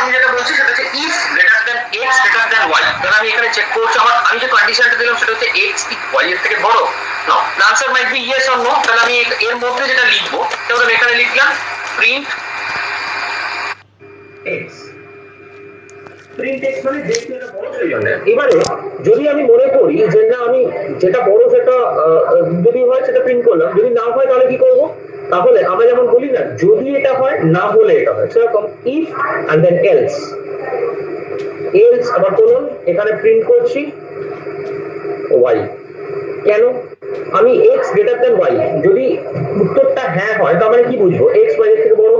আমি যেটা বলছি সেটা হচ্ছে if greater than X greater than Y, তাহলে আমি এখানে চেক করছি আমার আমি যে কন্ডিশনটা দিলাম সেটা হচ্ছে এক্স কি ওয়াই এর থেকে বড়। No, the answer might be yes or no. তাহলে আমি এর মধ্যে যেটা লিখবো সেটা আমি এখানে লিখলাম প্রিন্ট এক্স। প্রিন্ট এক্স মানে যেহেতু এটা বড় সেই জন্য। এবারে যদি আমি মনে করি যে না আমি যেটা বড় সেটা যদি হয় সেটা প্রিন্ট করলাম, যদি না হয় তাহলে কি করবো? তাহলে আমরা যেমন বলি না যদি এটা হয় না হলে এটা হয়, সেরকম if and then else. Else আবার বলুন এখানে প্রিন্ট করছি ওয়াই। কেন? আমি এক্স গ্রেটার দেন ওয়াই, যদি উত্তরটা হ্যাঁ হয় তার মানে কি বুঝবো? এক্স ওয়াই এর থেকে বড়।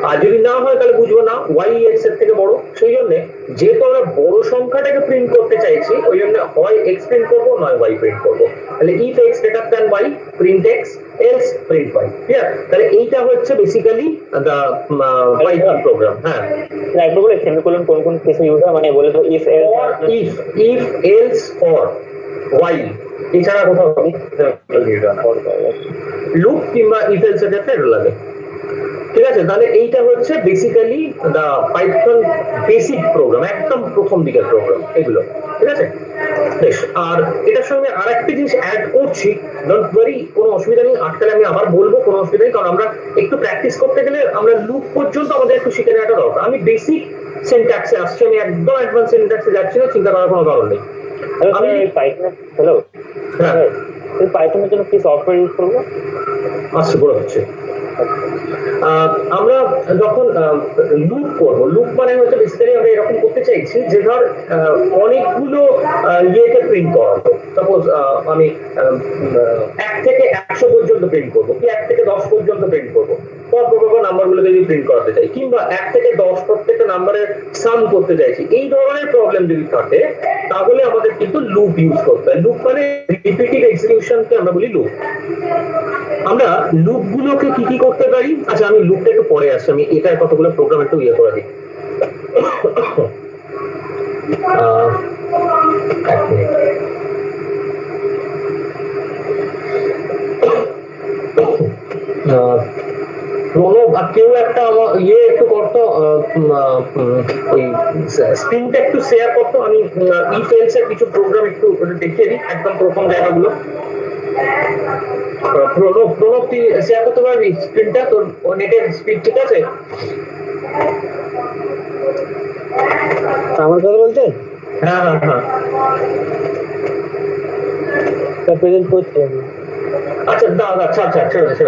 আর যদি না হয় তাহলে বুঝবো না ওয়াই এক্স এর থেকে বড়। সেই জন্য যেহেতু আমরা বড় সংখ্যাটাকে প্রিন্ট করতে চাইছি ওই জন্য হয় এক্স প্রিন্ট করবো নয় ওয়াই প্রিন্ট করবো। তাহলে if x greater than Y print X else print Y. Clear? তাহলে এইটা হচ্ছে বেসিক্যালি দা পাইথন প্রোগ্রাম। হ্যাঁ, একবার বলে সেমিকোলন কোন কোন কেসে ইউজ হয়, মানে বলে তো if if else for Y, এছাড়া কোথাও লুপ কিংবা ইফ এলস এর ক্ষেত্রে এটা লাগে। ঠিক আছে? তাহলে এইটা হচ্ছে বেসিক্যালি দা পাইথন বেসিক প্রোগ্রাম, একদম প্রথম দিকের প্রোগ্রাম এগুলো। ঠিক আছে? বেশ, আর এটার সঙ্গে আর একটা জিনিস অ্যাড করছি, ডোন্ট ওয়ারি, কোনো অসুবিধা নেই। আজকাল আমি আবার বলবো, কোনো অসুবিধা নেই, কারণ আমরা একটু প্র্যাকটিস করতে গেলে আমরা লুপ পর্যন্ত আমাদের একটু শিখে নেওয়াটা দরকার। আমি বেসিক সিনট্যাক্সে আসছি, আমি একদম অ্যাডভান্স সিনট্যাক্সে যাচ্ছি না, চিন্তা করার কোনো কারণ নেই। আমি পাইথন, হ্যালো হ্যাঁ, এই পাইথনের জন্য কি সফটওয়্যার ইউজ করবো? আচ্ছা, বলে হচ্ছে আমরা যখন লুপ করবো, লুপ মানে হচ্ছে বেসিক্যালি আমরা এরকম করতে চাইছি যে ধর অনেকগুলো ইয়েকে প্রিন্ট করাবো। সাপোজ আমি 1 থেকে 100 পর্যন্ত প্রিন্ট করবো, কি 1 থেকে 10 পর্যন্ত প্রিন্ট করবো, নাম্বার গুলোকে যদি প্রিন্ট করাতে চাই, কিংবা 1 থেকে 10 প্রত্যেকটা নাম্বারের সাম করতে চাইছি, এই ধরনের প্রবলেম যদি থাকে তাহলে আমাদের কিন্তু লুপ ইউজ করতে হয়। লুপ মানে রিপিটেড এক্সিকিউশনকে আমরা বলি লুপ। আমরা লুপ গুলোকে কি কি করতে পারি? আচ্ছা, আমি লুপটা একটু পরে আসছি, আমি এটার কতগুলো প্রোগ্রাম একটু ইয়ে করে দিই। এক মিনিট। প্রণব আর কেউ একটা ইয়ে একটু করতো, ওই স্ক্রিনটা একটু শেয়ার করতো, আমি ইফ এলস এর কিছু প্রোগ্রাম একটু দেখিয়ে দিই, একদম প্রথম জায়গাগুলো। প্রণব তুই শেয়ার করতে পারবি স্ক্রিনটা? তোর নেটের স্পিড ঠিক আছে? আমার কথা বলতে? হ্যাঁ হ্যাঁ হ্যাঁ, প্রেজেন্ট করছি আমি। আচ্ছা আচ্ছা আচ্ছা,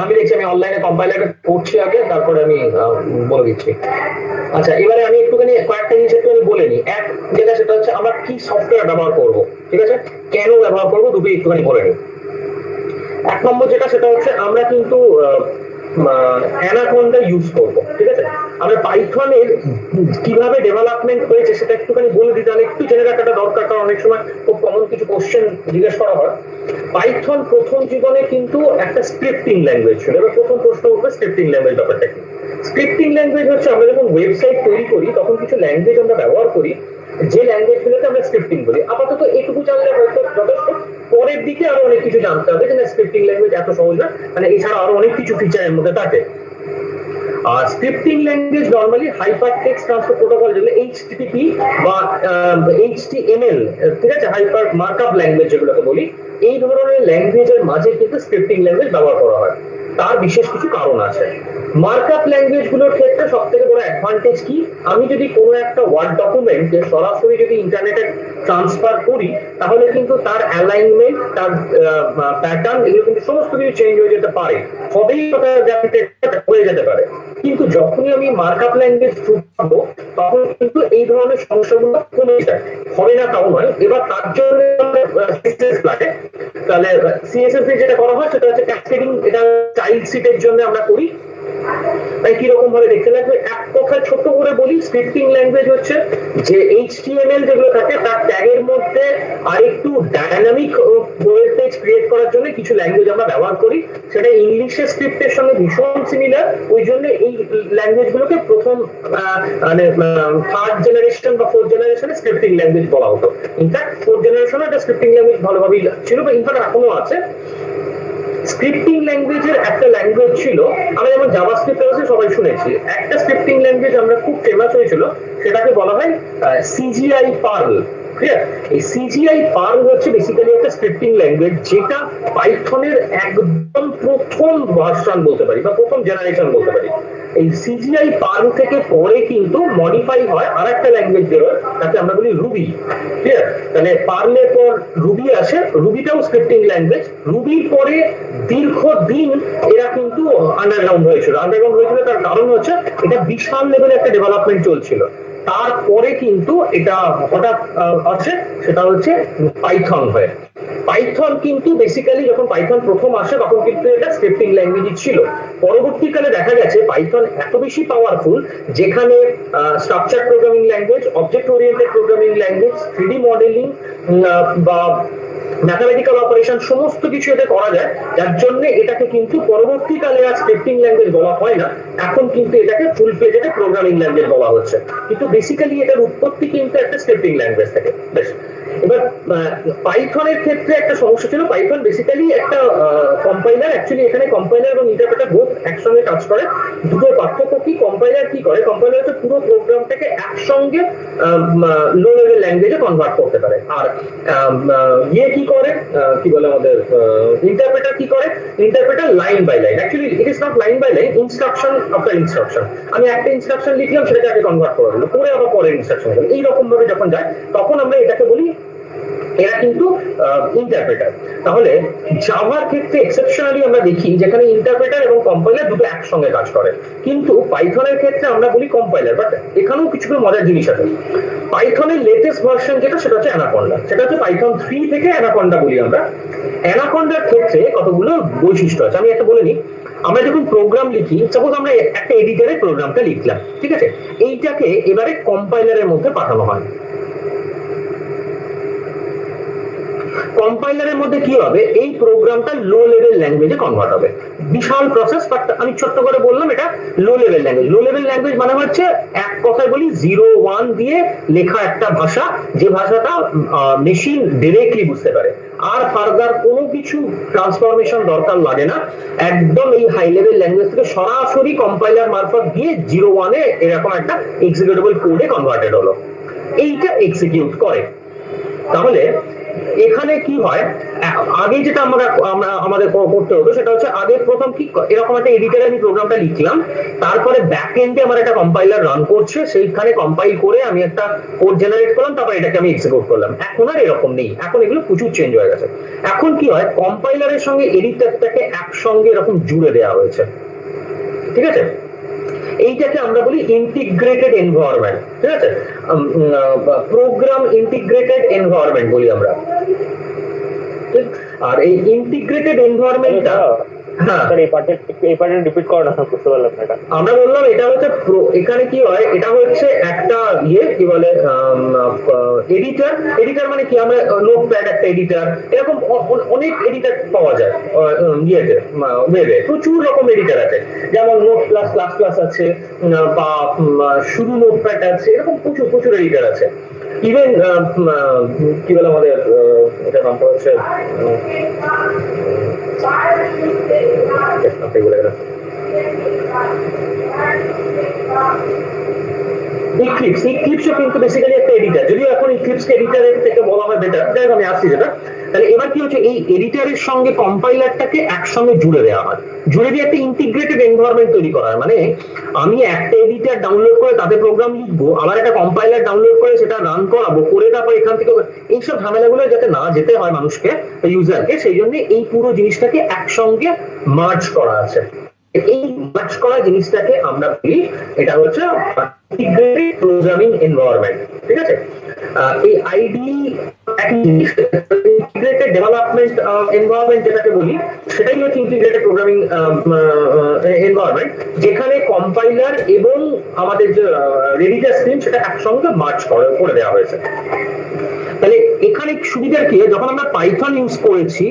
আমি দেখছি, আমি অনলাইনে কম্পাইলারটা করছি আগে, তারপরে আমি বলে দিচ্ছি। আচ্ছা, এবারে আমি একটুখানি কয়েকটা জিনিস একটু বলে নিই। এক যেটা সেটা হচ্ছে আমরা কি সফটওয়্যার ব্যবহার করব, ঠিক আছে, কেন ব্যবহার করবো, দুটো একটুখানি বলে নিই। 1 নম্বর যেটা সেটা হচ্ছে আমরা কিন্তু অ্যানাকোন্ডা ইউজ করব। ঠিক আছে? আমরা পাইথনের কিভাবে ডেভেলপমেন্ট হয়েছে সেটা একটুখানি বলে দিই, তাহলে একটু জেনে রাখাটা দরকার, কারণ অনেক সময় খুব কমন কিছু কোশ্চেন জিজ্ঞেস করা হয়। পাইথন প্রথম জীবনে কিন্তু একটা স্ক্রিপ্টিং ল্যাঙ্গুয়েজ ছিল। এবার প্রথম প্রশ্ন উঠবে স্ক্রিপ্টিং ল্যাঙ্গুয়েজ ব্যাপারটা কি? স্ক্রিপ্টিং ল্যাঙ্গুয়েজ হচ্ছে আমরা যখন ওয়েবসাইট তৈরি করি তখন কিছু ল্যাঙ্গুয়েজ আমরা ব্যবহার করি, যে ল্যাঙ্গুয়েজ গুলোকে আমরা স্ক্রিপ্টিং বলি। আপাতত এটুকু জানলে হয়তো যথেষ্ট, পরের দিকে আরো অনেক কিছু জানতে হবে, যে স্ক্রিপ্টিং ল্যাঙ্গুয়েজ এত সহজ না, মানে এছাড়া আরো অনেক কিছু ফিচার এর মধ্যে থাকে। আর scripting language normally hyper text transfer protocol, যেগুলো এইচটিটিপি বা এইচটিএমএল, ঠিক আছে, হাইপার মার্কআপ ল্যাঙ্গুয়েজ যেগুলোকে বলি, এই ধরনের ল্যাঙ্গুয়েজের মাঝে কিন্তু স্ক্রিপ্টিং ল্যাঙ্গুয়েজ ব্যবহার করা হয়। তার বিশেষ কিছু কারণ আছে। মার্কআপ ল্যাঙ্গুয়েজ গুলোর ক্ষেত্রে সব থেকে বড় অ্যাডভান্টেজ কি? আমি যদি কোনো একটা ওয়ার্ড ডকুমেন্টকে সরাসরি যদি ইন্টারনেটে ট্রান্সফার করি তাহলে কিন্তু তার অ্যালাইনমেন্ট, তার প্যাটার্ন, এগুলো কিন্তু সমস্ত কিছু চেঞ্জ হয়ে যেতে পারে, সবই হয়ে যেতে পারে। কিন্তু যখনই আমি মার্কআপ ল্যাঙ্গুয়েজ ঢুকাবো তখন কিন্তু এই ধরনের সমস্যাগুলো কমে যায়, হবে না তাও নয়। এবার তার জন্য সিএসএস লাগে। তাহলে সিএসএস এ যেটা করা হয় সেটা হচ্ছে ক্যাসকেডিং, এটা চাইল্ড সিটের জন্য আমরা করি। তাই কিরকম ভাবে দেখতে লাগবে, এক কথা ছোট করে বলি, স্ক্রিপ্টিং ল্যাঙ্গুয়েজ হচ্ছে যে এইচটিএমএল যেগুলো থাকে তার ট্যাগের মধ্যে আরেকটু ডায়নামিক ওয়েব পেজ ক্রিয়েট করার জন্য কিছু ল্যাঙ্গুয়েজ আমরা ব্যবহার করি, সেটা ইংলিশের স্ক্রিপ্টের সঙ্গে ভীষণ সিমিলার। ওই জন্য এই ল্যাঙ্গুয়েজ গুলোকে প্রথম মানে 3rd জেনারেশন বা 4th জেনারেশনে স্ক্রিপ্টিং ল্যাঙ্গুয়েজ বলা হতো। ইনফ্যাক্ট 4th জেনারেশনে একটা স্ক্রিপ্টিং ল্যাঙ্গুয়েজ ভালোভাবেই ছিল, বা ইনফ্যাক্ট এখনো আছে। স্ক্রিপ্টিং ল্যাঙ্গুয়েজের একটা ল্যাঙ্গুয়েজ ছিল, আমরা যেমন জাভাস্ক্রিপ্ট আছে সবাই শুনেছি, একটা স্ক্রিপ্টিং ল্যাঙ্গুয়েজ আমরা খুব ফেমাস হয়েছিল, সেটাকে বলা হয় সিজিআই পার্ল। ক্লিয়ার? এই সিজিআই পার্ল হচ্ছে বেসিক্যালি একটা স্ক্রিপ্টিং ল্যাঙ্গুয়েজ, যেটা পাইথনের একদম প্রথম ভার্সন বলতে পারি বা প্রথম জেনারেশন বলতে পারি। এই সিজিআই পার্ল থেকে পরে কিন্তু মডিফাই হয় আর একটা ল্যাঙ্গুয়েজ বেরোয়, তাকে আমরা বলি রুবি। ক্লিয়ার? তাহলে পার্লের পর রুবি আসে, রুবিটাও স্ক্রিপ্টিং ল্যাঙ্গুয়েজ। রুবির পরে দীর্ঘদিন এরা কিন্তু আন্ডারগ্রাউন্ড হয়েছিল। আন্ডারগ্রাউন্ড হয়েছিল তার কারণ হচ্ছে এটা বিশাল লেভেলে একটা ডেভেলপমেন্ট চলছিল। তারপরে কিন্তু এটা হঠাৎ আছে, সেটা হচ্ছে পাইথন হয়ে। পাইথন কিন্তু বেসিক্যালি যখন পাইথন প্রথম আসে তখন কিন্তু এটা স্ক্রিপ্টিং ল্যাঙ্গুয়েজ ছিল। পরবর্তীকালে দেখা গেছে পাইথন এত বেশি পাওয়ারফুল, যেখানে structure programming language, object oriented programming language, 3D modelling বা ম্যাথমেটিক্যাল অপারেশন সমস্ত কিছু এতে করা যায়, যার জন্য এটাকে কিন্তু পরবর্তীকালে আর স্ক্রিপ্টিং ল্যাঙ্গুয়েজ বলা হয় না, এখন কিন্তু এটাকে ফুল ফ্লেজড প্রোগ্রামিং ল্যাঙ্গুয়েজ বলা হচ্ছে। কিন্তু বেসিক্যালি এটার উৎপত্তি কিন্তু একটা স্ক্রিপ্টিং ল্যাঙ্গুয়েজ থেকে। বেশ, এবার পাইথনের ক্ষেত্রে একটা সমস্যা ছিল। পাইথন বেসিক্যালি একটা কম্পাইলার, অ্যাকচুয়ালি এখানে কম্পাইলার এবং ইন্টারপ্রেটার বোথ একসঙ্গে কাজ করে। দুটো পার্থক্য কি? কম্পাইলার কি করে? কম্পাইলার হচ্ছে পুরো প্রোগ্রামটাকে একসঙ্গে লো লেভেল ল্যাঙ্গুয়েজে কনভার্ট করতে পারে। আর ইয়ে কি করে, কি বলে আমাদের ইন্টারপ্রেটার কি করে? Interpreter line by line, actually it is not line by line, instruction after instruction. আমি একটা ইনস্ট্রাকশন লিখলাম, সেটাকে আগে কনভার্ট করে দিল, পরে আবার পরের ইনস্ট্রাকশন গেল, এইরকম ভাবে যখন যায় তখন আমরা এটাকে বলি এরা কিন্তু ইন্টারপ্রেটার। তাহলে জাভার ক্ষেত্রে এক্সেপশনালি আমরা দেখি যেখানে ইন্টারপ্রেটার এবং কম্পাইলার দুটো একসঙ্গে কাজ করে, কিন্তু পাইথনের ক্ষেত্রে আমরা বলি কম্পাইলার। বাট এখানেও কিছু মজার জিনিস আছে। পাইথনের লেটেস্ট ভার্সন যেটা, সেটা হচ্ছে অ্যানাকন্ডা। সেটা হচ্ছে পাইথন 3 থেকে অ্যানাকন্ডা বলি আমরা। অ্যানাকন্ডার ক্ষেত্রে কতগুলো বৈশিষ্ট্য আছে আমি একটা বলে নিই। আমরা যখন প্রোগ্রাম লিখি, সাপোজ আমরা একটা এডিটরে প্রোগ্রামটা লিখলাম, ঠিক আছে, এইটাকে এবারে কম্পাইলারের মধ্যে পাঠানো হয়। কম্পাইলারের মধ্যে কি হবে? এই প্রোগ্রামটা লো লেভেল ল্যাঙ্গুয়েজে কনভার্ট হবে। বিশাল প্রসেস, বাট আমি ছোট্ট করে বললাম এটা low level language. Low level language মানে হচ্ছে এক কথায় বলি 0-1 দিয়ে লেখা একটা ভাষা, যে ভাষাটা মেশিন ডিরেক্টলি বুঝতে পারে, আর ফার্দার কোনো কিছু ট্রান্সফরমেশন দরকার লাগে না। একদম এই হাই লেভেল ল্যাঙ্গুয়েজ থেকে সরাসরি কম্পাইলার মারফত দিয়ে 0-1 এ এরকম একটা এক্সিকিউটেবল কোডে কনভার্টেড হলো, এইটা এক্সিকিউট করে। তাহলে এখানে কি হয়? আগে যেটা আমাদের করতে হতো সেটা হচ্ছে, আগে প্রথম কি এরকম একটা এডিটরে আমি প্রোগ্রামটা লিখলাম, তারপরে ব্যাক এন্ডে আমার একটা কম্পাইলার রান করছে, সেইখানে কম্পাইল করে আমি একটা কোড জেনারেট করলাম, তারপর এটাকে আমি এক্সিকিউট করলাম। এখন আর এরকম নেই, এখন এগুলো প্রচুর চেঞ্জ হয়ে গেছে। এখন কি হয়? কম্পাইলারের সঙ্গে এডিটরটাকে একসঙ্গে এরকম জুড়ে দেওয়া হয়েছে, ঠিক আছে? এইটাকে আমরা বলি ইন্টিগ্রেটেড এনভায়রনমেন্ট, ঠিক আছে? প্রোগ্রাম ইন্টিগ্রেটেড এনভায়রনমেন্ট বলি আমরা। আর এই ইন্টিগ্রেটেড এনভায়রনমেন্টটা, হ্যাঁ স্যার এই পার্টটা রিপিট করো না, বুঝতে পারলাম না এটা। আমরা বললাম এটা হচ্ছে এখানে কি হয়, এটা হচ্ছে একটা কি বলে এডিটর। এডিটর মানে কি? আমরা নোটপ্যাড একটা এডিটর, এরকম অনেক এডিটর পাওয়া যায় ইয়েতে, ওয়েবে প্রচুর রকম এডিটর আছে, যেমন নোট প্লাস প্লাস প্লাস আছে, বা শুধু নোটপ্যাড আছে, এরকম প্রচুর প্রচুর এডিটর আছে। ইভেন কি বলে আমাদের এটার নামটা হচ্ছে ইক্লিপসও কিন্তু বেসিক্যালি একটা এডিটর, যদিও এখন ইক্লিপসকে এডিটরের থেকে বলা হয় বেটার, যাই হোক আমি আসছি যেটা। তাহলে এবার কি হচ্ছে, এই এডিটরের সঙ্গে কম্পাইলারটাকে একসঙ্গে জুড়ে দেওয়া হয়, জুড়ে দিয়ে একটা ইন্টিগ্রেটেড এনভায়রনমেন্ট তৈরি করা হয়। মানে আমি একটা এডিটর ডাউনলোড করে তাতে প্রোগ্রাম লিখবো, আবার একটা কম্পাইলার ডাউনলোড করে সেটা রান করাবো, করে তারপর এখান থেকে এইসব ঝামেলাগুলো যাতে না যেতে হয় মানুষকে, ইউজারকে, সেই জন্য এই পুরো জিনিসটাকে একসঙ্গে মার্জ করা আছে। এই মার্জ করা জিনিসটাকে আমরা বলি এটা হচ্ছে ইন্টিগ্রেটেড প্রোগ্রামিং এনভায়রনমেন্ট, ঠিক আছে? এই আইডি ইন্টিগ্রেটেড ডেভেলপমেন্ট এনভায়রনমেন্ট যেটাকে বলি, সেটাই হচ্ছে ইন্টিগ্রেটেড প্রোগ্রামিং এনভায়রনমেন্ট, যেখানে কম্পাইলার এবং আমাদের যে রেডিটার স্ট্রিম সেটা একসঙ্গে মার্জ করে দেওয়া হয়েছে। তাহলে এখানে সুবিধার কি, যখন আমরা পাইথন ইউজ করেছি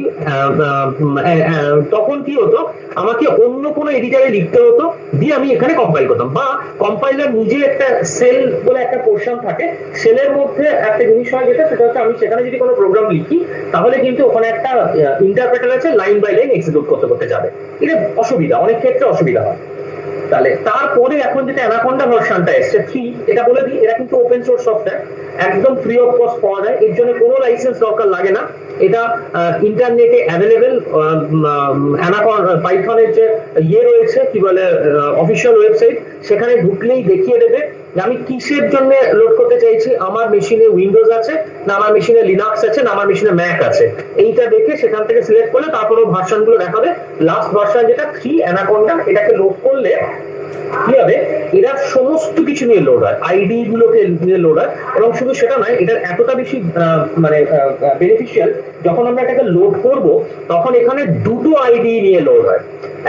তখন কি হতো, আমাকে অন্য কোনো এডিটরে লিখতে হতো, দিয়ে আমি এখানে কম্পাইল করতাম, বা কম্পাইলার নিজে একটা সেল বলে একটা পোর্শন থাকে, সেলের মধ্যে একটা জিনিস হয় যেটা, সেটা হচ্ছে আমি সেখানে যদি কোনো প্রোগ্রাম লিখি তাহলে কিন্তু ওখানে একটা ইন্টারপ্রেটার আছে, লাইন বাই লাইন এক্সিকিউট করতে করতে যাবে। এটা অসুবিধা, অনেক ক্ষেত্রে অসুবিধা হয়। তাহলে তারপরে এখন যেটা অ্যানাকোন্ডা ভার্সনটা এসছে 3, এটা বলে দিই, এটা কিন্তু ওপেন সোর্স সফটওয়্যার, একদম ফ্রি অফ কস্ট পাওয়া যায়, এর জন্য কোনো লাইসেন্স দরকার লাগে না। এটা ইন্টারনেটে অ্যাভেলেবেল। পাইথনের যে ইয়ে রয়েছে কি বলে অফিসিয়াল ওয়েবসাইট, সেখানে ঢুকলেই দেখিয়ে দেবে যে আমি কিসের জন্য লোড করতে চাইছি, আমার মেশিনে উইন্ডোজ আছে না আমার মেশিনে লিনাক্স আছে না আমার মেশিনে ম্যাক আছে, এইটা দেখে সেখান থেকে সিলেক্ট করলে তারপর ভার্সন গুলো দেখাবে। লাস্ট ভার্সন যেটা 3 অ্যানাকোন্ডা, এটাকে লোড করলে কি হবে, এরা সমস্ত কিছু নিয়ে লোড হয়, আইডি গুলোকে নিয়ে লোড হয়। এবং শুধু সেটা নয়, এটার এতটা বেশি মানে বেনিফিশিয়াল, যখন আমরা এটাকে লোড করব তখন এখানে দুটো আইডি নিয়ে লোড হয়,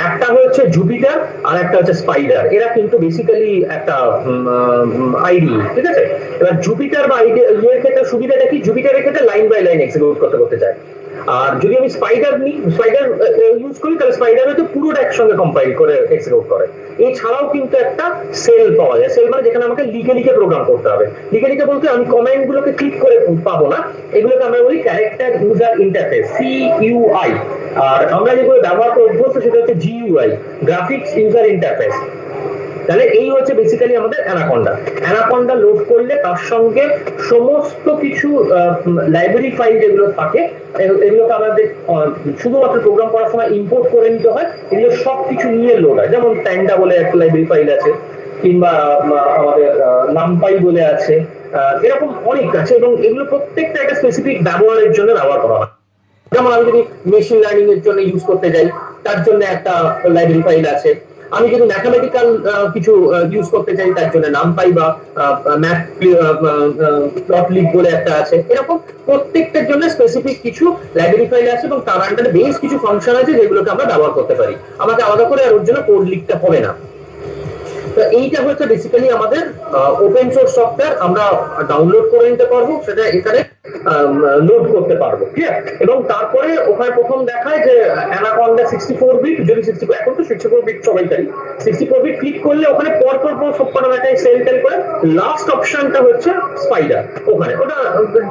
একটা হচ্ছে জুপিটার আর একটা হচ্ছে স্পাইডার। এরা কিন্তু বেসিক্যালি একটা আইডি, ঠিক আছে। এবার জুপিটার বা আইডি এর ক্ষেত্রে সুবিধাটা কি, জুপিটারের ক্ষেত্রে লাইন বাই লাইন এক্সিকিউট করতে করতে যায়, আর যদি আমি স্পাইডার ইউজ করি তাহলে স্পাইডার হয়তো পুরোটা একসঙ্গে কম্পাইল করে এক্সিকিউট করে। এছাড়াও কিন্তু একটা সেল পাওয়া যায়, সেল মানে যেখানে আমাকে লিখে লিখে প্রোগ্রাম করতে হবে। লিখে লিখে বলতে আমি কমান্ড গুলোকে ক্লিক করে পাবো না, এগুলোকে আমরা বলি ক্যারেক্টার ইউজার ইন্টারফেস, CUI। আর আমরা যেগুলো ব্যবহার করে অভ্যস্ত সেটা হচ্ছে GUI, গ্রাফিক্স ইউজার ইন্টারফেস। তাহলে এই হচ্ছে বেসিক্যালি আমাদের অ্যানাকোন্ডা। অ্যানাকোন্ডা লোড করলে তার সঙ্গে সমস্ত কিছু লাইব্রেরি ফাইল যেগুলো থাকে, এগুলোকে আমাদের শুধুমাত্র প্রোগ্রাম করার সময় ইম্পোর্ট করে নিতে হয়, এগুলো সবকিছু নিয়ে লোড হয়। যেমন প্যান্ডা বলে একটা লাইব্রেরি ফাইল আছে, কিংবা আমাদের নামপাই বলে আছে, এরকম অনেক আছে, এবং এগুলো প্রত্যেকটা একটা স্পেসিফিক ব্যবহারের জন্য ব্যবহার করা হয়। যেমন আমি যদি মেশিন লার্নিং এর জন্য ইউজ করতে যাই, তার জন্য একটা লাইব্রেরি ফাইল আছে। আমি যদি ম্যাথমেটিক্যাল কিছু ইউজ করতে চাই, তার জন্য নামপাই বা ম্যাথ প্লট লিগ বলে একটা আছে। এরকম প্রত্যেকটার জন্য স্পেসিফিক কিছু লাইব্রেরি ফাইল আছে, এবং তার আন্ডারে বেশ কিছু ফাংশন আছে যেগুলোকে আমরা ব্যবহার করতে পারি, আমাকে আলাদা করে আর ওর জন্য কোড লিখতে হবে না। তো এইটা হচ্ছে বেসিক্যালি আমাদের ওপেন সোর্স সফটওয়্যার, আমরা ডাউনলোড করে নিতে পারবো, সেটা এখানে লোড করতে পারবো, ঠিক আছে। এবং তারপরে ওখানে প্রথম দেখায় যে অ্যানাকোন্ডা 64 বিট, যদি 64, এখন তো 64 বিট সবাই জানি, 64 বিট ক্লিক করলে ওখানে পর পর সবকটা ব্যাটায় সেল টেল করে লাস্ট অপশনটা হচ্ছে স্পাইডার, ওখানে ওটা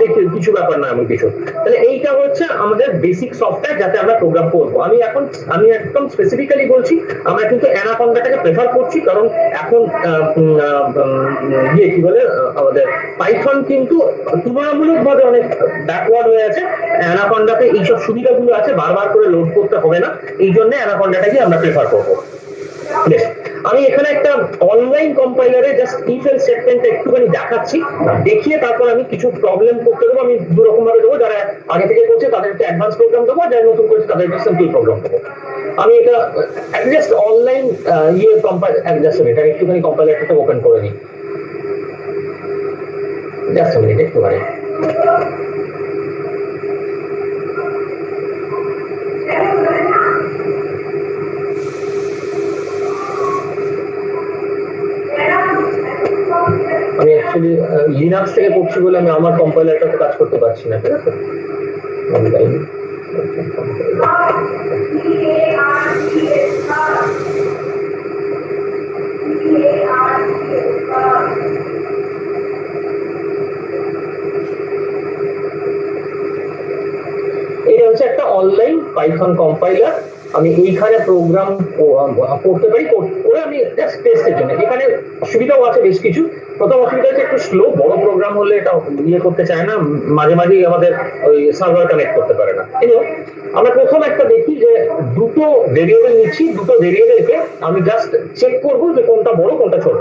দেখে কিছু ব্যাপার না এমন কিছু। তাহলে এইটা হচ্ছে আমাদের বেসিক সফটওয়্যার যাতে আমরা প্রোগ্রাম করবো। আমি একদম স্পেসিফিক্যালি বলছি, আমরা কিন্তু অ্যানাকোন্ডাটাকে প্রেফার করছি, কারণ এখন কি বলে আমাদের পাইথন কিন্তু তুলনামূলকভাবে অনেক ব্যাকওয়ার্ড হয়ে আছে। অ্যানাকোন্ডাতে এইসব সুবিধাগুলো আছে, বারবার করে লোড করতে হবে না, এই জন্য অ্যানাকোন্ডাটাকে আমরা প্রেফার করবো। আমি এখানে একটা অনলাইন কম্পাইলারে জাস্ট ইফ এলস স্টেটমেন্টটা একটুখানি দেখাচ্ছি, দেখিয়ে তারপর আমি কিছু প্রবলেম করতে দেবো। আমি দু রকম ভাবে দেবো, যারা আগে থেকে করছে তাদেরকে অ্যাডভান্স প্রোগ্রাম দেবো, যারা নতুন করছে তাদেরকে সিম্পল প্রোগ্রাম দেবো। আমি এটা জাস্ট অনলাইন এটা একটুখানি কম্পাইলারটাকে ওপেন করে নিই, জাস্ট মিনিট একটুখানি। আমি অ্যাকচুয়ালি লিনাক্স থেকে করছি বলে আমি আমার কম্পাইলারটাতে কাজ করতে পারছি না, ঠিক আছে। অনলাইন এটা হচ্ছে একটা অনলাইন পাইথন কম্পাইলার। আমি এইখানে প্রোগ্রাম করতে পারি, করে আমি জাস্ট টেস্টের জন্য। এখানে অসুবিধাও আছে বেশ কিছু। প্রথম অসুবিধা হচ্ছে একটু স্লো, বড় প্রোগ্রাম হলে এটা ইয়ে করতে চায় না, মাঝে মাঝেই আমাদের ওই সার্ভার কানেক্ট করতে পারে না। আমরা প্রথম একটা দেখি যে দুটো ভেরিয়েবল নিচ্ছি, দুটো ভেরিয়েবলকে আমি জাস্ট চেক করবো যে কোনটা বড় কোনটা ছোট।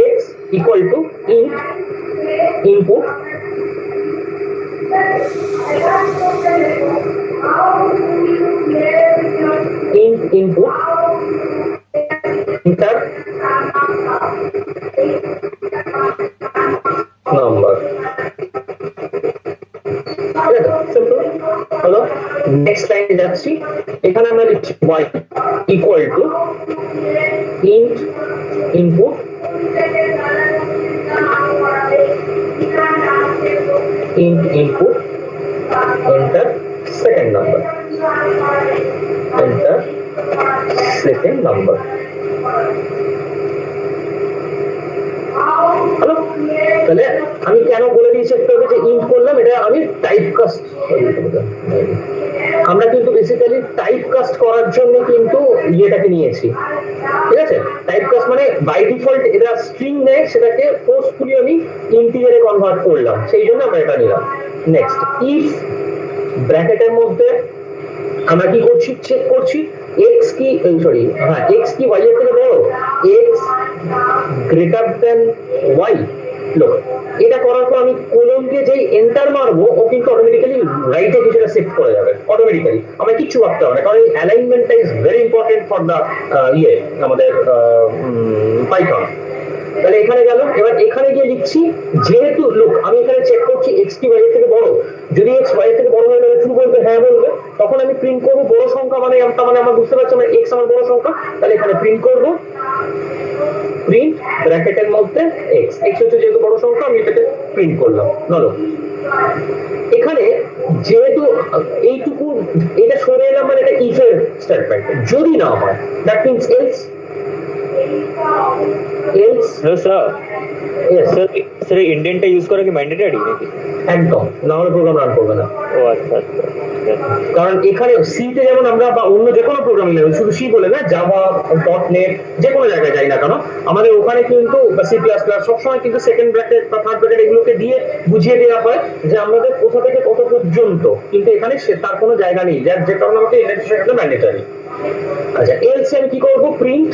X equal to int input, int input enter number, simple হলো। নেক্সট লাইনে যাচ্ছি, এখানে আমরা লিখছি y equal to int input int input enter second number, enter second number। তাহলে আমি কেন বলে দিয়েছি একটু আগে যে ইন্ট করলাম, এটা আমি টাইপ কাস্ট, আমরা কিন্তু বেসিক্যালি টাইপ কাস্ট করার জন্য কিন্তু ইয়েটাকে নিয়েছি, ঠিক আছে? টাইপ কাস্ট মানে বাই ডিফল্ট এটা স্ট্রিং নেয়, সেটাকে ফোর্সফুলি আমি ইন্টিজারে কনভার্ট করলাম, সেই জন্য আমরা এটা নিলাম। নেক্সট, ইফ ব্র্যাকেটের মধ্যে আমরা কি করছি, চেক করছি এক্স কি, সরি হ্যাঁ, এক্স কি ওয়াই এর থেকে বড়, এক্স গ্রেটার দেন ওয়াই। লোক এটা করার পর আমি কোলন দিয়ে যেই এন্টার মারবো, ও কিন্তু অটোমেটিক্যালি রাইটে কিছুটা শিফট করে যাবে অটোমেটিক্যালি, আমরা কিচ্ছু ভাবতে হবে না, কারণ এই অ্যালাইনমেন্টটা is very important for the আমাদের পাইথন। তাহলে এখানে গেল, এবার এখানে গিয়ে লিখছি যেহেতু লোক আমি এখানে চেক করছি এক্স কি ওয়াই এর থেকে বড়, যদি এক্স ওয়াই এর থেকে বড় হয় তাহলে ট্রু বলবে, হ্যাঁ বলবে, তখন আমি প্রিন্ট করবো বড় সংখ্যা, মানে তার মানে আমরা বুঝতে পারছি আমার এক্স আমার বড় সংখ্যা, তাহলে এখানে প্রিন্ট করবো প্রিন্ট ব্র্যাকেটের মধ্যে এক্স, এক্স হচ্ছে যেহেতু বড় সংখ্যা আমি এটাকে প্রিন্ট করলাম। নলো এখানে যেহেতু এইটুকু এটা সরে এলাম, মানে এটা ইফ এর স্টেটমেন্ট, যদি না হয় that means else. Else sir sir ইন্ডেন্টটা ইউজ করা কি ম্যান্ডেটরি নাকি? একদম, না হলে প্রোগ্রাম রান করবে না। ও আচ্ছা আচ্ছা, কারণ এখানে সি তে যেমন আমরা বা অন্য যে কোনো প্রোগ্রামিং ল্যাঙ্গুয়েজ, শুধু সি বলে না, জাভা, .NET যে কোনো জায়গায় যাই না কেন, আমাদের ওখানে কিন্তু সি প্লাস প্লাস সবসময় কিন্তু সেকেন্ড ব্র্যাকেট বা থার্ড ব্র্যাকেট এগুলোকে দিয়ে বুঝিয়ে দেওয়া হয় যে আমাদের কোথা থেকে কত পর্যন্ত, কিন্তু এখানে তার কোনো জায়গা নেই, যার যে কারণে আমাকে সেটা ম্যান্ডেটরি। আচ্ছা, এলসে আমি কি করবো, প্রিন্ট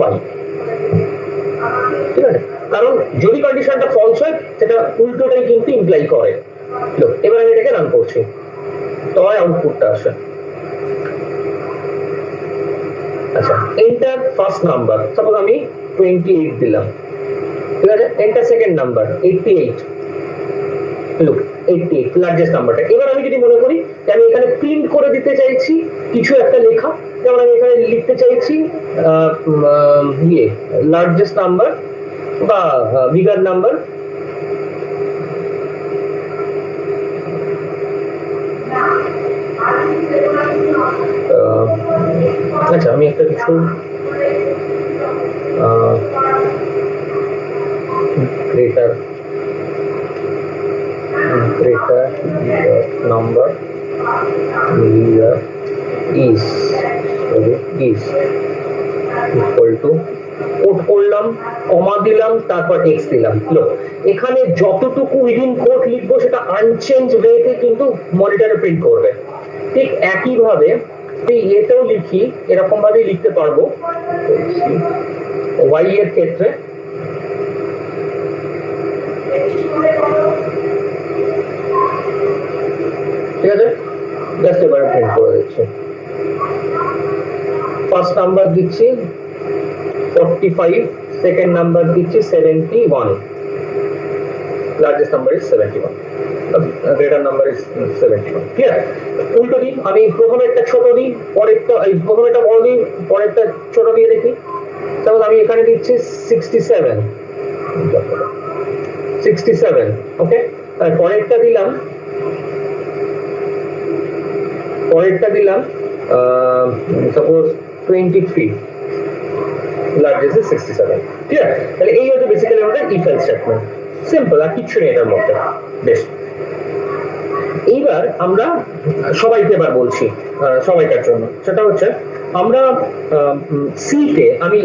ওয়াই, ঠিক আছে? কারণ যদি কন্ডিশনটা ফলস হয় সেটা উল্টোটাই কিন্তু ইমপ্লাই করে। এবার আমি এটাকে রান করছি, তবে আউটপুটটা আসে। আচ্ছা, এন্টার ফার্স্ট নাম্বার, সাপোজ আমি 28 দিলাম, ঠিক আছে? Enter second number 88, look 88 largest নাম্বারটা। এবার আমি যদি মনে করি যে আমি এখানে প্রিন্ট করে দিতে চাইছি কিছু একটা লেখা, যেমন আমি এখানে লিখতে চাইছি লার্জেস্ট নাম্বার বা বিগার নাম্বার, আচ্ছা আমি একটা কিছু greater number bigger is equal to code করলাম, কমা দিলাম, তারপর এক্স দিলাম। লোক এখানে যতটুকু উইদিন কোড লিখবো সেটা আনচেঞ্জ ওয়েতে কিন্তু মনিটরে প্রিন্ট করবে। ঠিক একই ভাবে এটাও লিখি, এরকম ভাবেই লিখতে পারবো ওয়াই এর ক্ষেত্রে। ঠিক আছে, জাস্ট এবারে প্রিন্ট করে দিচ্ছি। ফার্স্ট নাম্বার দিচ্ছি 45, সেকেন্ড নাম্বার দিচ্ছি 71, largest number is 71, greater number is 71। ঠিক আছে, উল্টো দিই, আমি প্রথমে একটা ছোট দিই, পরেরটা প্রথমে একটা বড় দিই, পরেরটা ছোট দিয়ে দেখি। তাহলে আমি এখানে দিচ্ছি 67, ওকে? পরেরটা দিলাম সাপোজ 23, লার্জেস্ট ইজ 67। ঠিক আছে, তাহলে এই হচ্ছে বেসিক্যালি আমাদের ইফ এলস স্টেটমেন্ট, সিম্পল, আর কিচ্ছু নেই এটার মধ্যে। বেশ, এইবার আমরা সবাইকে এবার বলছি, সবাইকার জন্য, সেটা হচ্ছে আমরা সি তে, আমি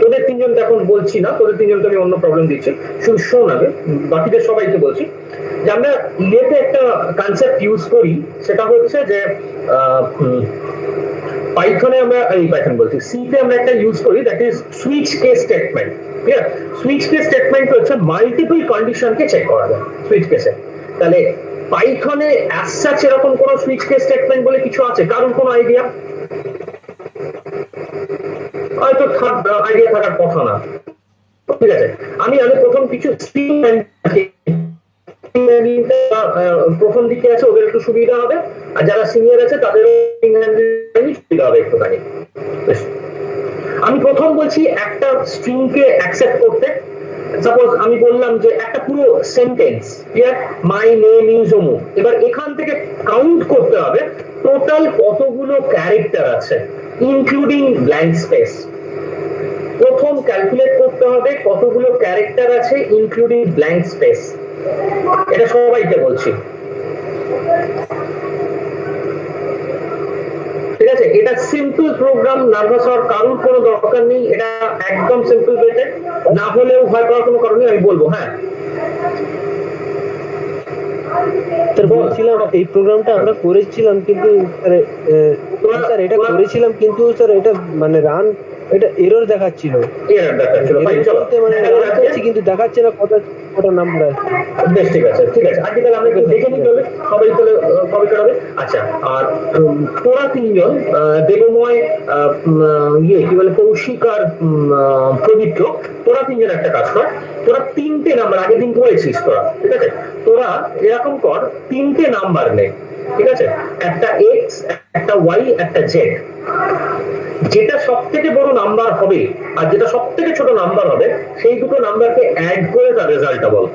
তোদের তিনজনকে এখন বলছি না, তোদের তিনজনকে আমি অন্য প্রবলেম দিচ্ছি, শুধু শোন আগে, বাকিদের সবাইকে বলছি যে আমরা ইয়েতে একটা কনসেপ্ট ইউজ করি, সেটা হচ্ছে যে পাইথনে আমরা পাইথন বলছি, সি তে আমরা একটা ইউজ করি, that is switch case statement. ঠিক আছে, সুইচ কেস স্টেটমেন্ট হচ্ছে মাল্টিপল কন্ডিশনকে চেক করা যায় সুইচ কেসে। তাহলে পাইথনে অ্যাজ সাচ এরকম কোন সুইচ কেস স্টেটমেন্ট বলে কিছু আছে? কারণ কোন আইডিয়া? হয়তো আইডিয়া থাকার কথা না। ঠিক আছে, আমি প্রথম কিছু প্রথম দিকে আছে, ওদের একটু সুবিধা হবে, আর যারা সিনিয়র আছে তাদেরও সুবিধা হবে একটুখানি। আমি প্রথম বলছি একটা স্ট্রিং কে অ্যাকসেপ্ট করতে। সাপোজ আমি বললাম যে একটা পুরো সেন্টেন্স, মাই নেম ইজ অমুক, এবার এখান থেকে কাউন্ট করতে হবে টোটাল কতগুলো ক্যারেক্টার আছে ইনক্লুডিং ব্ল্যাঙ্ক স্পেস। প্রথম ক্যালকুলেট করতে হবে কতগুলো ক্যারেক্টার আছে ইনক্লুডিং ব্ল্যাঙ্ক স্পেস। এটা সবাইকে বলছি, ঠিক আছে? এটা সিম্পল প্রোগ্রাম, নার্ভাস হওয়ার কারোর কোনো দরকার নেই, এটা একদম সিম্পল ওয়েতে, না হলেও ভয় পাওয়ার কোনো কারণ নেই, আমি বলবো। হ্যাঁ স্যার বলছিলাম এই প্রোগ্রামটা আমরা করেছিলাম, কিন্তু স্যার এটা করেছিলাম কিন্তু স্যার এটা মানে রান এটা এরর দেখাচ্ছিল, মানে রান করছি কিন্তু দেখাচ্ছে না কটা নাম্বার আছে। বেশ, ঠিক আছে ঠিক আছে, আজকে তাহলে আমরা একটু দেখে নিতে হবে সবাই, তাহলে কবে করাবে। আচ্ছা, আর তোরা তিনজন দেবময়, কি বলে, কৌশিক আর প্রদীপ্ত, তোরা তিনজন একটা কাজ কর, তোরা তিনটে নাম্বার আগের দিন করেছিস তোরা, ঠিক আছে? তোরা এরকম কর, তিনটে নাম্বার নে, ঠিক আছে? একটা এক্স, একটা ওয়াই, একটা জেড। যেটা সব থেকে বড় নাম্বার হবে আর যেটা সব থেকে ছোট নাম্বার হবে, সেই দুটো নাম্বারকে অ্যাড করে তার রেজাল্টটা বল।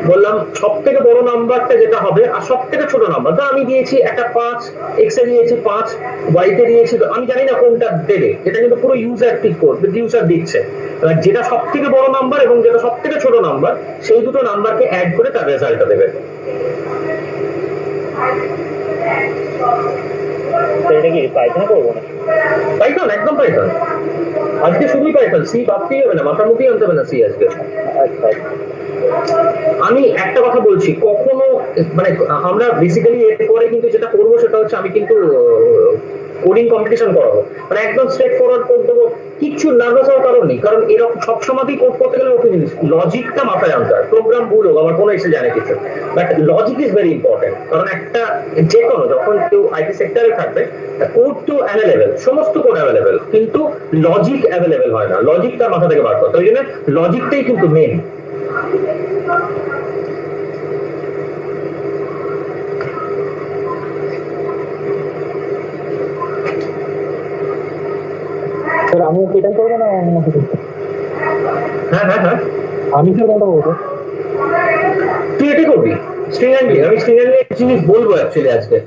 বললাম সব থেকে বড় নাম্বারটা যেটা হবে আর সব থেকে ছোট নাম্বার, তো আমি দিয়েছি একটা 5, এক্স এ দিয়েছি 5, ওয়াই তে দিয়েছি, আমি জানি না কোনটা দেবে, এটা কিন্তু পুরো ইউজার ঠিক করবে, ইউজার দিচ্ছে। এবার যেটা সব থেকে বড় নাম্বার এবং যেটা সব থেকে ছোট নাম্বার, সেই দুটো নাম্বারকে অ্যাড করে তার রেজাল্টটা দেবে। এটা কি পাইথনে করবো না? পাইথন, একদম পাইথন, আজকে শুধুই পাইথন, সি ভাবতেই হবে না, মাথার মুখেই আনতে হবে না সি আজকে। আচ্ছা, আমি একটা কথা বলছি, কখনো মানে আমরা বেসিক্যালি এরপরে কিন্তু যেটা করবো সেটা হচ্ছে আমি কিন্তু কোডিং কম্পিটিশন করাবো, মানে একদম স্ট্রেট ফরওয়ার্ড কোড দেবো, কিচ্ছু নার্ভাস হওয়ার কারণ নেই, কারণ এরকম সবসময়ই কোড করতে গেলে ওকে জিনিস লজিকটা মাথায় আনতে হয়। প্রোগ্রাম ভুল হোক, আমার কোনো এসে জানে কিছু, but logic is very important, কারণ একটা যে কোনো যখন কেউ আইটি সেক্টরে থাকবে, কোড তো অ্যাভেলেবেল, সমস্ত কোড অ্যাভেলেবেল, কিন্তু লজিক অ্যাভেলেবেল হয় না, লজিকটা মাথা থেকে বার করতে, ওই জন্য লজিকটাই কিন্তু মেন। স্যার আমি এটা করবো না অন্য কিছু? হ্যাঁ হ্যাঁ হ্যাঁ, আমি স্যার কোনটা বলবো? তুই এটাই করবি, স্ট্রিং হ্যান্ডলিং। আমি স্ট্রিং হ্যান্ডলিং একটা জিনিস বলবো অ্যাকচুয়ালি আজকে।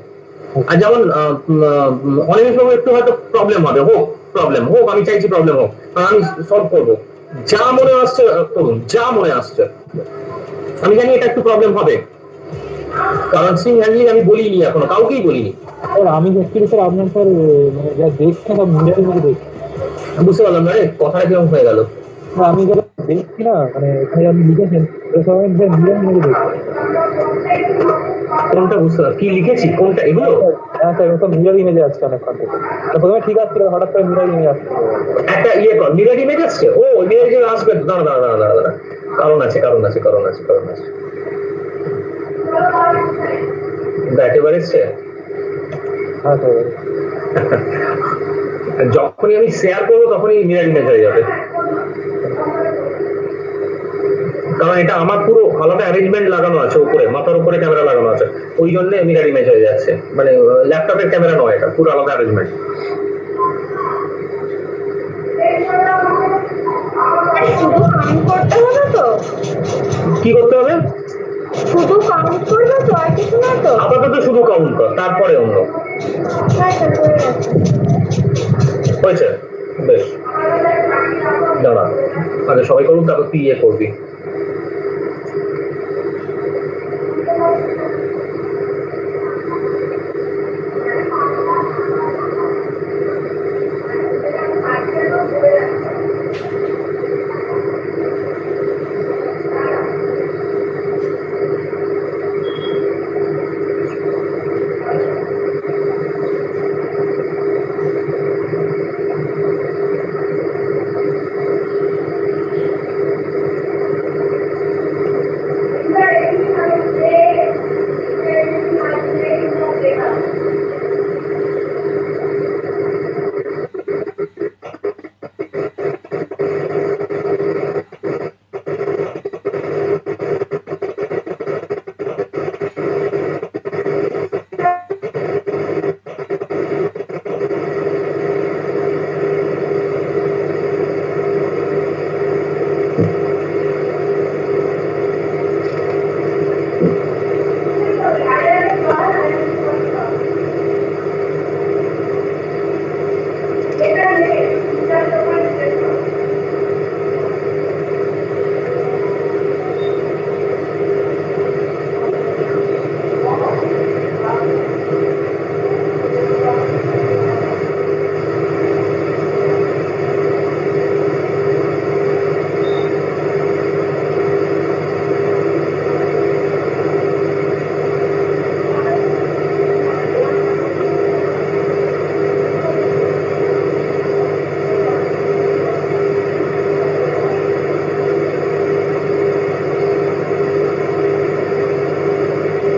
আর যেমন অনেক সময় একটু হয়তো প্রবলেম হবে, প্রবলেম হোক, আমি চাইছি প্রবলেম হোক, কারণ আমি সলভ করবো, যা মনে আসছে করুন, যা মনে আসছে। আমি জানি এটা একটু প্রবলেম হবে, কারণ স্ট্রিং হ্যান্ডলিং আমি বলিনি, এখনো কাউকেই বলিনি। স্যার আমি অ্যাকচুয়ালি স্যার আপনার স্যার মানে যা দেখছি সব মিডিয়ার মধ্যে দেখছি। বুঝতে পারলাম না রে, কথাটা কিরকম হয়ে গেল। আমি যারা দেখছি না, মানে এখানে আপনি লিখেছেন সবাই মিডিয়ার মধ্যে দেখছি। কোনটা বুঝতে পারলাম, কি লিখেছি কোনটা, এগুলো? হ্যাঁ স্যার, সব মিরর ইমেজে আসছে অনেকক্ষণ থেকে, প্রথমে ঠিক আসছিল, হঠাৎ করে মিরর ইমেজ আসছে। একটা ইয়ে কর, মিরর ইমেজ আসছে, ও মিরর ইমেজ আসবে, দাঁড়া দাঁড়া দাঁড়া দাঁড়া, কারণ আছে কারণ আছে কারণ আছে কারণ আছে, দেখ এবার এসছে। হ্যাঁ স্যার, যখনই আমি শেয়ার করবো তখনই মিরর ইমেজ হয়ে যাবে, কারণ এটা আমার পুরো আলাদা অ্যারেঞ্জমেন্ট লাগানো আছে উপরে, মাথার উপরে ক্যামেরা লাগানো আছে, ওই জন্য মিরর ইমেজ হয়ে যাচ্ছে, মানে ল্যাপটপের ক্যামেরা নয়, এটা পুরো আলাদা অ্যারেঞ্জমেন্ট। শুধু কাউন্ট করতে হবে তো? কি করতে হবে? শুধু কাউন্ট করবে তো, আর কিছু না তো? আপাতত শুধু কাউন্ট কর, তারপরে অন্য। হ্যাঁ স্যার, হয়ে গেছে। হয়েছে, বেশ, দাঁড়া আগে সবাই করুন, তারপর তুই ইয়ে করবি।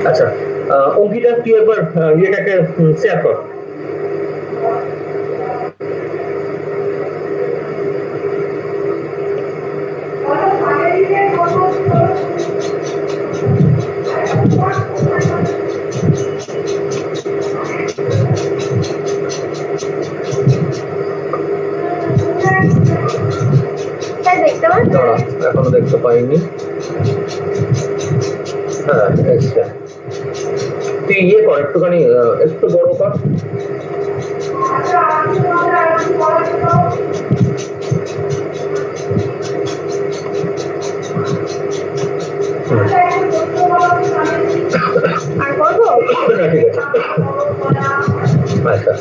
আচ্ছা, অঙ্কিতা তুই একবার ইয়েটাকে শেয়ার কর। তাই দেখতে পাচ্ছ? দাঁড়া, এখনো দেখতে পাইনি। হ্যাঁ, আচ্ছা, তুই ইয়ে কর একটুখানি, একটু বড় কর। আর করবো? না, ঠিক আছে। আচ্ছা,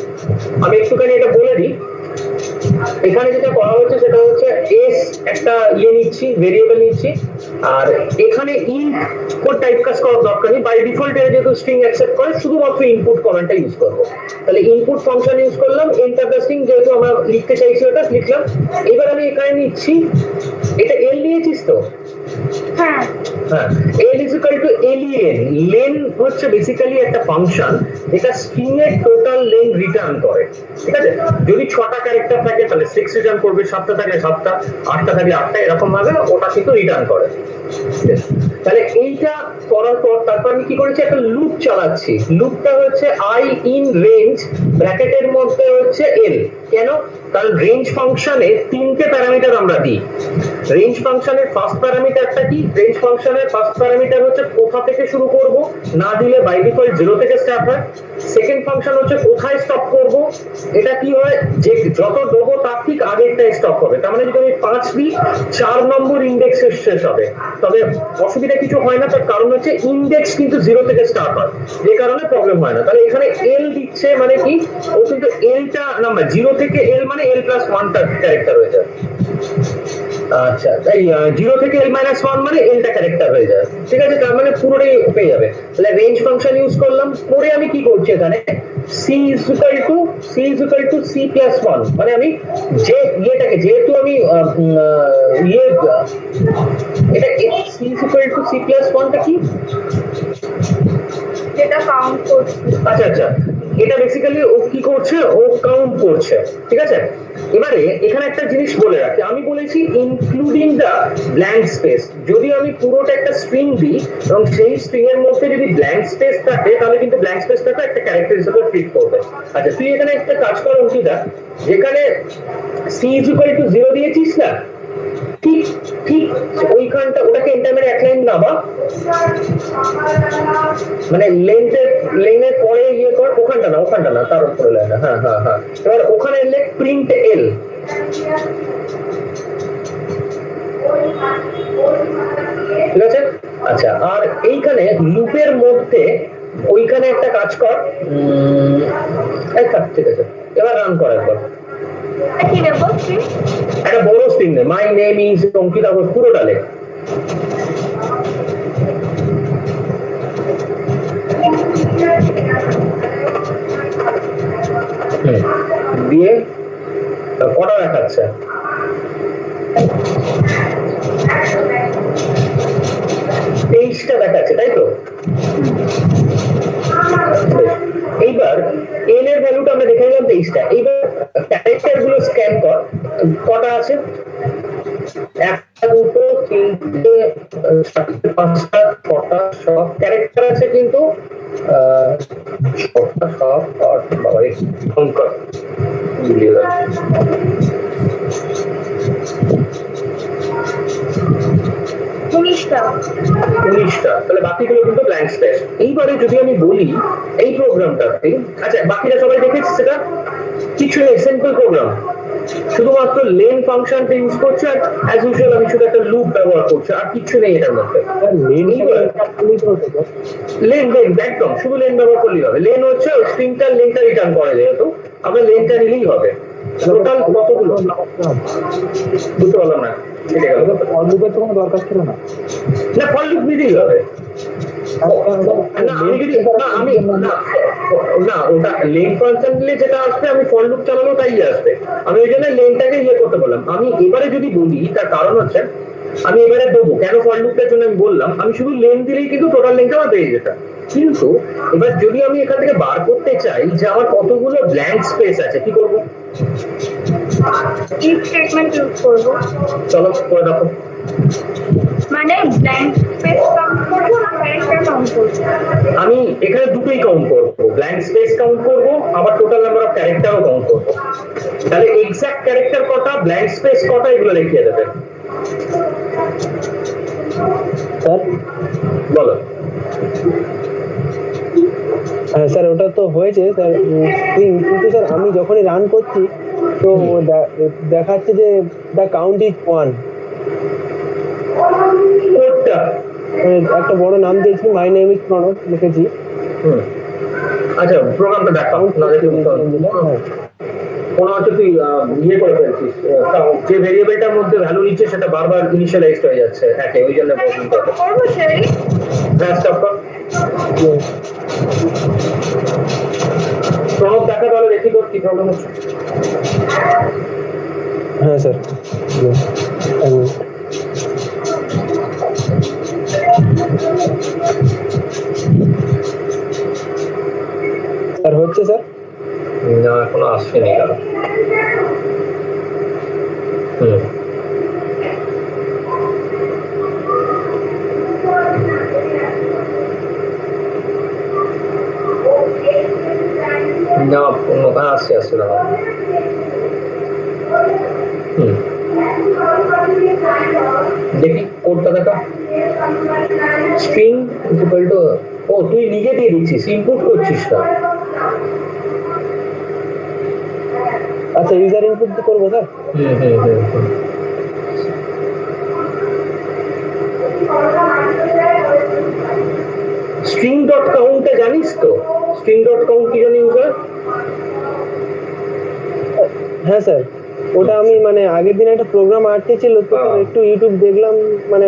আমি একটুখানি এটা বলে দিই। এখানে যেটা করা হচ্ছে সেটা হচ্ছে এস একটা ইয়ে নিচ্ছি, ভেরিয়েবল নিচ্ছি, আর এখানে ইন্ট কোড টাইপ কাজ করার দরকার নেই। বাই ডিফল্ট এর যেহেতু স্ট্রিং অ্যাকসেপ্ট করে, শুধুমাত্র ইনপুট কমান্ডটা ইউজ করব। তাহলে ইনপুট ফাংশন ইউজ করলাম, এন্টার দ্য স্ট্রিং যেহেতু আমরা লিখতে চাইছি ওটা লিখলাম। এবার আমি এখানে নিচ্ছি, এটা এল নিয়েছিস তো? হ্যাঁ। হ্যাঁ, l is equal to len। len হচ্ছে বেসিক্যালি একটা ফাংশন যেটা স্ট্রিং এর টোটাল লেন রিটার্ন করে। ঠিক আছে, যদি 6টা ক্যারেক্টার থাকে তাহলে 6 রিটার্ন করবে, 7টা থাকলে 7টা, 8টা থাকলে 8টা, এরকম ভাবে ওটা কিন্তু রিটার্ন করে। তাহলে এইটা করার পর তারপর আমি কি করেছি, একটা লুপ চালাচ্ছি। লুপটা হচ্ছে আই ইন রেঞ্জ ব্র্যাকেটের মধ্যে হচ্ছে এল। কেন? কারণ রেঞ্জ ফাংশনে 3টে প্যারামিটার আমরা দিই। রেঞ্জ ফাংশনের ফার্স্ট প্যারামিটারটা কি? রেঞ্জ ফাংশনের ফার্স্ট প্যারামিটার হচ্ছে কোথা থেকে শুরু করব, না দিলে বাই ডিফল্ট 0 থেকে স্টার্ট হয়। সেকেন্ড ফাংশন হচ্ছে কোথায় স্টপ করব। এটা কি হয়, যে যত দেবো তার ঠিক আগেরটাই স্টপ হবে। তার মানে যদি আমি 5 দিই, 4 নম্বর ইন্ডেক্সে শেষ হবে। তবে অসুবিধা কিছু হয় না, তার কারণ হচ্ছে ইন্ডেক্স কিন্তু 0 থেকে স্টার্ট হয়, যে কারণে প্রবলেম হয় না। তাহলে এখানে এল দিচ্ছে মানে কি, ও কিন্তু এলটা নাম্বার 0 থেকে এল মানে এল প্লাস 1টা ক্যারেক্টার হয়ে যায়। আচ্ছা, তাই 0 থেকে l - 1 মানে lটা ক্যারেক্টার হয়ে যায়। ঠিক আছে, তার মানে পুরোটাই পেয়ে যাবে। তাহলে রেঞ্জ ফাংশন ইউজ করলাম, পরে আমি কি করছি এখানে, c is equal to c plus 1, মানে আমি যে ইয়েটাকে, যেহেতু আমি ইয়ে এটা c is equal to c plus 1 টা কি, যেটা কাউন্ট করছি। আচ্ছা আচ্ছা, এটা বেসিক্যালি ও কি করছে, ও কাউন্ট করছে। ঠিক আছে, এবারে এখানে একটা জিনিস বলে রাখি, আমি বলেছি ইনক্লুডিং দা ব্ল্যাঙ্ক স্পেস। যদি আমি পুরোটা একটা স্ট্রিং দিই এবং সেই স্ট্রিং এর মধ্যে যদি ব্ল্যাঙ্ক স্পেস থাকে, তাহলে কিন্তু ব্ল্যাঙ্ক স্পেসটাকে একটা ক্যারেক্টার হিসেবে ট্রিট করবে। আচ্ছা, তুই এখানে একটা কাজ কর অঙ্কিতা, যেখানে c is equal to 0 দিয়েছিস না, ঠিক ঠিক ওইখানটা ওটাকে এন্টার মেরে এক লাইন নামা, মানে লেনের পরে ইয়ে কর, ওখানটা না তার উপরে লাইন। হ্যাঁ হ্যাঁ হ্যাঁ, এবার ওখানে লেখ প্রিন্ট এল। ঠিক আছে, আচ্ছা, আর এইখানে লুপের মধ্যে ওইখানে একটা কাজ কর, ঠিক আছে, এবার রান কর একবার। কি দেবো? একটা বড় স্ট্রিং নে, my name is Ankita Ghosh, পুরোটা লেখ। দিয়ে কটা দেখাচ্ছে, 23টা দেখাচ্ছে, তাই তো? এইবার এল এর ভ্যালুটা আমরা দেখে নিলাম 23টা। এইবার ক্যারেক্টার গুলো স্ক্যান কর, কটা আছে, 1 2 3 4 5 6টা সব ক্যারেক্টার আছে, কিন্তু 6টা সব বাবা কাউন্ট কর, বুঝলিয়ে গেল। উনিশটা। তাহলে বাকিগুলো কিন্তু ব্ল্যাঙ্ক স্পেস। এইবারে যদি আমি বলি এই প্রোগ্রামটাতে, আচ্ছা বাকিটা সবাই দেখেছি, সেটা কিছু নেই, সিম্পল প্রোগ্রাম, শুধুমাত্র লেন ফাংশনটা ইউজ করছে, আর অ্যাজ ইউজুয়াল আমি শুধু একটা লুপ ব্যবহার করছি, আর কিছু নেই এটার মধ্যে। লেন একদম শুধু লেন ব্যবহার করলেই হবে। লেন হচ্ছে স্ট্রিংটার লেনটা রিটার্ন করে, যেহেতু আমরা লেনটা নিলেই হবে। টোটাল কতগুলো বুঝতে পারলাম না, কেটে গেল। ফর লুপের তো কোনো দরকার ছিল না, না ফর লুপ নিতেই হবে। না আমি যদি না ওটা লেন ফাংশন দিলে যেটা আসবে, আমি ফর লুপ চালালো তাই আসবে। আমি ওই জন্য লেনটাকে ইয়ে করতে বললাম। আমি এবারে যদি বলি, তার কারণ হচ্ছে আমি এবারে দেবো কেন ফর লুপটার জন্য আমি বললাম, আমি শুধু লেন দিলেই কিন্তু টোটাল লেনটা আমার পেয়ে যেটা। কিন্তু এবার যদি আমি এখান থেকে বার করতে চাই যে আমার কতগুলো ব্ল্যাঙ্ক স্পেস আছে, কি করবো? ইফ স্টেটমেন্ট ইউজ করবো, চলো করে দেখো। মানে ব্ল্যাঙ্ক স্পেস কাউন্ট করবো না ক্যারেক্টার কাউন্ট করবো? আমি এখানে দুটোই কাউন্ট করবো, ব্ল্যাঙ্ক স্পেস কাউন্ট করবো, আবার টোটাল নাম্বার অফ ক্যারেক্টারও কাউন্ট করবো। তাহলে এক্সাক্ট ক্যারেক্টার কটা, ব্ল্যাঙ্ক স্পেস কটা, এগুলো লিখিয়ে দেবে। স্যার বলো। হ্যাঁ স্যার, ওটা তো হয়েছে স্যার, কিন্তু স্যার আমি যখনই রান করছি তো দেখাচ্ছে যে দ্য কাউন্ট ইজ 1। একটা বড় নাম দিয়েছি, মাই নেম ইজ প্রণব লিখেছি। আচ্ছা, প্রোগ্রামটা দেখা মনে হচ্ছে তুই ইয়ে করে ফেলছিস, যে ভেরিয়েবলটার মধ্যে ভ্যালু নিচ্ছে সেটা বারবার ইনিশিয়ালাইজ হয়ে যাচ্ছে একে, ওই জন্য করবো সেই প্রণব দেখা, তাহলে দেখি তোর কি প্রবলেম হচ্ছে। হ্যাঁ স্যার, স্যার হচ্ছে স্যার? না, এখনো আসছেনি। না, আসছে না। দেখি কোডটা দেখা। স্ট্রিং ইকুয়াল টু, ও তুই নিজে দিয়ে দিচ্ছিস, ইনপুট করছিস না। আচ্ছা, ইউজার ইনপুট করবো স্যার? স্ট্রিং ডট কাউন্টে জানিস তো? স্ট্রিং ডট কাউন্ট কি জানি ইউজার? হ্যাঁ স্যার, ওটা আমি মানে আগের দিন একটা প্রোগ্রাম আটকে ছিল তো একটু ইউটিউব দেখলাম, মানে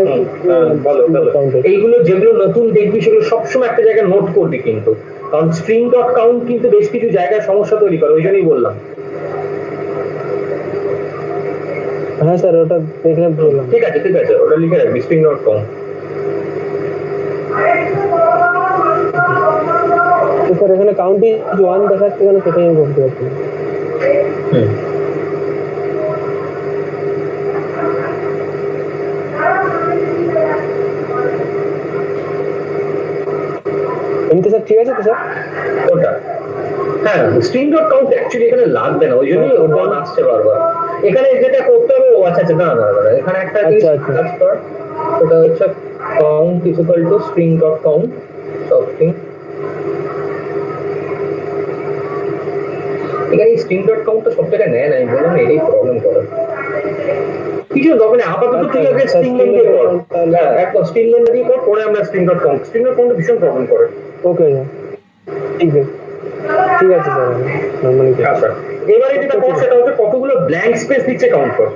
এইগুলো যেগুলো নতুন দেখবি সেগুলো সবসময় একটা জায়গায় নোট করবি কিন্তু, কারণ স্ট্রিং ডট কাউন্ট কিন্তু বেশ কিছু জায়গায় সমস্যা তৈরি করে, ওই জন্যই বললাম। হ্যাঁ স্যার, ওটা দেখলাম বললাম। ঠিক আছে, ওটা লিখে রাখবি, স্ট্রিং ডট কাউন্ট। স্যার এখানে কাউন্ট ইজ 1 দেখাচ্ছে কেন সেটাই আমি বলতে পারছি। এমনি স্যার ঠিক আছে তো স্যার? ওটা হ্যাঁ, স্ট্রিং ডট কাউন্ট অ্যাকচুয়ালি এখানে লাগবে না, ওই জন্যই ওটা আসছে বারবার। এখানে যেটা করতে হবে, ও আচ্ছা দাঁড়া, এখানে একটা কাজ কর, ওটা হচ্ছে count is equal to string dot count something. এখানে স্ট্রিং ডট কাউন্টটা সব জায়গায় নেয় না, আমি বললাম এটাই প্রবলেম করে। কিছু দরকার নেই, আপাতত তুই আগে স্ট্রিং লেন দিয়ে কর। হ্যাঁ, একটা স্ট্রিং লেন দিয়ে কর, পরে আমরা string dot count. String dot count ভীষণ প্রবলেম করে। ওকে, ঠিক আছে স্যার, নরমালি। আচ্ছা, এবারে যেটা কর সেটা হচ্ছে কতগুলো ব্ল্যাঙ্ক স্পেস দিচ্ছে কাউন্ট কর।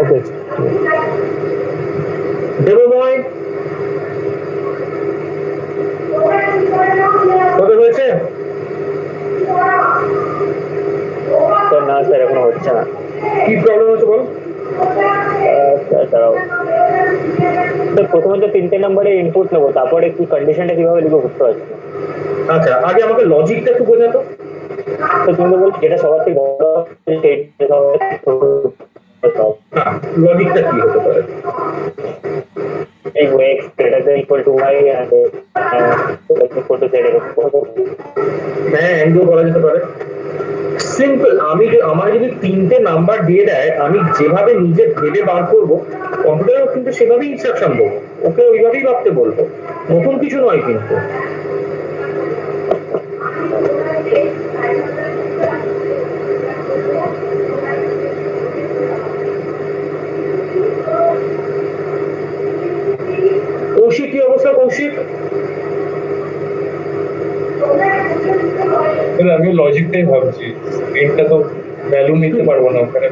ওকে, দেবময় কত হয়েছে? না স্যার, এখনো হচ্ছে না। কি প্রবলেম হচ্ছে বল? প্রথমে তো 3টে নাম্বারে ইনপুট নেবো, তারপরে কি কন্ডিশনটা কিভাবে লিখবো বুঝতে পারছি। আচ্ছা, আগে আমাকে লজিকটা একটু বোঝাতো। তো তুমি তো বলছো যেটা সবার থেকে বড় লজিকটা কি হতে পারে? x greater than equal to y and equal to z এরকম। হ্যাঁ, এন্ডও করা যেতে পারে। সিম্পল, আমার যদি 3টে নাম্বার দিয়ে দেয়, আমি যেভাবে নিজে ভেবে বার করবো, কম্পিউটারও কিন্তু সেভাবেই ইনস্ট্রাকশন দেবো, ওকে ওইভাবেই ভাবতে বলবো, নতুন কিছু নয় কিন্তু। কৌশিক কি অবস্থা? কৌশিক আমি লজিকটাই ভাবছি, এটা তো ভ্যালু নিতে পারবো না ওখানে।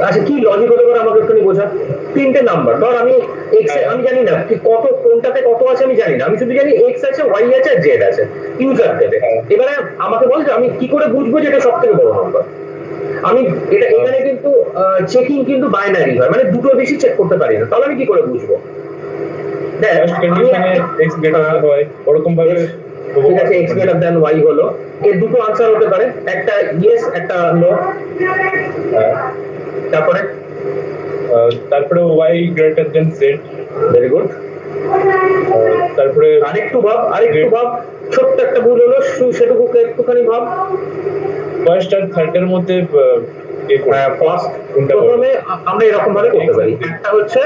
আচ্ছা, কি লজিক হতে পারে আমাকে একটু বোঝা। 3টে নাম্বার ধর, আমি এক্স, আমি জানি না কত, কোনটাতে কত আছে আমি জানি না, আমি শুধু জানি এক্স আছে, ওয়াই আছে, আর জেড আছে, ইউজার দেবে। এবারে আমাকে বল যে আমি কি করে বুঝবো যে এটা সব থেকে বড় নাম্বার। আমি এটা এখানে কিন্তু চেকিং কিন্তু বাইনারি হয়, মানে দুটো বেশি চেক করতে পারি না, তাহলে আমি কি করে বুঝবো? দেখ, ফার্স্ট আমি কন্ডিশনে এক্স গ্রেটার দেন ওয়াই, ওরকম ভাবে ঠিক আছে, এক্স গ্রেটার দেন ওয়াই হলো, এর দুটো আনসার হতে পারে, একটা ইয়েস একটা নো। তারপরে তারপরে Y greater than Z. Very good. তারপরে আরেকটু ভাব, ছোট্ট একটা ভুল হলো, সেটুকু একটুখানি ভাব। ফার্স্ট আর থার্ডের মধ্যে ফার্স্ট কোনটা বলবো? প্রথমে আমরা এরকম ভাবে করতে পারি, একটা হচ্ছে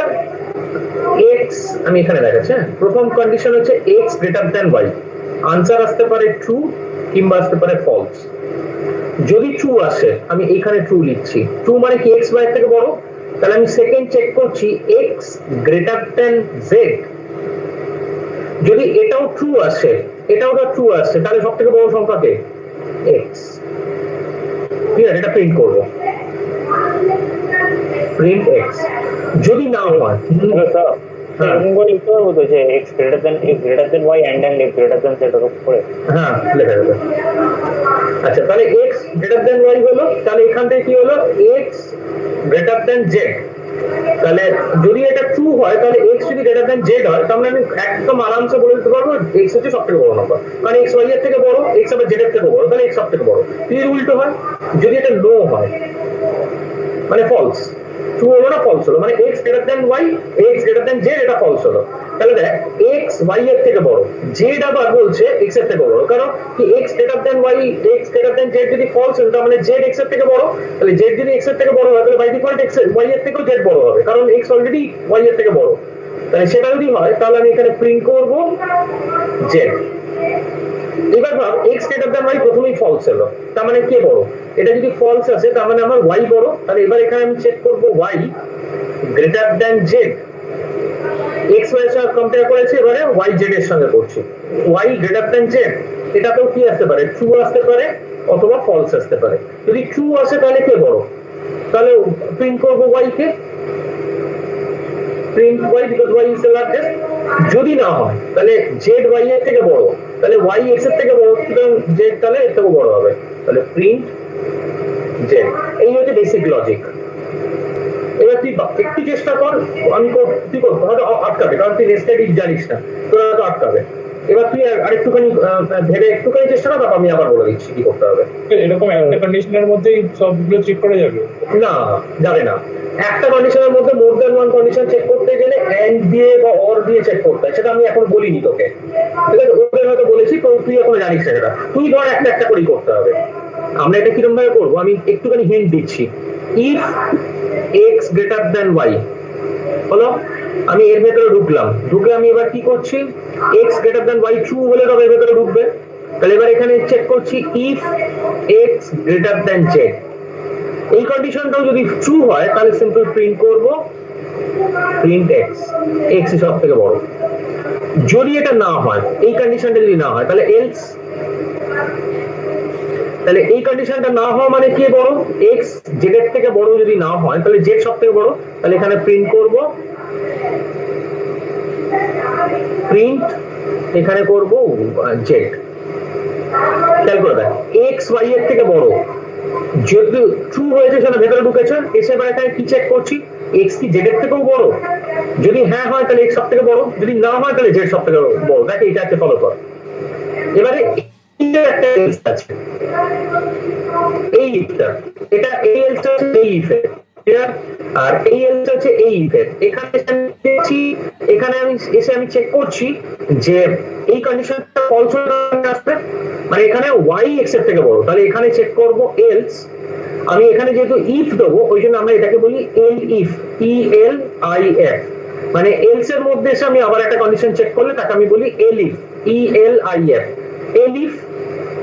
এক্স, আমি এখানে দেখাচ্ছি, হ্যাঁ, প্রথম কন্ডিশন হচ্ছে X greater than Y, answer আসতে পারে ট্রু কিংবা আসতে পারে ফলস। যদি ট্রু আসে আমি এইখানে ট্রু লিখছি, ট্রু মানে কি এক্স ওয়াই থেকে বড়, তাহলে আমি সেকেন্ড চেক করছি এক্স গ্রেটার দেন জেড। যদি এটাও ট্রু আসে, এটাও ট্রু আসে, তাহলে সব থেকে বড় সংখ্যা কে? এক্স। ঠিক আছে, এটা প্রিন্ট করবো, প্রিন্ট এক্স। যদি না হয়, হ্যালো স্যার, এরকম করে লিখতে পারবো তো যে X greater than Y and X greater than Z ওরকম করে? হ্যাঁ লেখা যাবে। আচ্ছা, তাহলে এক্স গ্রেটার দেন ওয়াই হলো, তাহলে এখান থেকে কি হলো? X greater than Z. তাহলে যদি এটা ট্রু হয়, তাহলে এক্স যদি গ্রেটার দেন জেড হয়, তাহলে আমি একদম আরামসে বলে দিতে পারবো এক্স হচ্ছে সব থেকে বড় নম্বর, কারণ এক্স ওয়াই এর থেকে বড়, এক্স আবার জেড এর থেকে বড়, তাহলে এক্স সব থেকে বড়। যদি উল্টো হয়, যদি এটা নো হয় মানে ফলস, ট্রু হলো না ফলস হলো, মানে X greater than Y, X greater than Z, এটা ফলস হলো। তাহলে দেখ, এক্স ওয়াই এর থেকে বড়, জেড আবার বলছে এক্স এর থেকে বড়, কারণ কি X greater than Y, X greater than Z যদি ফলস হলো, তার মানে জেড এক্স এর থেকে বড়, তাহলে জেড যদি এক্স এর থেকে বড় হয়, তাহলে বাই ডিফল্ট এক্স ওয়াই এর থেকেও জেড বড় হবে, কারণ এক্স অলরেডি ওয়াই এর থেকে বড়। তাহলে সেটা যদি হয়, তাহলে আমি এখানে প্রিন্ট করব জেড। এবার ভাব, এক্স গ্রেটার দেন ওয়াই প্রথমেই ফলস হলো, তার মানে কে বড়? এটা যদি ফলস আসে, তার মানে আমার ওয়াই বড়। তাহলে এবার এখানে আমি চেক করব Y greater than Z, X Y এর সঙ্গে কম্পেয়ার করেছি, এবারে ওয়াই জেড এর সঙ্গে করছি, ওয়াই গ্রেটার দেন জেড। এটাতেও কি আসতে পারে? ট্রু আসতে পারে অথবা ফলস আসতে পারে। যদি ট্রু আসে, তাহলে কে বড়? তাহলে প্রিন্ট করব ওয়াই কে, print Y because Y is the largest. যদি না হয়, তাহলে জেড ওয়াই এর থেকে বড়, তাহলে ওয়াই এক্স এর থেকে বড়, সুতরাং জেড তাহলে এর থেকে বড় হবে, তাহলে প্রিন্ট জেড। এই হচ্ছে বেসিক লজিক। এবার তুই একটু চেষ্টা কর, আমি তুই কর, হয়তো আটকাবে, কারণ তুই নেস্টেড ইফ জানিস না, তোরা হয়তো আটকাবে। এবার তুই আরেকটুখানি ভেবে একটুখানি চেষ্টা কর, তারপর আমি আবার বলে দিচ্ছি কি করতে হবে। এরকম একটা কন্ডিশনের মধ্যেই সবগুলো চেক করা যাবে? না, যাবে না। একটা কন্ডিশনের মধ্যে more than one condition check করতে গেলে এন্ড দিয়ে বা অর দিয়ে চেক করতে হয়, সেটা আমি এখন বলিনি তোকে, ঠিক আছে? ওদের হয়তো বলেছি, তো তুই এখনো জানিস না সেটা, তুই ধর একটা একটা করেই করতে হবে। আমরা এটা কিরকম ভাবে করবো, আমি একটুখানি হিন্ট দিচ্ছি। If x greater than Y হলো, আমি এর ভেতরে ঢুকলাম, ঢুকে আমি এবার কি করছি, X greater than Y true হলে তবে এর ভেতরে ঢুকবে। তাহলে এবার এখানে চেক করছি if x greater than Z. এই কন্ডিশনটাও যদি ট্রু হয়, তাহলে সিম্পল প্রিন্ট করব প্রিন্ট এক্স, এক্স সব থেকে বড়। যদি এটা না হয়, এই কন্ডিশনটা যদি না হয়, তাহলে এলস। তাহলে এই কন্ডিশনটা না হওয়া মানে কি বড়? এক্স জেড এর থেকে বড় যদি না হয়, তাহলে জেড সব থেকে বড়, তাহলে এখানে প্রিন্ট করব প্রিন্ট, এখানে করব জেড। খেয়াল করে দেখ, এক্স ওয়াই এর থেকে বড়, যদি ট্রু হয়েছে সেটা ভেতরে ঢুকেছে, এসে এবার এখানে কি চেক করছি, এক্স কি জেড এর থেকেও বড়? যদি হ্যাঁ হয়, তাহলে এক্স সব থেকে বড়, যদি না হয়, তাহলে জেড সব থেকে বড়। দেখ, এটা আছে, ফলো কর। এবারে একটা এলস আছে, এই ইফটা, এটা এই এলসটা হচ্ছে এই ইফে, আর এই এলসটা হচ্ছে এই ইফে। এখানে দেখছি, এখানে আমি এসে আমি চেক করছি যে এই কন্ডিশনটা ফলস হয়ে আসবে, মানে এখানে ওয়াই এক্স এর থেকে বড়, তাহলে এখানে চেক করব এলস। আমি এখানে যেহেতু ইফ দেবো, ওই জন্য আমরা এটাকে বলি el if, E L I F, মানে এলস এর মধ্যে এসে আমি আবার একটা কন্ডিশন চেক করলে তাকে আমি বলি el if, E L I F. El if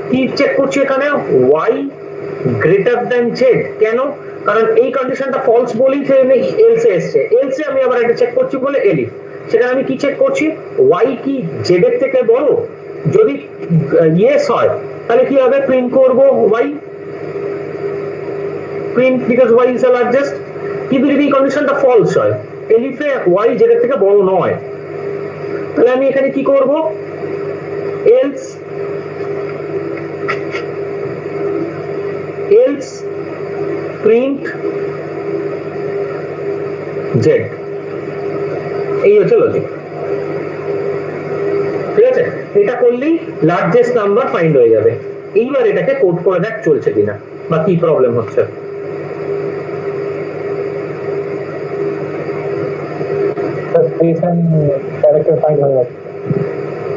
কি চেক করছি এখানে, ওয়াই গ্রেটার দেন জেড। কেন? কারণ এই কন্ডিশনটা ফলস বলেই এলসে এসছে, এলসে আমি আবার একটা চেক করছি বলে এল ইফ। সেখানে আমি কি চেক করছি, ওয়াই কি জেড এর থেকে বড়? যদি ইয়েস হয়, তাহলে কি হবে, প্রিন্ট করব Y, print because Y is the largest. কিন্তু যদি এই কন্ডিশনটা ফলস হয়, এলিফে ওয়াই জেড এর থেকে বড় নয়, তাহলে আমি এখানে কি করব, এলস এলস প্রিন্ট জেড, এই হচ্ছে লজিক। ঠিক আছে, এটা করলেই লার্জেস্ট নাম্বার ফাইন্ড হয়ে যাবে। এইবার এটাকে কোড করে দেখ চলছে কিনা বা কি প্রবলেম হচ্ছে।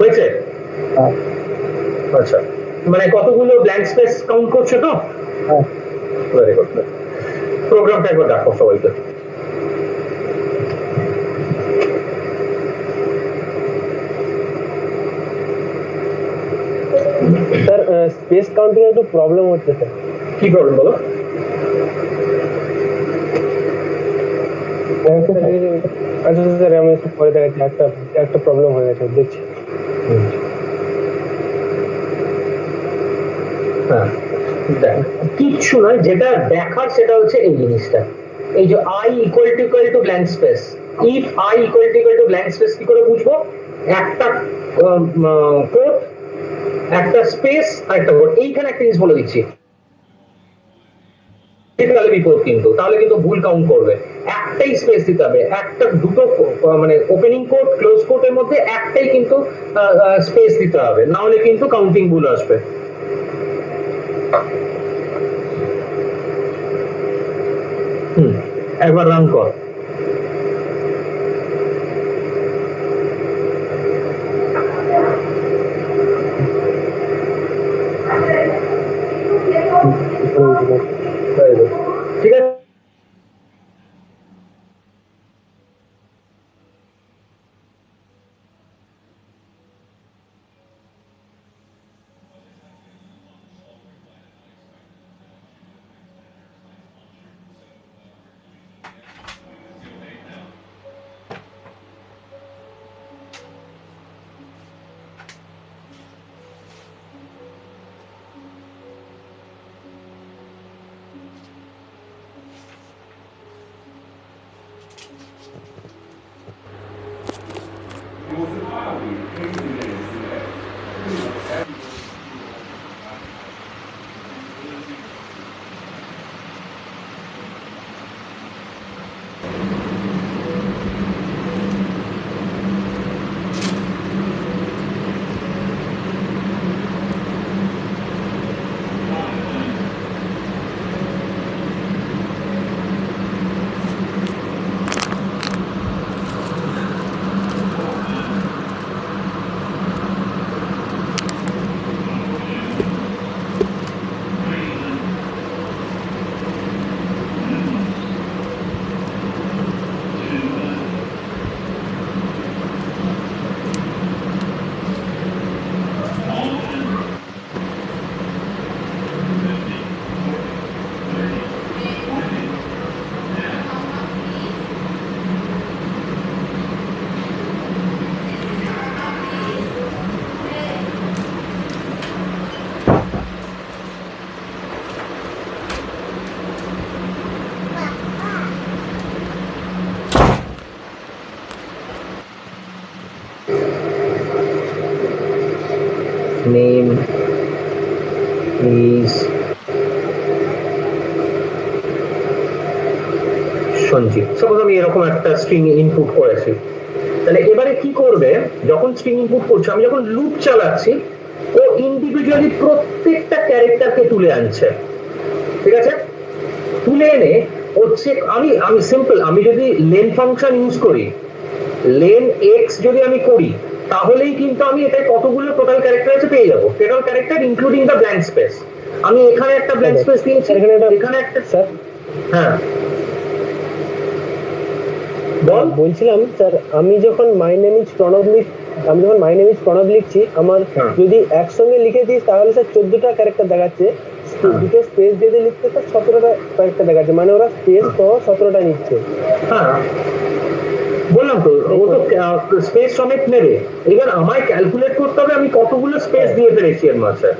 হয়েছে? আচ্ছা, মানে কতগুলো ব্ল্যাঙ্ক স্পেস কাউন্ট করছে তো? Very good. প্রোগ্রামটা একবার দেখো সবাইকে। স্যার স্পেস কাউন্টিং একটু প্রবলেম হচ্ছে স্যার। কি প্রবলেম বলো? আচ্ছা স্যার, আমি একটু পরে দেখাচ্ছি, একটা প্রবলেম হয়ে গেছে, দেখছি। হ্যাঁ, দেখ, কিচ্ছু নয়, যেটা দেখার সেটা হচ্ছে এই জিনিসটা, এই যে i equal to blank space. If i equal to blank space কি করে বুঝবো? একটা কোড, একটা স্পেস আর একটা কোড। এইখানে একটা জিনিস বলে দিচ্ছি, তাহলে বিপদ কিন্তু, তাহলে কিন্তু ভুল কাউন্ট করবে। একটাই স্পেস দিতে হবে, একটা দুটো মানে ওপেনিং কোড ক্লোজ কোডের মধ্যে একটাই কিন্তু স্পেস দিতে হবে, না হলে কিন্তু কাউন্টিং ভুল আসবে। একবার রান কর। ঠিক আছে, name is সঞ্জিত। সাপোজ আমি এরকম একটা স্ট্রিং ইনপুট করেছি, তাহলে এবারে কি করবে, যখন স্ট্রিং ইনপুট করছে, আমি যখন লুপ চালাচ্ছি, ও ইন্ডিভিজুয়ালি প্রত্যেকটা ক্যারেক্টারকে তুলে আনছে। ঠিক আছে, তুলে এনে হচ্ছে আমি সিম্পল, আমি যদি লেন ফাংশন ইউজ করি, লেন এক্স যদি আমি করি, তাহলেই কিন্তু আমি এটা কতগুলো টোটাল ক্যারেক্টার আছে পেয়ে যাবো, total character including the blank space. আমি এখানে একটা ব্ল্যাঙ্ক স্পেস দিয়েছি, এখানে একটা। স্যার হ্যাঁ বল। বলছিলাম স্যার, আমি যখন মাই নেম ইজ প্রণব লিখছি, আমার যদি একসঙ্গে লিখে দিস তাহলে স্যার 14টা ক্যারেক্টার দেখাচ্ছে, দুটো স্পেস দিয়ে লিখতে স্যার 17টা ক্যারেক্টার দেখাচ্ছে, মানে ওরা স্পেস সহ 17টা নিচ্ছে। হ্যাঁ বললাম তো, ও তো স্পেস সমেত নেবে। এবার আমায় ক্যালকুলেট করতে হবে আমি কতগুলো স্পেস দিয়ে ফেলেছি এর মাঝে।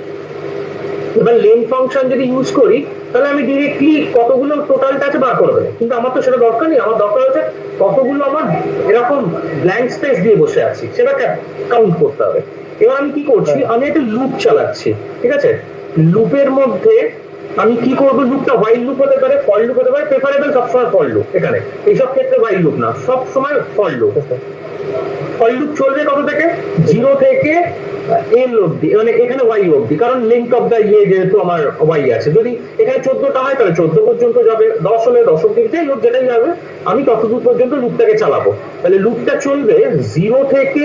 এবার লেন ফাংশন যদি ইউজ করি, তাহলে আমি ডিরেক্টলি কতগুলো টোটালটা আছে বার করে দেবো, কিন্তু আমার তো সেটা দরকার নেই। আমার দরকার হচ্ছে কতগুলো আমার এরকম ব্ল্যাঙ্ক স্পেস দিয়ে বসে আছি সেটাকে কাউন্ট করতে হবে। এবার আমি কি করছি, আমি একটা লুপ চালাচ্ছি। ঠিক আছে, লুপের মধ্যে আমি কি করবো, লুপটা হোয়াইল লুপ হতে পারে, ফর লুপ হতে পারে, প্রেফারেবল সবসময় ফর লুপ। এখানে এইসব ক্ষেত্রে হোয়াইল লুপ না, সব সময় ফর লুপ। ফর লুপ চলবে কত থেকে, 0 থেকে এল অব্দি, মানে এখানে ওয়াই অব্দি, কারণ লেন্থ অফ দা ইয়ে যেহেতু আমার ওয়াই আছে। যদি এখানে 14টা হয় তাহলে 14 পর্যন্ত যাবে, 10 হলে 10 অব্দি, যাই হোক যেটাই যাবে, আমি ততদূর পর্যন্ত লুপটাকে চালাবো। তাহলে লুপটা চলবে 0 থেকে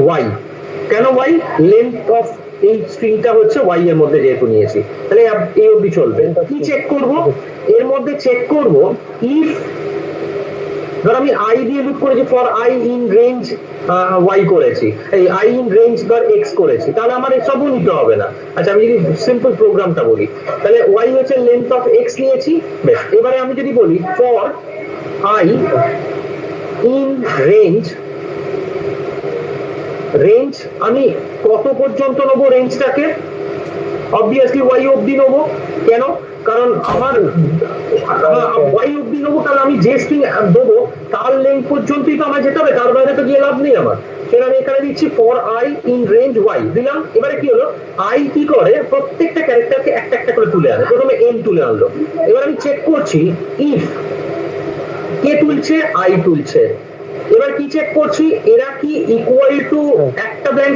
ওয়াই। কেন ওয়াই? লেন্থ অফ এই স্ট্রিংটা হচ্ছে ওয়াই এর মধ্যে যেহেতু নিয়েছি, তাহলে এই অব্দি চলবে। কি চেক করব এর মধ্যে? চেক করব ইফ, ধর আমি আই দিয়ে লুপ করেছি, for i in range y করেছি, এই আই ইন রেঞ্জ ধর এক্স করেছি, তাহলে আমার এসবও নিতে হবে না। আচ্ছা আমি যদি সিম্পল প্রোগ্রামটা বলি, তাহলে ওয়াই হচ্ছে লেন্থ অফ এক্স নিয়েছি, বেশ। এবারে আমি যদি বলি for i in range, range আমি কত পর্যন্ত নেবো রেঞ্জটাকে? অবভিয়াসলি ওয়াই অব্দি নেবো। কেন? কারণ আমার ওয়াই অব্দি নেবো, তাহলে আমি যে স্ট্রিং দেবো তার লেন্থ পর্যন্তই তো আমার যেতে হবে, তার বাইরে তো গিয়ে লাভ নেই আমার। সেটা আমি এখানে দিচ্ছি for i in range y দিলাম। এবারে কি হলো, আই কি করে প্রত্যেকটা ক্যারেক্টারকে একটা একটা করে তুলে আনে, প্রথমে এন তুলে আনলো। এবার আমি চেক করছি ইফ কে তুলছে, আই তুলছে। এবার কি চেক করছি, এরা কি ইকুয়াল টু একটা ব্ল্যাঙ্ক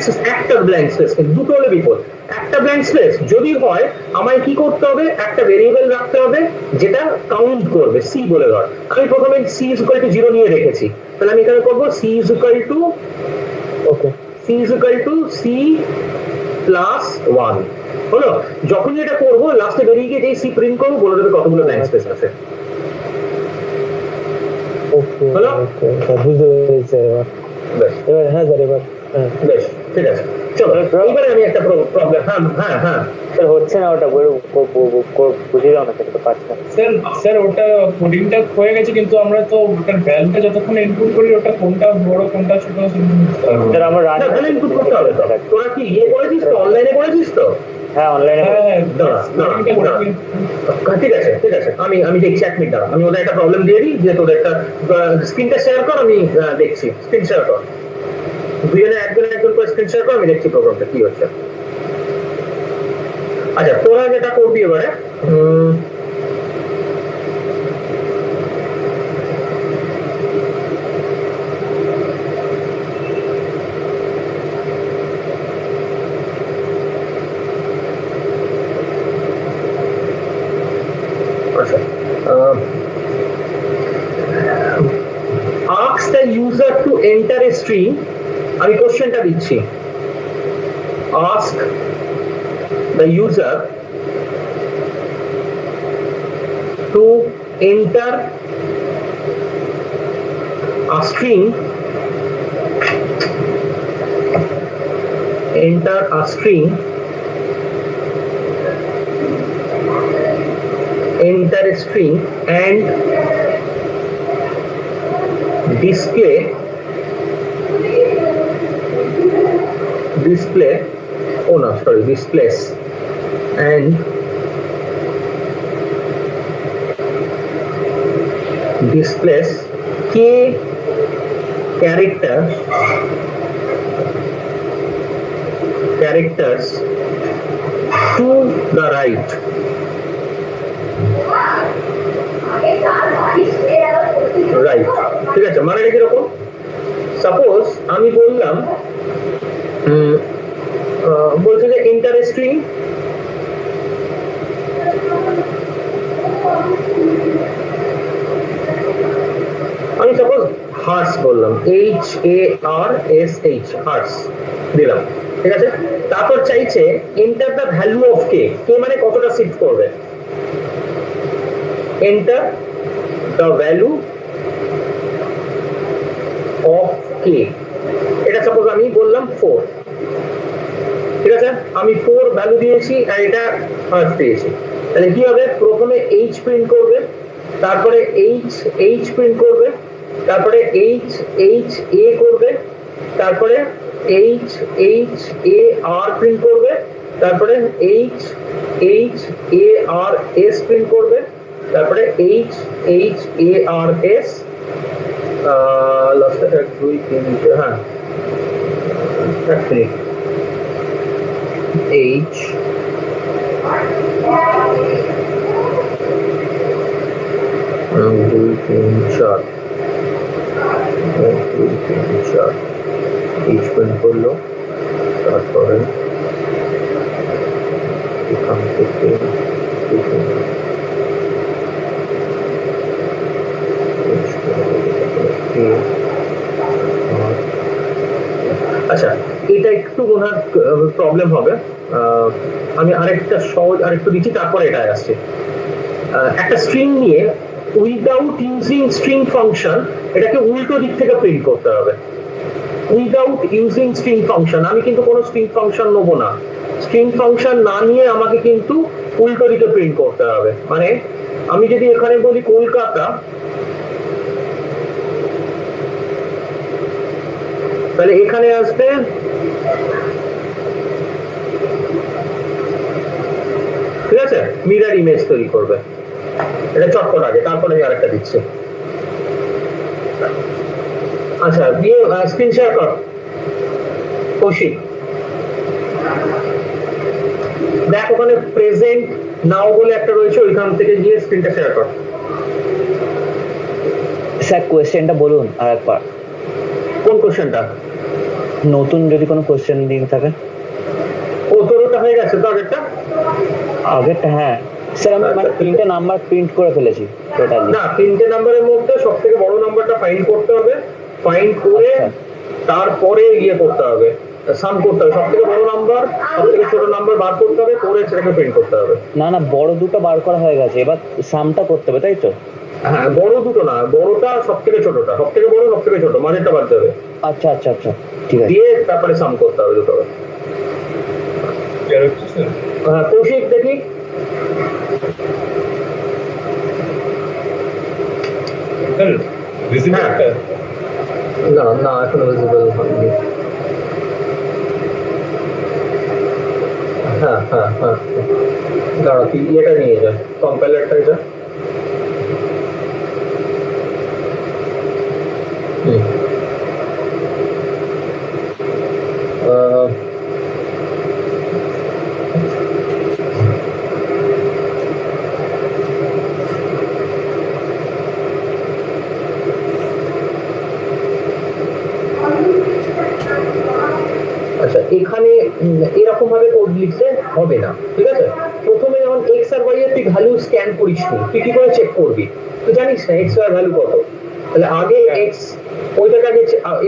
স্পেস, দুটো হলে বিপদ। একটা ব্ল্যাঙ্ক স্পেস যদি হয়, আমায় কি করতে হবে, একটা ভেরিয়েবল রাখতে হবে যেটা কাউন্ট করবে, সি বলে ধর। আমি প্রথমে সি ইজ ইকুয়াল টু 0 নিয়ে রেখেছি, তাহলে আমি এখানে করবো c is equal to, okay, c is equal to c plus 1 হলো। যখনই এটা করবো লাস্টে বেরিয়ে গিয়ে যেই সি প্রিন্ট করবো বলে দেবে কতগুলো ব্ল্যাঙ্ক স্পেস আছে। হলো? বুঝতে পেরেছি এবার। এবার হ্যাঁ স্যার, এবার হ্যাঁ বেশ ঠিক আছে, চলো এবারে আমি একটা প্রবলেম, হ্যাঁ স্যার হচ্ছে না ওটা, বুঝে যাও না, সেটা তো পারছি না। স্যার ওটা কোডিংটা হয়ে গেছে, কিন্তু আমরা তো ওটার ভ্যালুটা যতক্ষণ ইনপুট করি, ওটা কোনটা বড় কোনটা ছোট স্যার আমরা রান তাহলে ইনপুট করতে হবে তো। তোরা কি ইয়ে করেছিস তো, অনলাইনে করেছিস তো? হ্যাঁ অনলাইনে। ঠিক আছে ঠিক আছে, আমি দেখছি, 1 মিনিট দাঁড়া, আমি ওদের একটা প্রবলেম দিয়ে দিই, যে তোদের একটা স্ক্রিনটা শেয়ার কর, আমি দেখছি, স্ক্রিন শেয়ার কর, দুজনে একজন করে স্ক্রিন শেয়ার কর, আমি দেখছি প্রোগ্রামটা কি হচ্ছে। আচ্ছা তোরা যেটা করবি এবারে, ask the user to enter a string, আমি কোশ্চেনটা দিচ্ছি, ask the user to enter a string, enter a string, enter a string and display displays and displays k characters to the right. Right, ঠিক আছে, মানে কিরকম? Suppose আমি বললাম, বলছে যে এন্টার এ স্ট্রিং, আমি সাপোজ হার্স বললাম, HARSH, হার্স দিলাম, ঠিক আছে। তারপর চাইছে এন্টার দ্য ভ্যালু অফ কে, কে মানে কতটা শিফট করবে, enter the value of k, এটা সাপোজ আমি বললাম 4, ঠিক আছে, আমি 4 ভ্যালু দিয়েছি আর এটা ফার্স্ট দিয়েছি। তাহলে কি হবে, প্রথমে h প্রিন্ট করবে, তারপরে h প্রিন্ট করবে, তারপরে h a করবে, তারপরে h a r প্রিন্ট করবে, তারপরে h a r s print করবে, তারপরে HARS, লাস্টে 1 2 3 হ্যাঁ HARS দুই তিন চার, দুই তিন চার এইচ প্রিন্ট করলো। তারপরে এখান থেকে আচ্ছা, এটা একটু ওনার প্রবলেম হবে। আমি আরেকটা সহজ আরেকটু দিচ্ছি, তারপরে এটা আসছে। একটা স্ট্রিং নিয়ে উইদাউট ইউজিং স্ট্রিং ফাংশন এটাকে উল্টো দিক থেকে প্রিন্ট করতে হবে। উইদাউট ইউজিং স্ট্রিং ফাংশন, আমি কিন্তু কোনো স্ট্রিং ফাংশন নেবো না। স্ট্রিং ফাংশন না নিয়ে আমাকে কিন্তু উল্টো দিকে প্রিন্ট করতে হবে। মানে আমি যদি এখানে বলি কলকাতা, তাহলে এখানে আসবে ঠিক আছে, মিরর ইমেজ তৈরি করবে। এটা চটপট আগে, তারপরে আমি আরেকটা দিচ্ছি। আচ্ছা, দিয়ে স্ক্রিন শেয়ার কর কৌশিক। দেখ ওখানে প্রেজেন্ট নাও বলে একটা রয়েছে, ওইখান থেকে গিয়ে স্ক্রিনটা শেয়ার কর। স্যার কোয়েশ্চেনটা বলুন আর একবার। কোন কোশ্চেনটা? নতুন যদি কোনো কোয়েশ্চেন দিয়ে থাকে। ও তোর ওটা হয়ে গেছে তো আগেরটা? আগেরটা হ্যাঁ স্যার, আমি মানে 3টে নাম্বার প্রিন্ট করে ফেলেছি টোটালি। না, 3টে নাম্বারের মধ্যে সব থেকে বড় নাম্বারটা ফাইন্ড করতে হবে। ফাইন্ড করে তারপরে ইয়ে করতে হবে, সাম করতে হবে। সব থেকে বড় নাম্বার, সব থেকে ছোট নাম্বার বার করতে হবে, করে সেটাকে প্রিন্ট করতে হবে। না না, বড় দুটো বার করা হয়ে গেছে, এবার সামটা করতে হবে, তাই তো? হ্যাঁ, বড় দুটো না, বড়টা সব থেকে ছোটটা, সব থেকে বড় সব থেকে ছোট, মাঝেরটা বাদ যাবে। আচ্ছা আচ্ছা আচ্ছা, ঠিক আছে। দিয়ে তারপরে সাম করতে হবে দুটো। হ্যাঁ, কৌশিক দেখি। না না, এখনো ভিজিবল হয়নি। হ্যাঁ হ্যাঁ হ্যাঁ, দাঁড়া তুই এটা নিয়ে যা, কম্পাইলারটা এটা। আচ্ছা, এখানে এরকম ভাবে কোড লিখতে হবে না, ঠিক আছে? প্রথমে যেমন এক্স আর ওয়াই এর তুই ভ্যালু স্ক্যান করিস নি, তুই কি করে চেক করবি? তুই জানিস না এক্স ওয়াই ভ্যালু কত। তাহলে আগে এক্স ওইটাকে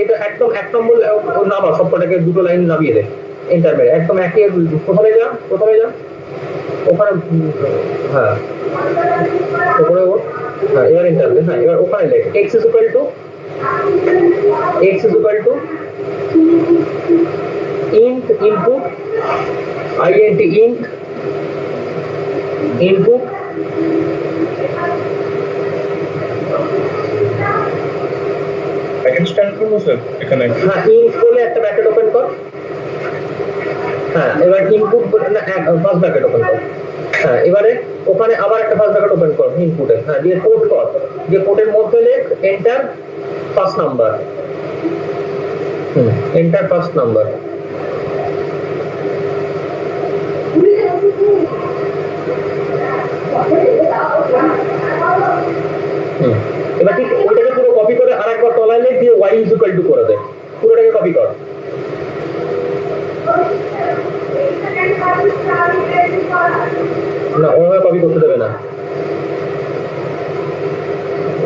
এটা একদম 1 নম্বর নামা, সবকটাকে দুটো লাইন নামিয়ে দে, এন্টার মেরে একদম একে প্রথমে যা ওখানে। হ্যাঁ ওখানে বল। হ্যাঁ, এবার এন্টার দে। হ্যাঁ, এবার ওখানে লেখ x is equal two int input int input packet start করবো স্যার এখানে। হ্যাঁ, int বলে একটা ব্র্যাকেট ওপেন কর। হ্যাঁ, এবার ইনপুট না ফার্স্ট ব্র্যাকেট ওপেন কর। হ্যাঁ, এবারে ওখানে আবার একটা ফার্স্ট ব্র্যাকেট ওপেন কর ইনপুটে। হ্যাঁ, দিয়ে কোড কর, দিয়ে কোডের মধ্যে লেখ enter first number. Enter first number. এবার ঠিক ওইটাকে পুরো কপি করে আরেকবার তলায় লেখ, দিয়ে y ইজ ইকুয়াল টু করে দে। পুরোটাকে কপি কর। না, ওভাবে কপি করতে দেবে না,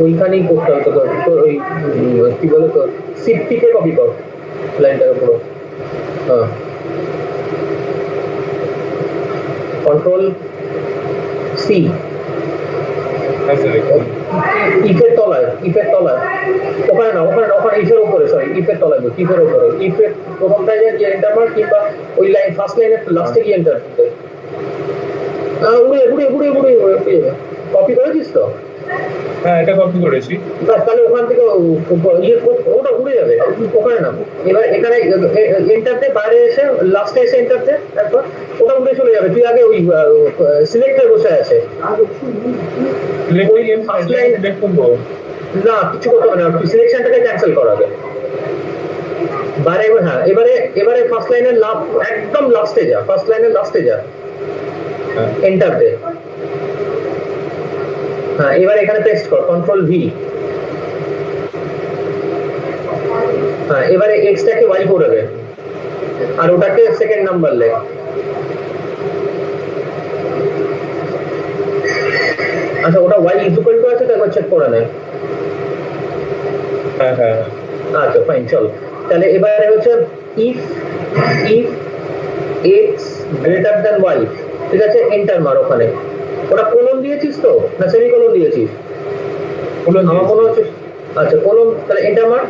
ওইখানেই করতে হবে তোর ওই কি বলে তো সিফটিকে কপি কর লাইনটাকে পুরো। হ্যাঁ, কন্ট্রোল সি। ইফের তলায় ওখানে না, ওখানে ইফের উপরে, সরি ইফের তলায় বল, ইফের উপরে, ইফের প্রথমটায় যে এন্টার মার, কিংবা ওই লাইন ফার্স্ট লাইনের লাস্টে গিয়ে এন্টার দিতে। উড়ে কপি করেছিস তো? হ্যাঁ, এটা কপি করেছি। তাহলে ওখান থেকে ওটা উড়ে যাবে, ওখানে না। এবার এখানে এন্টার দে, বাইরে এসে লাস্টে এসে এন্টার দে একবার, ওটা উড়ে চলে যাবে। তুই আগে ওই সিলেক্টে বসে আছে, ফার্স্ট লাইন দেখবো না, কিছু করতে হবে না, সিলেকশনটাকে ক্যান্সেল করাবে বাইরে। হ্যাঁ, এবারে ফার্স্ট লাইনের একদম লাস্টে যা, ফার্স্ট লাইনের লাস্টে যা। এন্টার দে। হ্যাঁ এবার এখানে পেস্ট কর, কন্ট্রোল ভি। হ্যাঁ এবারে এক্সটাকে ওয়াই করে দে আর ওটাকে সেকেন্ড নাম্বার লেখ। আচ্ছা ওটা ওয়াই ইকুয়াল টু আছে তো একবার চেক করে নেয়। হ্যাঁ হ্যাঁ আচ্ছা ফাইন চল, তাহলে এবারে হচ্ছে if if x greater than y, ঠিক আছে, এন্টার মার। ওখানে ওটা কোলন দিয়েছিস তো না সেমিকোলন দিয়েছিস? আমার মনে হচ্ছে আচ্ছা কোলন, তাহলে এন্টার মার।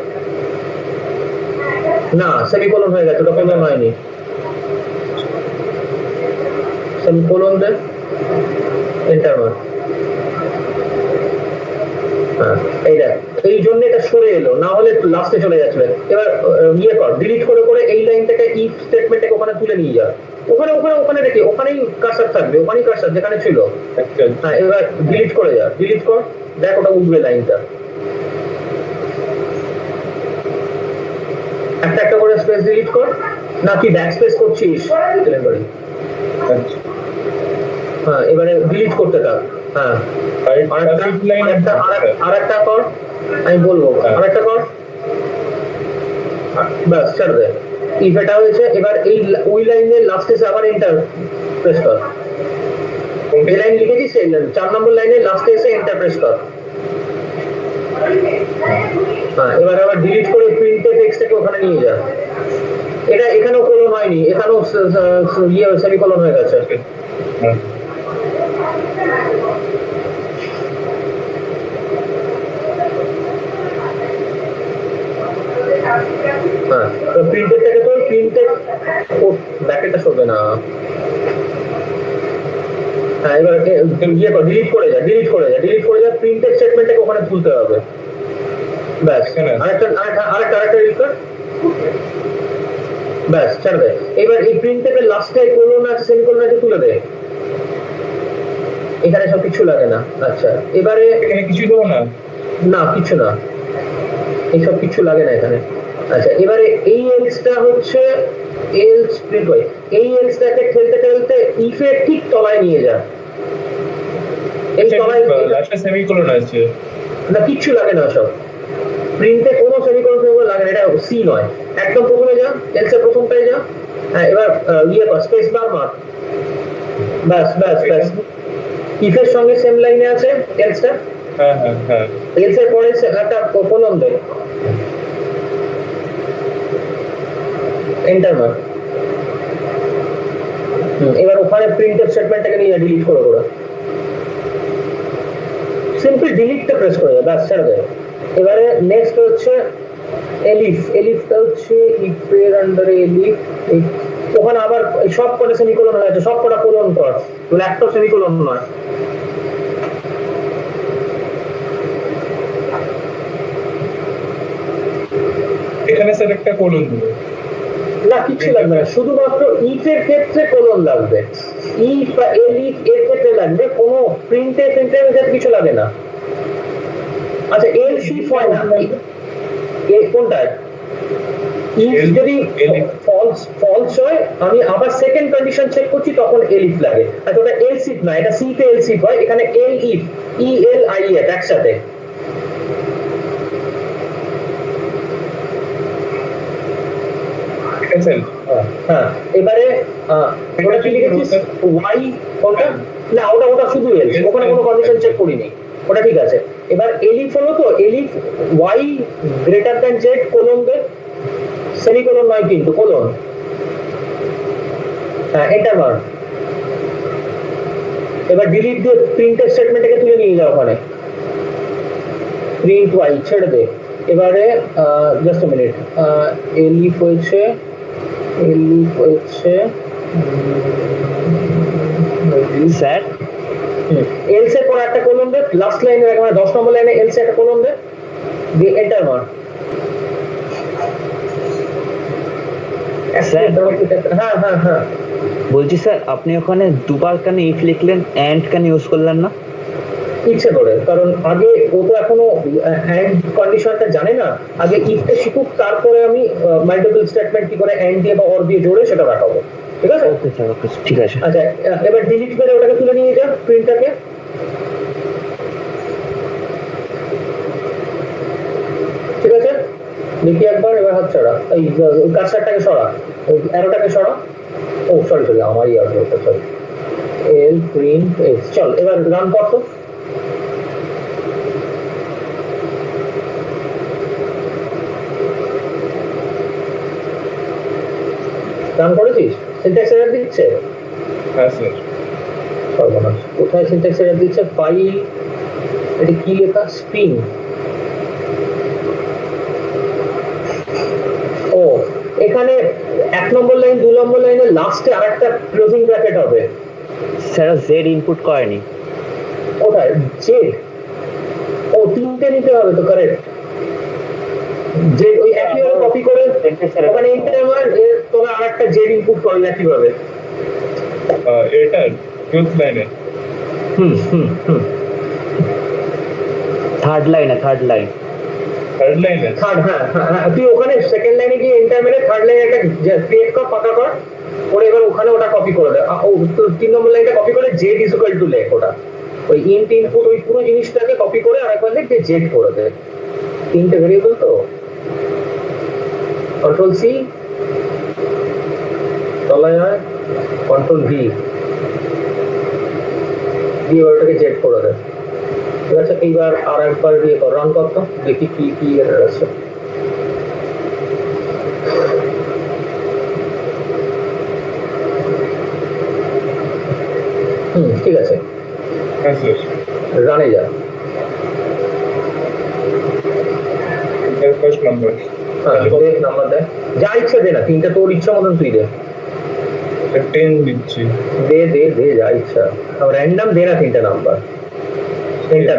না সেমিকোলন হয়ে গেছে, ওটা কোলন হয়নি। সেমিকোলন দে, এন্টার মার। হ্যাঁ এই দেখ, এই জন্য এটা সরে এলো, না হলে লাস্টে চলে যাচ্ছিল। এবার ইয়ে কর, ডিলিট করে করে এই লাইনটাকে ইফ স্টেটমেন্টটাকে ওখানে তুলে নিয়ে যা। ওখানে ওখানে ওখানে রেখে ওখানেই কার্সার থাকবে, ওখানেই কার্সার যেখানে ছিল। হ্যাঁ এবার ডিলিট করে যা, ডিলিট কর, দেখ ওটা উঠবে লাইনটা। একটা একটা করে স্পেস ডিলিট কর, না কি ব্যাক স্পেস করছিস? হ্যাঁ এবারে ডিলিট করতে থাক। হ্যাঁ আরেকটা কর, আমি বলবো আরেকটা কর, ব্যাস ছেড়ে দে। ইফ এটা হয়েছে, এবার এই ওই লাইনের লাস্টে আবার এন্টার প্রেস কর। এই লাইন লিখেছিস, সেই লাইন 4 নম্বর লাইনের লাস্টে এসে এন্টার প্রেস কর। হ্যাঁ এবার আবার ডিলিট করে প্রিন্টে টেক্সটটাকে ওখানে নিয়ে যা। এটা এখানেও কোলন হয়নি, এখানেও ইয়ে সেমিকোলন হয়ে গেছে। হ্যাঁ প্রিন্টেডটাকে তো প্রিন্টেড ব্যাকেটটা সরবে না। হ্যাঁ এবার ইয়ে কর, ডিলিট করে যা, ডিলিট করে যা, ডিলিট করে যা, প্রিন্টেড স্টেটমেন্টটাকে ওখানে তুলতে হবে। ব্যাস আরেকটা আরেকটা আরেকটা আরেকটা ডিলিট কর, ব্যাস ছেড়ে দে। এবার এই প্রিন্টেডের লাস্টে কোলন আছে সেমিকোলন আছে, তুলে দে। এখানে সব কিছু লাগে না। আচ্ছা এবারে এখানে কিছুই দেবো না, না কিছু না, এইসব কিছু লাগে না এখানে। আচ্ছা এবারে এই এলসটা হচ্ছে এলস প্রিন্ট হয়, এই এলসটাকে খেলতে খেলতে ইফের ঠিক তলায় নিয়ে যা। এই তলায় লাস্টে সেমিকোলন আছে না, কিচ্ছু লাগে না, সব প্রিন্টে কোনো সেমিকোলন লাগে না, এটা সি নয়। একদম প্রথমে যা, এলসের প্রথমটায় যা। হ্যাঁ এবার ইয়ে কর, স্পেস বার মার, ব্যাস ব্যাস ব্যাস। ইফের সঙ্গে সেম লাইনে আছে এলসটা। হ্যাঁ হ্যাঁ হ্যাঁ এলসের পরে একটা কোলন দে, এন্টার মার। এবার ওখানে প্রিন্টেড স্টেটমেন্টটাকে নিয়ে ডিলিট করে ওরা সিম্পল ডিলিটটা প্রেস করে ব্যাস ছেড়ে দেয়। এবারে নেক্সট হচ্ছে এলিফ, এলিফটা হচ্ছে ইফের আন্ডারে এলিফ। ওখানে আবার সব কটা সেমিকোলন হয়ে আছে, সব কটা কোলন কর, একটা সেমিকোলন নয়। এখানে স্যার একটা কোলন দেবো না কিছু লাগবে না, শুধুমাত্র ইফের ক্ষেত্রে কোলন লাগবে, ইফ বা এলিফ এর ক্ষেত্রে লাগবে, কোনো প্রিন্টে কিছু লাগে না। আচ্ছা এলসিফ হয় না কোনটায়? ইফ যদি ফলস হয়, আমি আবার সেকেন্ড কন্ডিশন চেক করছি, তখন এলিফ লাগে। আচ্ছা ওটা এলসিফ না, এটা সি তে এলসিফ হয়, এখানে el if, E L I F একসাথে। হ্যাঁ এবারে ওটা কি লিখেছিস ওয়াই কোনটা? না ওটা ওটা শুধু এল, ওখানে কোনো কন্ডিশন চেক করিনি, ওটা ঠিক আছে। এবার এলিফ হলো তো, elif Y greater than Z colon দে, সেমিকোলন নয় কিন্তু কোলন। হ্যাঁ এন্টার মার। এবার ডিলিট দিয়ে প্রিন্টেড স্টেটমেন্টটাকে তুলে নিয়ে যাও ওখানে, প্রিন্ট ওয়াই ছেড়ে দে। এবারে জাস্ট আ মিনিট, এলিফ হয়েছে, এলিফ হচ্ছে স্যার এলস এর পর একটা কোলন দে, লাস্ট লাইনে একেবারে 10 নম্বর লাইনে এলস একটা কোলন দে, দিয়ে এন্টার মার। হ্যাঁ হ্যাঁ হ্যাঁ বলছি স্যার আপনি ওখানে দুবার কেন ইফ লিখলেন, এন্ড কেন ইউজ করলেন না? ইচ্ছে করে, কারণ আগে ও তো এখনো এন্ড কন্ডিশনটা জানে না, আগে ইফটা শিখুক, তারপরে আমি মাল্টিপল স্টেটমেন্ট কি করে এন্ড দিয়ে বা অর দিয়ে জোড়ে সেটা দেখাবো। ঠিক আছে? ওকে স্যার, ওকে ঠিক আছে। আচ্ছা, এবার ডিলিট করে ওটাকে তুলে নিয়ে যা প্রিন্টটাকে। ঠিক আছে, দেখি একবার, এবার হাত সরা, এই কাজটাকে সরা, অ্যারোটাকে সরা। ও সরি সরি, আমারই আছে ওটা, সরি। এল প্রিন্ট এস, চল এবার রান কর তো। রান করেছিস? সিনট্যাক্স এরর দিচ্ছে? হ্যাঁ স্যার। সর্বনাশ, কোথায় সিনট্যাক্স এরর দিচ্ছে? ফাইল, এটা কি লেখা? স্পিন। ও, এখানে 1 নম্বর লাইন 2 নম্বর লাইনের লাস্টে আরেকটা ক্লোজিং ব্র্যাকেট হবে। স্যার জেড ইনপুট করেনি। কোথায় জেড? ও, 3টে নিতে হবে তো, কারেক্ট। যে ওই একই ভাবে কপি করে ওখানে ইন্টারমার এর তোমরা আরেকটা জেড ইনপুট করো একই ভাবে। এটা টুথ লাইনে। থার্ড লাইনে, থার্ড লাইন। থার্ড লাইনে। থার্ড, হ্যাঁ হ্যাঁ হ্যাঁ, তুই ওখানে সেকেন্ড লাইনে গিয়ে এন্টার মেরে থার্ড লাইনে একটা ক্রিয়েট কর, ফাঁকা কর, করে এবার ওখানে ওটা কপি করে দে। ও 3 নম্বর লাইনটা কপি করে জেড ইজ ইকুয়াল টু লেখ ওটা, ওই ইন্ট ইনপুট ওই পুরো জিনিসটাকে কপি করে আরেকবার লিখ যে জেড করে দে। 3টে ভেরিয়েবল তো, কন্ট্রোল সি, তলায় হয় কন্ট্রোল ভি দিয়ে ওটাকে জেড করে দে। ঠিক আছে, এইবার আর একবার দিয়ে কর, রান কর তো, দেখি কি কি এরর আছে। ঠিক আছে, হ্যাঁ স্যার। রানে যা। First number. হ্যাঁ, দে নাম্বার দে, যা ইচ্ছা দে না, 3টে তোর ইচ্ছা মতন তুই দে। 10 দিচ্ছি। দে দে দে, যা ইচ্ছা, র্যান্ডম দে না 3টে নাম্বার। এন্টার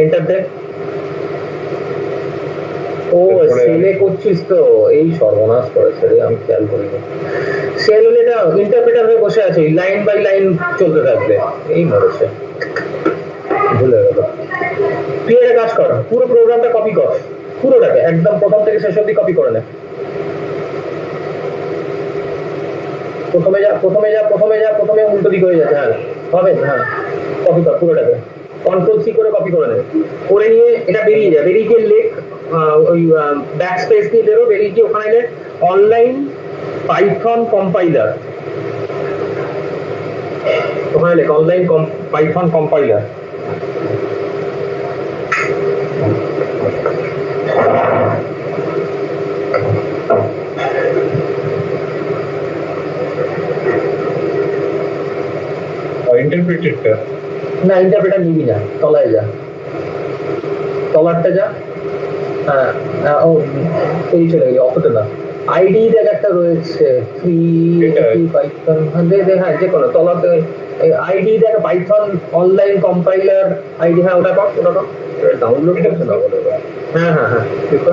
এন্টার দে। ও সেলে করছিস তো, এই সর্বনাশ করেছে রে, আমি খেয়াল করিনি। সেল হলে এটা ইন্টারপ্রেটার হয়ে বসে আছে, লাইন বাই লাইন চলতে থাকবে, এই মরেছে, ভুলে গেল। তুই একটা কাজ কর, পুরো প্রোগ্রামটা কপি কর, পুরোটাকে একদম প্রথম থেকে শেষ অব্দি কপি করে নে। প্রথমে যা প্রথমে যা প্রথমে যা প্রথমে উল্টো দিক হয়ে যাচ্ছে, হ্যাঁ হবে, হ্যাঁ কপি কর পুরোটাকে, কন্ট্রোল সি করে কপি করে নে। করে নিয়ে এটা বেরিয়ে যা, বেরিয়ে গিয়ে লেখ, ওই ব্যাক স্পেস দিয়ে বেরো, বেরিয়ে গিয়ে ওখানে লেখ অনলাইন পাইথন কম্পাইলার, ওখানে লেখ অনলাইন পাইথন কম্পাইলার। ইন্টারপ্রেটেডটা না, ইন্টারপ্রেটার নিবি না, তলায় যা, তলারটা যা। হ্যাঁ ও এই চলে গেছে, অতটা না, আইডি দেখ একটা রয়েছে ফ্রি পাইথন, হ্যাঁ যে কোনো তলাতে আইডি দেখ, পাইথন অনলাইন কম্পাইলার আইডি, হ্যাঁ ওটা কর, ওটা কর, ডাউনলোড করতে না বলে। হ্যাঁ হ্যাঁ হ্যাঁ, ঠিক আছে,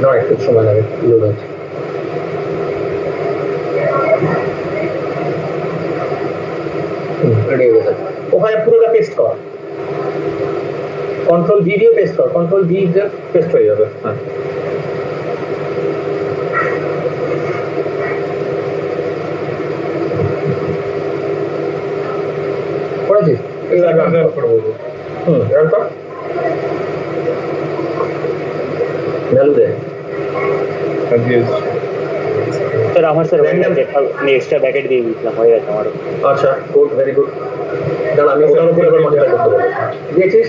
না একটু সময় লাগে, লোড হচ্ছে। রেডি হয়ে গেছে, ওখানে পুরোটা পেস্ট কর, কন্ট্রোল ভি দিয়ে পেস্ট কর, কন্ট্রোল ভি দিয়ে পেস্ট হয়ে যাবে। হ্যাঁ করেছিস? এবার রান কর। রান কর, ভ্যালু দে। স্যার আমার স্যার এক্সট্রা প্যাকেট দিয়ে দিয়েছিলাম, হয়ে গেছে আমার। আচ্ছা, গুড, ভেরি গুড। দাঁড়া, আমি ওটার উপরে এবার মডিফাই করতে পারবো। দিয়েছিস?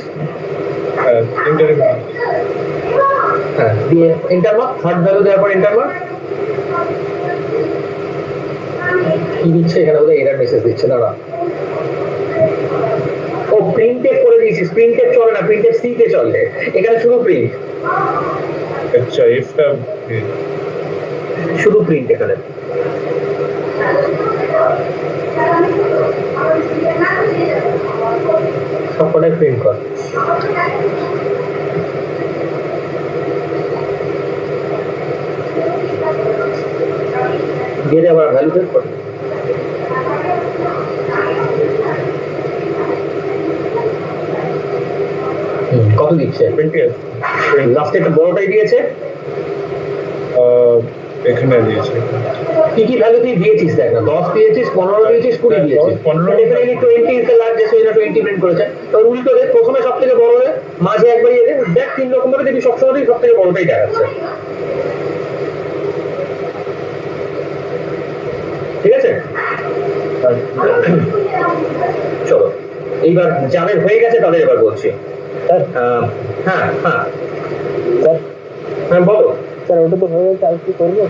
হ্যাঁ, দিয়ে এন্টার মার, থার্ড ভ্যালু দেওয়ার পর এন্টার মার। কি দিচ্ছে এখানে? বোধহয় এরর মেসেজ দিচ্ছে, দাঁড়া। ও প্রিন্টেড করে দিয়েছিস, প্রিন্টেড চলে না, প্রিন্টেড সি তে চলে, এখানে শুধু প্রিন্ট। আচ্ছা, এফটা শুধু প্রিন্ট এখানে। সবকটাই প্রিন্ট কর। দিয়ে আবার ভ্যালু চেক কর। কত দিচ্ছে? লাস্টে একটা বড়টাই দিয়েছে, এখানে দিয়েছে কি কি ভ্যালু তুই দিয়েছিস দেখ না, 10 দিয়েছিস, 15 দিয়েছিস, 20 হ্যাঁ, দিয়েছিস, 15 ডেফিনেটলি 20 ইজ দ্য লার্জেস্ট, ওই 20 প্রিন্ট করেছে। তো উল্টো দেখ, প্রথমে সব থেকে বড় দেখ, মাঝে একবার ইয়ে দেখ, দেখ 3 রকম ভাবে দেখবি সবসময় সব থেকে বড়টাই দেখাচ্ছে। ঠিক আছে, চলো এইবার যাদের হয়ে গেছে তাদের এবার বলছি। স্যার হ্যাঁ হ্যাঁ স্যার হ্যাঁ বলো। স্যার ওটা তো হয়ে গেছে, আর কি করবো?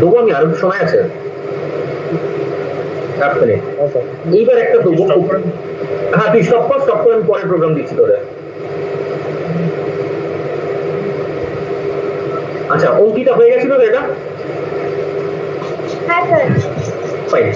দেবো আমি, আরো তো সময় আছে, 8 মিনিট। হ্যাঁ স্যার। এইবার একটা দেবো। Stop করে। হ্যাঁ তুই স্টপ করে আমি পরে প্রোগ্রাম দিচ্ছি তোদের। আচ্ছা, অঙ্কিতা হয়ে গেছিল তো এটা? হ্যাঁ স্যার। ফাইন।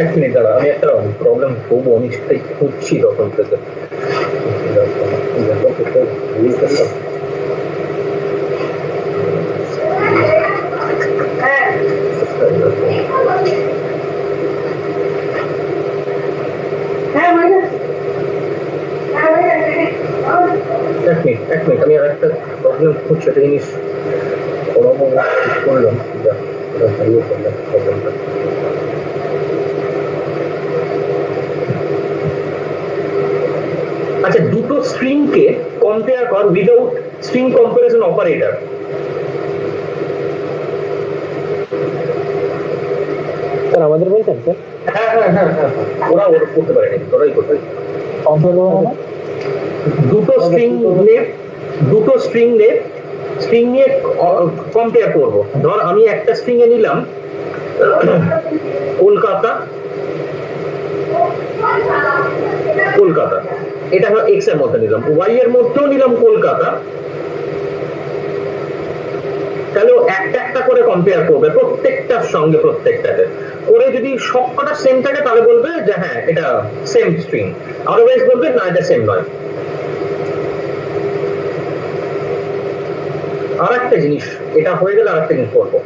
এক মিনিট দাঁড়া, আমি একটা প্রবলেম করবো, আমি সেটাই খুঁজছি তখন থেকে। হ্যাঁ হয়ে গেছে। হ্যাঁ হয়ে গেছে। এক মিনিট, আমি আর একটা প্রবলেম খুঁজছি, একটা জিনিস করলাম, হারিয়ে ফেললাম প্রবলেমটা। আচ্ছা, দুটো স্ট্রিং কে কম্পেয়ার কর without string comparison operator. Sir আমাদের বলছেন স্যার? হ্যাঁ হ্যাঁ হ্যাঁ হ্যাঁ, ওরা করতে পারে নাকি, ওরাই করতে পারে। কম্পেয়ার করবো মানে? দুটো স্ট্রিং নিয়ে কম্পেয়ার করব। ধর আমি একটা স্ট্রিং এ নিলাম কলকাতা, এটা হলো এক্স এর মধ্যে নিলাম, ওয়াই এর মধ্যেও নিলাম কলকাতা, তাহলে ও একটা একটা করে কম্পেয়ার করবে প্রত্যেকটার সঙ্গে, প্রত্যেকটাতে করে যদি সবকটা সেম থাকে তাহলে বলবে যে হ্যাঁ এটা সেম স্ট্রিং, আদারওয়াইজ বলবে না এটা সেম নয়। আর একটা জিনিস, এটা হয়ে গেলে আর একটা জিনিস করবো,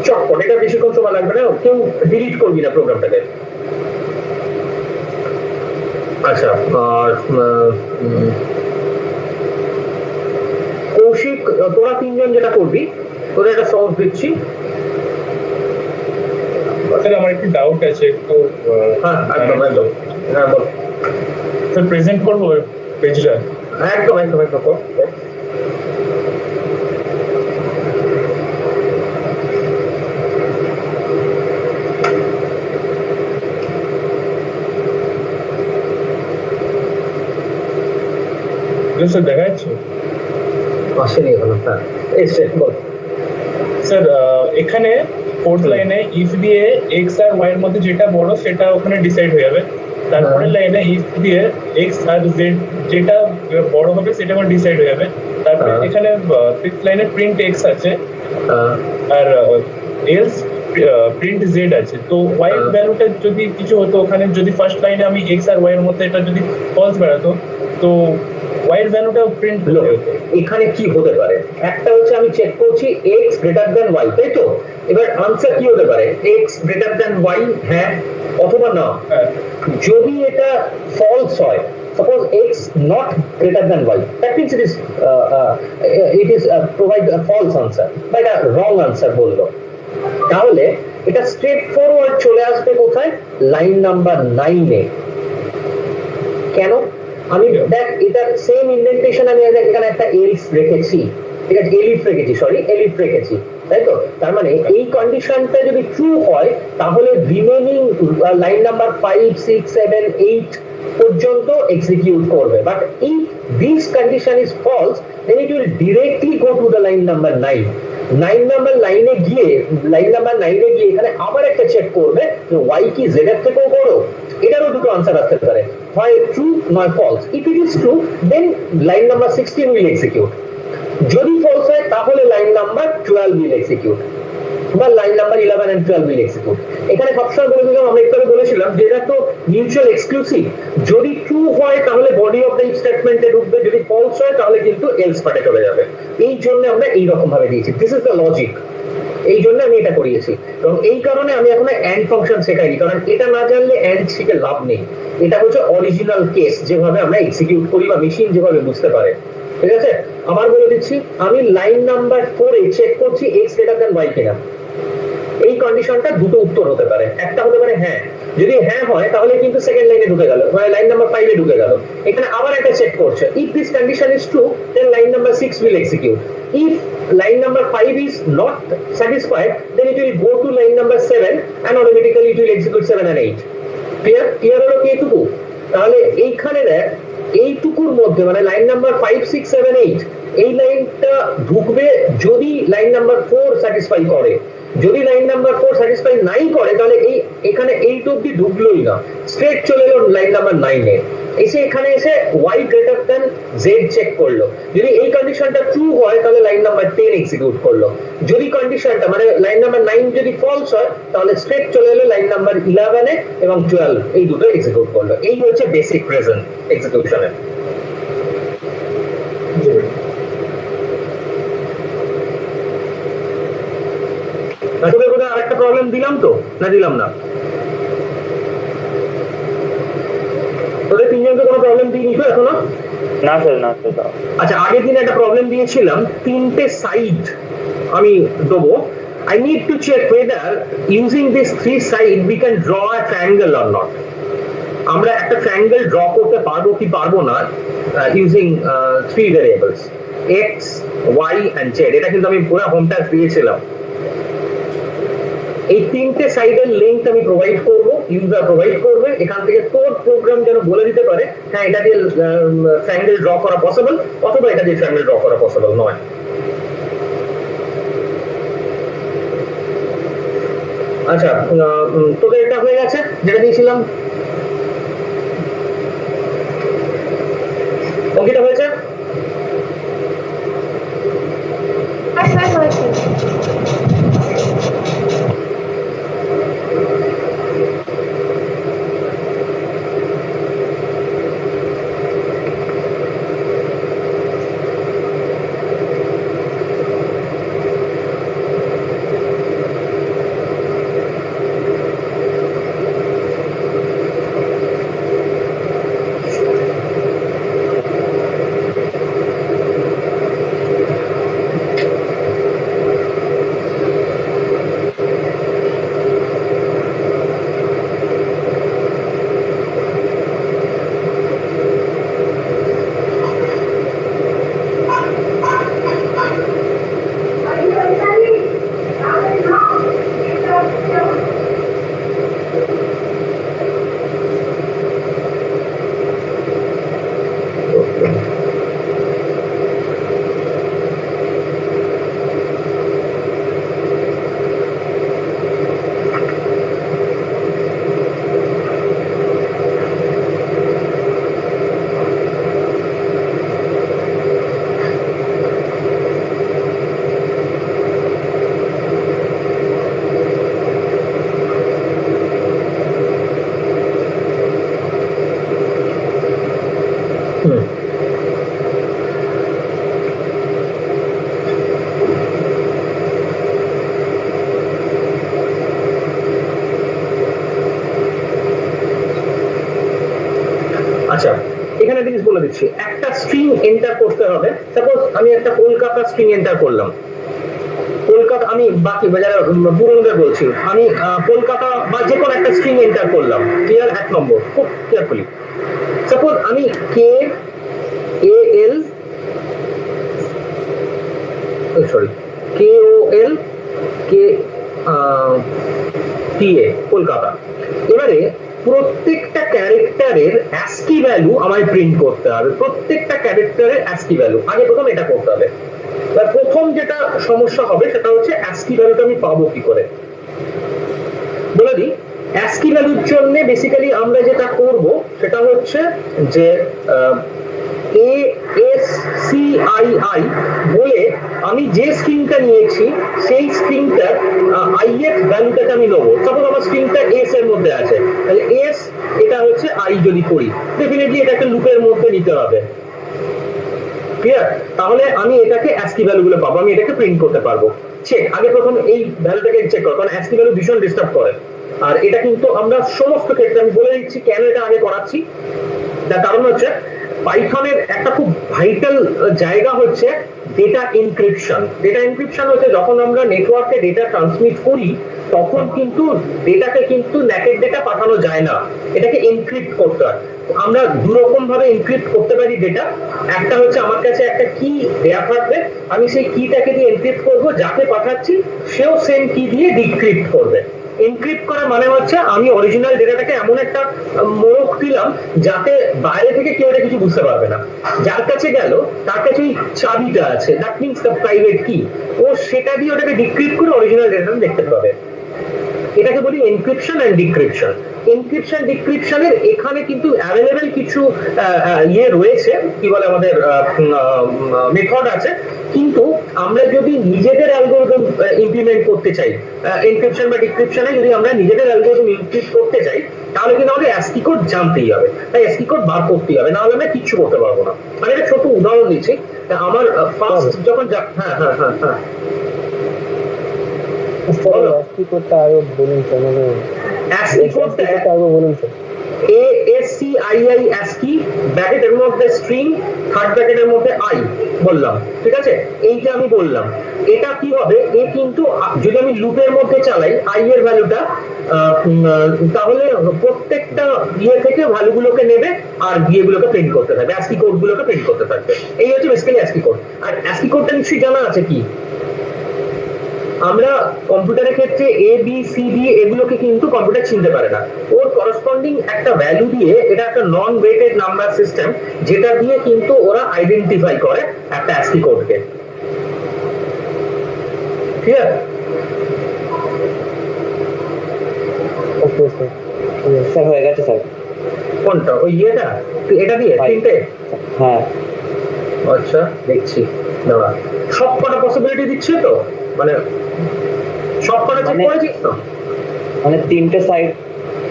চটপট, এটা বেশিক্ষণ সময় লাগবে না, কেউ ডিলিট করবি না প্রোগ্রামটাকে। আচ্ছা, আর কৌশিক, তোরা 3 জন যেটা করবি, তোরা একটা সলভ দিচ্ছি। স্যার আমার একটু ডাউট আছে একটু হ্যাঁ একদম একদম, হ্যাঁ বল। স্যার প্রেজেন্ট করবো পেজটা? একদম একদম একদম কর। স্যার দেখা যাচ্ছে? আসেনি এখনো, হ্যাঁ এসছে, বল। স্যার এখানে ফোর্থ লাইনে ইফ দিয়ে এক্স আর ওয়াই এর মধ্যে যেটা বড় সেটা ওখানে ডিসাইড হয়ে যাবে, তারপরে লাইনে ইফ দিয়ে এক্স আর জেড যেটা বড় হবে সেটা ওখানে ডিসাইড হয়ে যাবে, তারপরে এখানে ফিফথ লাইনে প্রিন্ট এক্স আছে আর এলস প্রিন্ট জেড আছে। তো ওয়াই এর ভ্যালুটা যদি কিছু হতো ওখানে, যদি ফার্স্ট লাইনে আমি এক্স আর ওয়াই এর মধ্যে এটা যদি ফলস বেরাতো তো ওয়াই এর ভ্যালুটা প্রিন্ট হতে হতো। এখানে কি হতে পারে, একটা হচ্ছে আমি চেক করছি এক্স গ্রেটার দ্যান ওয়াই, তাই তো? এবার আনসার কি হতে পারে, এক্স গ্রেটার দ্যান ওয়াই, হ্যাঁ অথবা না। হ্যাঁ যদি এটা ফলস হয়, suppose x not greater than y, that means it is provide a false answer বা এটা wrong answer বললো, তাহলে এটা স্ট্রেট ফরওয়ার্ড চলে আসবে কোথায়, লাইন নাম্বার 9 এ। কেন? আমি দেখ এটার সেম ইন্ডেন্টেশন আমি এখানে একটা এলিফ রেখেছি, ঠিক আছে, এলিফ রেখেছি, তাই তো? তার মানে এই কন্ডিশনটা যদি ট্রু হয় তাহলে রিমেইনিং লাইন নাম্বার 5, 6, 7, 8 পর্যন্ত এক্সিকিউট করবে, but if this condition is false then it will directly go to the line number 9. Line number 9 এ গিয়ে এখানে আবার একটা চেক করবে যে y কি z এর থেকেও বড়, এটারও দুটো আনসার আসতে পারে, হয় ট্রু নয় false. If it is true then line number 16 will execute, যদি ফলস হয় তাহলে লাইন নাম্বার 12 উইল এক্সিকিউট, বা line number 11 and 12 will execute. এখানে সবসময় বলেছিলাম, আমরা একটু আগে বলেছিলাম যে এটা তো মিউচুয়াল এক্সক্লুসিভ, যদি ট্রু হয় তাহলে বডি অফ দ্য ইফ স্টেটমেন্টে ঢুকবে, যদি ফলস হয় তাহলে কিন্তু এলস পার্টে চলে যাবে। এই জন্য আমরা এইরকম ভাবে দিয়েছি, দিস ইজ দ্য লজিক, এই জন্য আমি এটা করিয়েছি। এবং এই কারণে আমি এখন এন্ড ফাংশন শেখাইনি, কারণ এটা না জানলে এন্ড শিখে লাভ নেই। এটা হচ্ছে অরিজিনাল কেস যেভাবে আমরা এক্সিকিউট করি বা মেশিন যেভাবে বুঝতে পারে, ঠিক আছে? আবার বলে দিচ্ছি, আমি লাইন নাম্বার 4 এ চেক করছি এক্স গ্রেটার দ্যান ওয়াই কিনা। এই কন্ডিশনটা দুটো উত্তর হতে পারে, একটা হতে পারে হ্যাঁ, যদি হ্যাঁ হয় তাহলে কিন্তু সেকেন্ড লাইনে ঢুকে গেল, মানে লাইন নাম্বার 5 এ ঢুকে গেল। এখানে আবার একটা চেক করছে, if this condition is true then line number 6 will execute. If line number 5 is not satisfied, then it will go to line number 7 and automatically it will execute 7 and 8. Clear হলো কি এটুকু? তাহলে এইখানে দেখ, এইটুকুর মধ্যে মানে line number 5 6 7 8 এই লাইনটা ঢুকবে যদি লাইন নাম্বার 4 স্যাটিসফাই করে। যদি লাইন নাম্বার 4 স্যাটিসফাই নাই করে তাহলে এখানে 8 অবধি ঢুকলোই না, স্ট্রেট চলে এলো লাইন নাম্বার 9 এ। এসে এখানে এসে y greater than z check করলো, যদি এই কন্ডিশনটা ট্রু হয় তাহলে লাইন নাম্বার 10 এক্সিকিউট করলো। যদি কন্ডিশনটা মানে লাইন নাম্বার 9 যদি ফলস হয় তাহলে স্ট্রেট চলে এলো লাইন নাম্বার 11 এ এবং 12, এই দুটো এক্সিকিউট করলো। এই হচ্ছে বেসিক রিজন এক্সিকিউশনের। তোদের বোধহয় আরেকটা প্রবলেম দিলাম তো, না দিলাম না? তোদের তিনজনকে কোনো প্রবলেম দিইনি তো এখনো? না স্যার, না স্যার। আচ্ছা, আগের দিন একটা প্রবলেম দিয়েছিলাম, তিনটে সাইড আমি দেবো। I need to check whether using this 3 side we can draw a triangle or not. আমরা একটা ট্রায়াঙ্গেল ড্র করতে পারবো কি পারবো না using 3 variables x, y and z। এটা কিন্তু আমি পুরো হোম টাস্ক দিয়েছিলাম। এই তিনটে সাইডের লিংক আমি প্রোভাইড করব, ইউজার প্রোভাইড করবে। এখান থেকে তোর প্রোগ্রাম যেন বলে দিতে পারে হ্যাঁ এটা দিয়ে ট্রায়াঙ্গেল ড্র করা পসিবল, অথবা এটা দিয়ে ট্রায়াঙ্গেল ড্র করা পসিবল নয়। আচ্ছা, তোদের এটা হয়ে গেছে যেটা দিয়েছিলাম, অঙ্কিতা হয়েছে? স্যার হয়েছে। আচ্ছা, এখানে জিনিস বলে দিচ্ছি, একটা স্ট্রিং এন্টার করতে হবে। সাপোজ আমি একটা কলকাতা স্ট্রিং এন্টার করলাম, কলকাতা, আমি বাকি যারা পুরনোদের বলছি, আমি কলকাতা বা যে কোনো একটা স্ট্রিং এন্টার করলাম। ক্লিয়ার? 1 নম্বর, খুব কেয়ারফুলি। সাপোজ আমি কে এ এল সরি কে ও এল কে টি এ কলকাতা। এবারে প্রত্যেকটা ক্যারেক্টারের অ্যাস্কি ভ্যালু আমায় প্রিন্ট করতে হবে, প্রত্যেকটা ক্যারেক্টারের অ্যাস্কি ভ্যালু। আগে প্রথম এটা করতে হবে। প্রথম যেটা সমস্যা হবে সেটা হচ্ছে অ্যাস্কি ভ্যালুটা আমি পাবো কি করে। বলে দিই, অ্যাস্কি ভ্যালুর জন্য বেসিক্যালি আমরা যেটা করব সেটা হচ্ছে যে ASCII বলে আমি যে স্ট্রিংটা নিয়েছি সেই স্ট্রিংটার ith ভ্যালুটাকে আমি নেবো। সাপোজ আমার স্ট্রিংটা s এর মধ্যে আছে, তাহলে s এটা হচ্ছে i যদি করি, ডেফিনেটলি এটাকে লুপের মধ্যে নিতে হবে। ক্লিয়ার? তাহলে আমি এটাকে অ্যাস্কি ভ্যালুগুলো পাবো, আমি এটাকে প্রিন্ট করতে পারবো। চেক, আগে প্রথম এই ভ্যালুটাকে চেক করো, কারণ অ্যাস্কি ভ্যালু ভীষণ ডিস্টার্ব করে। আর এটা কিন্তু আমরা সমস্ত ক্ষেত্রে, আমি বলে দিচ্ছি কেন এটা আগে করাচ্ছি। তার কারণ হচ্ছে পাইথনের একটা খুব ভাইটাল জায়গা হচ্ছে ডেটা এনক্রিপশন। ডেটা এনক্রিপশন হচ্ছে যখন আমরা নেটওয়ার্কে ডেটা ট্রান্সমিট করি তখন কিন্তু ডেটাকে কিন্তু ন্যাকেড ডেটা পাঠানো যায় না, এটাকে এনক্রিপ্ট করতে হয়। আমরা দু রকম ভাবে এনক্রিপ্ট করতে পারি ডেটা। একটা হচ্ছে আমার কাছে একটা কি দেয়া থাকবে, আমি সেই কিটাকে দিয়ে এনক্রিপ্ট করব, যাকে পাঠাচ্ছি সেও সেম কি দিয়ে ডিক্রিপ্ট করবে। এনক্রিপ্ট করা মানে হচ্ছে আমি অরিজিনাল ডেটাটাকে এমন একটা মোড়ক দিলাম যাতে বাইরে থেকে কেউ এটা কিছু বুঝতে পারবে না। যার কাছে গেল তার কাছে ওই চাবিটা আছে, দ্যাট মিনস দ্য প্রাইভেট কি, ও সেটা দিয়ে ওটাকে ডিক্রিপ্ট করে অরিজিনাল ডেটাটা দেখতে পাবে। এটাকে বলি এনক্রিপশন এন্ড ডিক্রিপশন। এনক্রিপশন ডিক্রিপশনের এখানে কিন্তু অ্যাভেলেবেল কিছু ইয়ে রয়েছে, কি বলে আমাদের মেথড আছে, কিন্তু আমরা যদি নিজেদের অ্যালগরিদম ইমপ্লিমেন্ট করতে চাই, এনক্রিপশন বা ডিক্রিপশনে যদি আমরা নিজেদের অ্যালগরিদম ইমপ্লিমেন্ট করতে চাই, তাহলে কিন্তু আমাদের অ্যাস্কি কোড জানতেই হবে, তাই অ্যাস্কি কোড বার করতেই হবে, না হলে আমরা কিচ্ছু করতে পারবো না। মানে একটা ছোট উদাহরণ দিচ্ছি, আমার ফার্স্ট যখন হ্যাঁ হ্যাঁ হ্যাঁ হ্যাঁ অ্যাস্কি কোডটা আরো বলুন স্যার, মানে অ্যাস্কি কোডটা আরো বলুন স্যার। ASCII ASCII ব্র্যাকেটের মধ্যে স্ট্রিং, থার্ড ব্র্যাকেটের মধ্যে i বললাম, ঠিক আছে? এইটা আমি বললাম। এটা কি হবে, এ কিন্তু যদি আমি লুপের মধ্যে চালাই i এর ভ্যালুটা, তাহলে প্রত্যেকটা ইয়ে থেকে ভ্যালুগুলোকে নেবে আর গিয়েগুলোকে প্রিন্ট করতে থাকবে, অ্যাস্কি কোডগুলোকে প্রিন্ট করতে থাকবে। এই হচ্ছে বেসিক্যালি অ্যাস্কি কোড। আর অ্যাস্কি কোডটা নিশ্চয়ই জানা আছে কি, আমরা কম্পিউটারের ক্ষেত্রে এ বি সি ডি এগুলোকে কিন্তু কম্পিউটার চিনতে পারে না, ওর করসপন্ডিং একটা ভ্যালু দিয়ে, এটা একটা নন ওয়েটেড নাম্বার সিস্টেম, যেটা দিয়ে কিন্তু ওরা আইডেন্টিফাই করে একটা অ্যাস্কি কোডকে। ঠিক আছে? ওকে স্যার, স্যার হয়ে গেছে স্যার। কোনটা? ওই ইয়েটা এটা দিয়ে তিনটে? হ্যাঁ আচ্ছা দেখছি, দাঁড়া, সব কটা পসিবিলিটি দিচ্ছে তো, মানে সব কটা চেক করেছিস তো? মানে তিনটে সাইড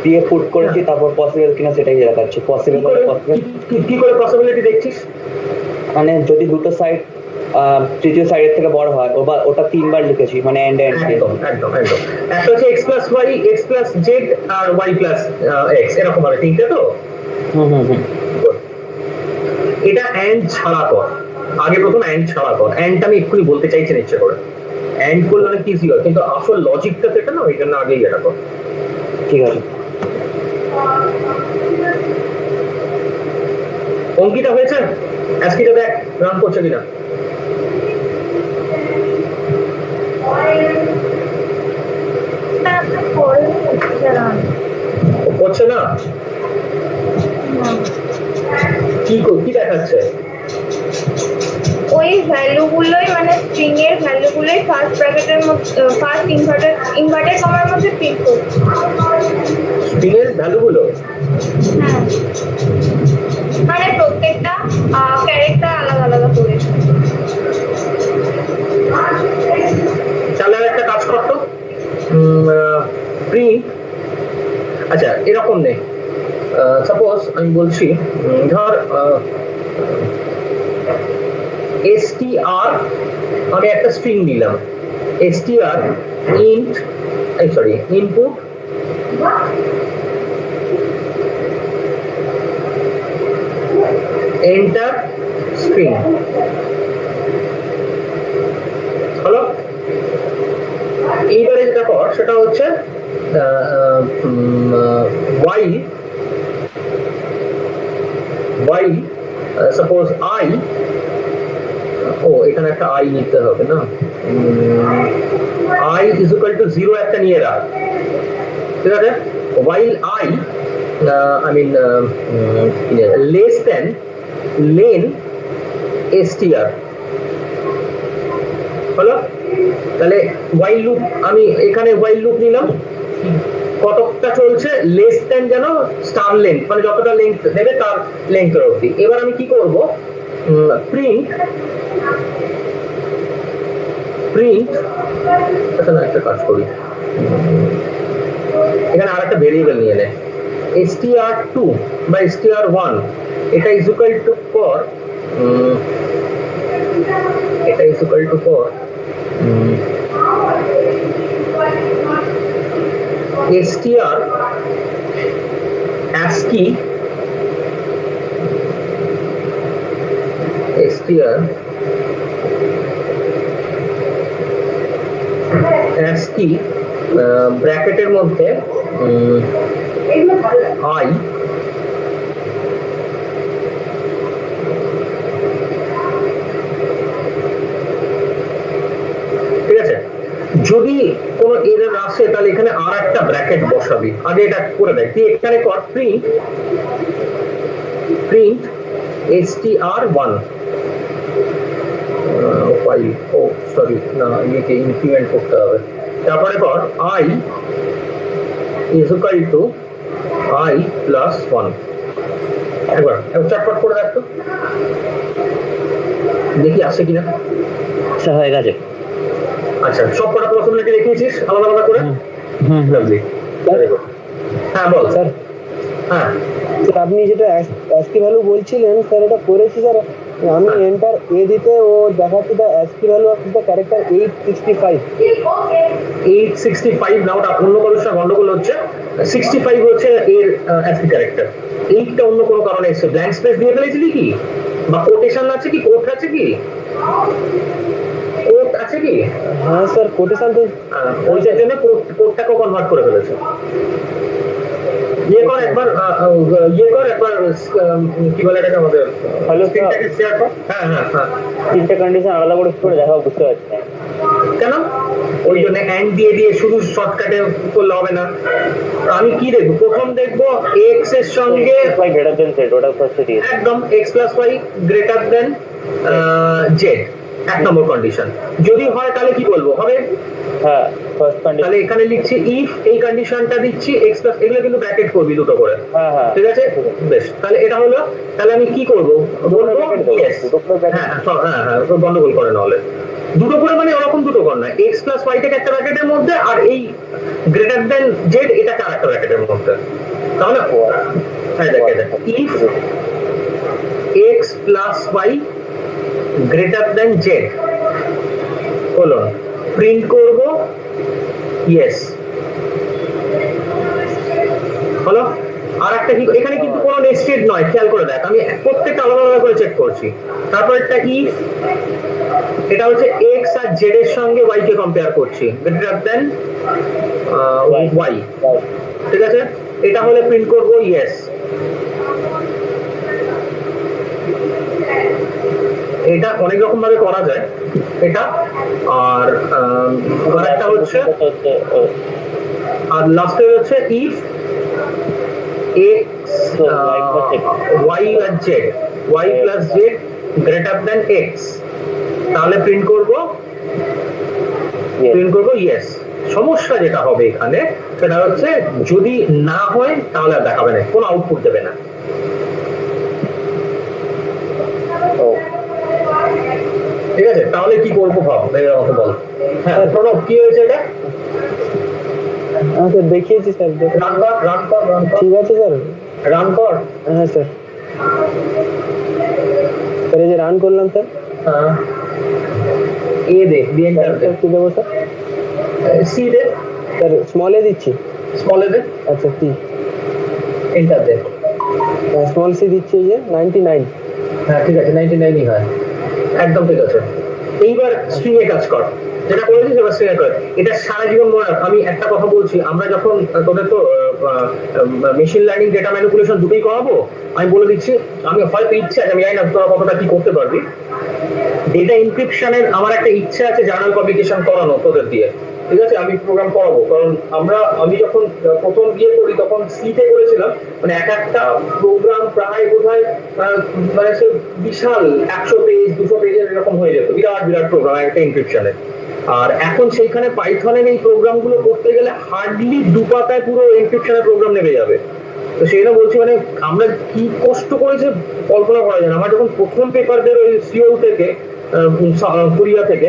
দিয়ে পুট করেছি, তারপর পসিবল কিনা সেটাই দেখাচ্ছে। পসিবল হলে পসিবল, কি করে পসিবিলিটি দেখছিস? মানে যদি দুটো সাইড তৃতীয় সাইডের থেকে বড় হয়, ওটা তিনবার লিখেছি, মানে এন্ড এন্ড। একদম একদম একদম। একটা হচ্ছে x plus y, x plus z আর y প্লাস x, এরকম ভাবে তিনটে তো। হুম হুম হুম। এটা এন্ড ছাড়া কর, আগে প্রথম এন্ড ছাড়া কর। এন্ডটা আমি এক্ষুনি বলতে চাইছি না ইচ্ছে করে, এন্ড করলে অনেক ইজি হয়, কিন্তু আসল লজিকটা তো এটা না, ওই জন্য আগেই এটা কর। ঠিক আছে। অঙ্কিতা হয়েছে? অ্যাস্কিটা দেখ রান করছে কিনা। করছে না? কি দেখাচ্ছে? ওই ভ্যালুগুলোই, মানে স্ট্রিং এর ভ্যালুগুলোই ফার্স্ট ব্র্যাকেটের মধ্যে, ফার্স্ট ইনভার্টেড কমার মধ্যে প্রিন্ট করছে। স্ট্রিং এর ভ্যালুগুলো? হ্যাঁ, মানে প্রত্যেকটা ক্যারেক্টার আলাদা আলাদা করে। তাহলে একটা কাজ করতো, প্রিন্ট, আচ্ছা এরকম নেই, সাপোজ আমি বলছি, ধর str, আমি একটা স্ট্রিং নিলাম, str int, sorry input enter string, হলো? এইবারে যেটা কর সেটা হচ্ছে while suppose I, ও এখানে একটা I নিতে হবে না, I is equal to 0 একটা নিয়ে রাখ, ঠিক আছে? while I mean less than len str, হলো? তাহলে while loop, আমি এখানে while loop নিলাম, কতটা চলছে লেস দেন যেন স্টার লেন্থ, মানে যতটা লেন্থ দেবে তার লেন্থের অবধি। এবার আমি কি করব, প্রিন্ট আচ্ছা না একটা কাজ করি, এখানে আর একটা ভেরিয়েবল নিয়ে নে, str2 বা str1 এটা ইজ ইকুয়াল টু ফর এটা is equal two for str ASCII ব্র্যাকেটের মধ্যে I ঠিক আছে। যদি কোনো এরর আসে তাহলে এখানে আর একটা ব্র্যাকেট বসাবি, আগে এটা করে দেখ তুই। এখানে কর প্রিন্ট str1 ফাইল, ও সরি না একে ইনক্রিমেন্ট করতে হবে। তারপরে কর I is equal to I plus 1। একবার চটপট করে দেখ তো, দেখি আসে কিনা। আচ্ছা হয়ে গেছে। আচ্ছা সব কটা পসিবিলিটি দেখিয়েছিস আলাদা আলাদা করে? Lovely, very good. হ্যাঁ বল স্যার হ্যাঁ স্যার আপনি যেটা অ্যাসকি ভ্যালু বলছিলেন স্যার এটা করেছি স্যার। আমি এন্টার এ দিতে ও দেখাচ্ছি the ASCII value of the character 865। 865 না, ওটা অন্য কারোর সঙ্গে গন্ডগোল হচ্ছে। 65 হচ্ছে এর অ্যাসকি ক্যারেক্টার, 8টা অন্য কোনো কারণে এসছে। ব্ল্যাঙ্ক স্পেস দিয়ে ফেলেছিলি কি, বা কোটেশন আছে কি, কোট আছে কি, কোট আছে কি? হ্যাঁ স্যার কোটেশন তো ওইটার জন্য কোটটাকে কনভার্ট করে ফেলেছে। ইয়ে কর একবার, কি বলে এটাকে আমাদের, হ্যালো স্ক্রিনটাকে শেয়ার কর। হ্যাঁ হ্যাঁ হ্যাঁ। তিনটে কন্ডিশন আলাদা করে দেখাও, বুঝতে পারছি না কেন? ওই জন্য অ্যান্ড দিয়ে শুধু শর্টকাটে করলে হবে না। আমি কি দেখবো, প্রথম দেখবো এক্স এর সঙ্গে গ্রেটার দেন সেট, ওটা ফার্স্টে দিয়ে একদম x plus y greater than z, এক নম্বর কন্ডিশন। যদি হয় তাহলে কি বলবো, হবে। হ্যাঁ ফার্স্ট কন্ডিশন। তাহলে এখানে লিখছি ইফ, এই কন্ডিশনটা দিচ্ছি এক্স প্লাস, এগুলো কিন্তু ব্র্যাকেট করবি দুটো করে। হ্যাঁ হ্যাঁ ঠিক আছে বেশ, তাহলে এটা হলো। তাহলে আমি কি করবো, বলবো yes। হ্যাঁ হ্যাঁ হ্যাঁ গন্ডগোল করে নাহলে দুটো করে, মানে ওরকম দুটো কর না, এক্স প্লাস ওয়াই থেকে একটা ব্র্যাকেটের মধ্যে আর এই গ্রেটার দেন জেড এটাকে আর একটা ব্র্যাকেটের মধ্যে। তাহলে হ্যাঁ দেখে দেখ, if x plus y greater than z হলো, প্রিন্ট করব ইয়েস হলো। আর একটা কি, এখানে কিন্তু কোনো নেস্টেড নয়, খেয়াল করে দেখ, আমি প্রত্যেকটা আলাদা আলাদা করে চেক করছি। তারপর একটা ইফ, এটা হচ্ছে এক্স আর জেড এর সঙ্গে ওয়াই কে কম্পেয়ার করছি, গ্রেটার দেন ওয়াই। ঠিক আছে, এটা হলে প্রিন্ট করব ইয়েস। এটা অনেক রকম ভাবে করা যায় এটা। আর একটা হচ্ছে, আর লাস্টে হচ্ছে ইফ এক্স ওয়াই আর z, y plus z greater than x, তাহলে প্রিন্ট করব ইয়েস। সমস্যা যেটা হবে এখানে সেটা হচ্ছে যদি না হয় তাহলে আর দেখাবে না, কোনো আউটপুট দেবে না। ঠিক আছে, তাহলে কি করবো ভাব, আমাকে বল। হ্যাঁ প্রণব কি হয়েছে এটা? হ্যাঁ স্যার দেখিয়েছি স্যার। রান কর। ঠিক আছে স্যার, রান কর। হ্যাঁ স্যার। স্যার এই যে রান করলাম স্যার। হ্যাঁ এ দে, এন্টার দে। কি দেবো স্যার? সি দে। স্যার স্মল এ দিচ্ছি। স্মল এ দে। আচ্ছা সি। এন্টার দে। স্মল সি দিচ্ছি, এই যে 99। হ্যাঁ ঠিক আছে, 99ই হয়, একদম ঠিক আছে। এইবার স্ট্রিং এ কাজ কর, যেটা করেছিস এবার স্ট্রিং এ কর। এটা সারা জীবন মনে রাখ। আমি একটা কথা বলছি, আমরা যখন তোদের তো মেশিন লার্নিং ডেটা ম্যানিপুলেশন দুটোই করাবো, আমি বলে দিচ্ছি, আমি হয়তো ইচ্ছে আছে, আমি জানি না তোরা কতটা কি করতে পারবি। ডেটা ইনক্রিপশনের আমার একটা ইচ্ছা আছে জার্নাল পাবলিকেশন করানো তোদের দিয়ে। ঠিক আছে, আমি প্রোগ্রাম করাবো, কারণ আমি যখন প্রথম বিয়ে করি তখন সিতে করেছিলাম, মানে একটা প্রোগ্রাম প্রায় বোধহয় মানে বিশাল 100 পেজ 200 পেজের এরকম হয়ে যেত, বিরাট প্রোগ্রাম একটা ইনক্রিপশনে। আর এখন সেইখানে পাইথনের এই প্রোগ্রামগুলো করতে গেলে হার্ডলি 2 পাতায় পুরো এনক্রিপশনের প্রোগ্রাম নেমে যাবে। তো সেইটা বলছি মানে আমরা কি কষ্ট করেছে কল্পনা করা যায় না। আমার যখন প্রথম পেপার বের ওই সিওল থেকে কোরিয়া থেকে,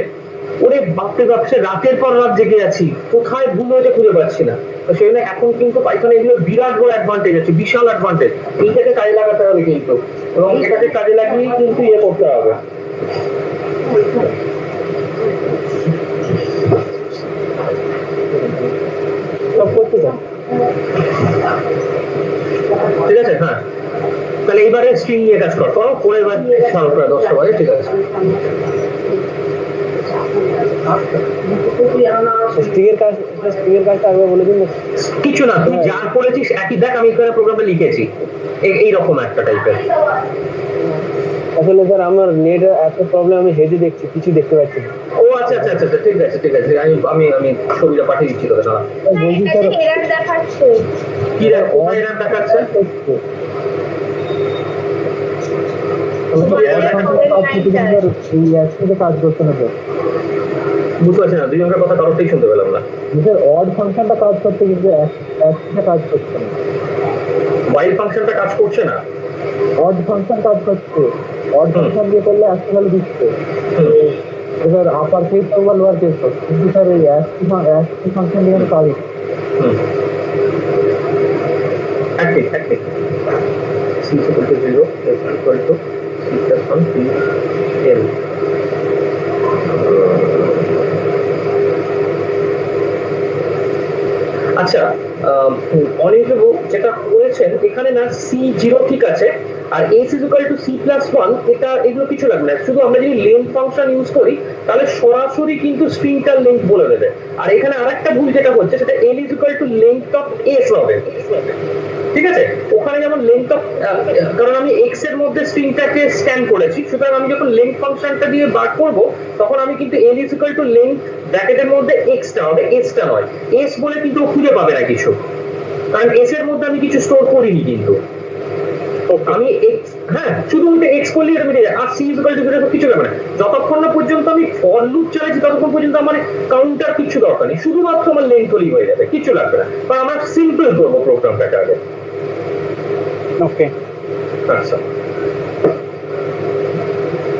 ওরে বাপরে বাপ, সে রাতের পর রাত জেগে আছি, কোথায় ভুল হয়েছে খুঁজে পাচ্ছি না। তো সেই জন্য এখন কিন্তু পাইথনে এগুলো বিরাট বড় অ্যাডভান্টেজ আছে, বিশাল অ্যাডভান্টেজ। এইটাকে কাজে লাগাতে হবে কিন্তু, এবং এটাকে কাজে লাগিয়েই কিন্তু ইয়ে করতে হবে। সব করতে চান? ঠিক আছে, হ্যাঁ, তাহলে এইবারে স্ট্রিং নিয়ে কাজ করো করে এবার প্রায় 10টা বাজে। ঠিক আছে, স্ট্রিং এর কাজটা আগে বলে দিন না। কিছু না, তুই যা করেছিস একই দেখ, আমি এখানে প্রোগ্রামে লিখেছি এইরকম একটা টাইপের। আসলে স্যার আমার নেট এত প্রবলেম, আমি হেডে দেখছি, কিছু দেখতে পাচ্ছি না। ও আচ্ছা আচ্ছা আচ্ছা, ঠিক আছে ঠিক আছে, আমি আমি ছবিটা পাঠিয়ে দিচ্ছি তোকে। দাঁড়া, বলছি স্যার, এরর দেখাচ্ছে। কি কোথায় এরর দেখাচ্ছে? কাজ করছে না স্যার, বুঝতে পারছি না, দুজনের কথা কারোরটাই শুনতে পেলাম না। স্যার অড ফাংশনটা কাজ করছে কিন্তু অ্যাডটা কাজ করছে না। বাইল ফাংশনটা কাজ করছে না? অড ফাংশন কাজ করছে, অড ফাংশন দিয়ে করলে অ্যাকচুয়ালি দিচ্ছে স্যার আপার কেস বা লোয়ার কেস, কিন্তু স্যার এই অ্যাডটি ফাংশন দিয়ে কাজ হচ্ছে। একটি c equal to 0 s equal to c plus 1 p l। আচ্ছা, অনির্বাণ যেটা করেছেন এখানে না c0 ঠিক আছে, আর s is equal to c plus 1, এটা এগুলো কিছু লাগবে না। শুধু আমরা যদি লেন্থ ফাংশন ইউজ করি তাহলে সরাসরি কিন্তু স্ট্রিংটার লেন্থ বলে দেবে। আর এখানে আরেকটা ভুল যেটা হচ্ছে সেটা l is equal to length of s হবে, ঠিক আছে? ওখানে যেমন লেন্থ অফ, কারণ আমি এক্স এর মধ্যে স্ট্রিংটাকে স্ক্যান করেছি, সুতরাং আমি যখন লেন্থ ফাংশনটা দিয়ে বার করব তখন আমি কিন্তু l is equal to length ব্র্যাকেটের মধ্যে x টা হবে, s টা নয়। s বলে কিন্তু খুঁজে পাবে না কিছু, কারণ s এর মধ্যে আমি কিছু স্টোর করিনি কিন্তু। আমি x, হ্যাঁ, শুধু x করলে এটা মিটে যায়। আর c is equal to 0 কিছু লাগবে না। যতক্ষণ না পর্যন্ত আমি ফর লুপ চালাচ্ছি ততক্ষণ পর্যন্ত আমার কাউন্টার কিছু দরকার নেই, শুধুমাত্র আমার লেন্থ হলেই হয়ে যাবে, কিছু লাগবে না। কারণ আমরা সিম্পল করবো প্রোগ্রামটাকে আগে। ওকে, আচ্ছা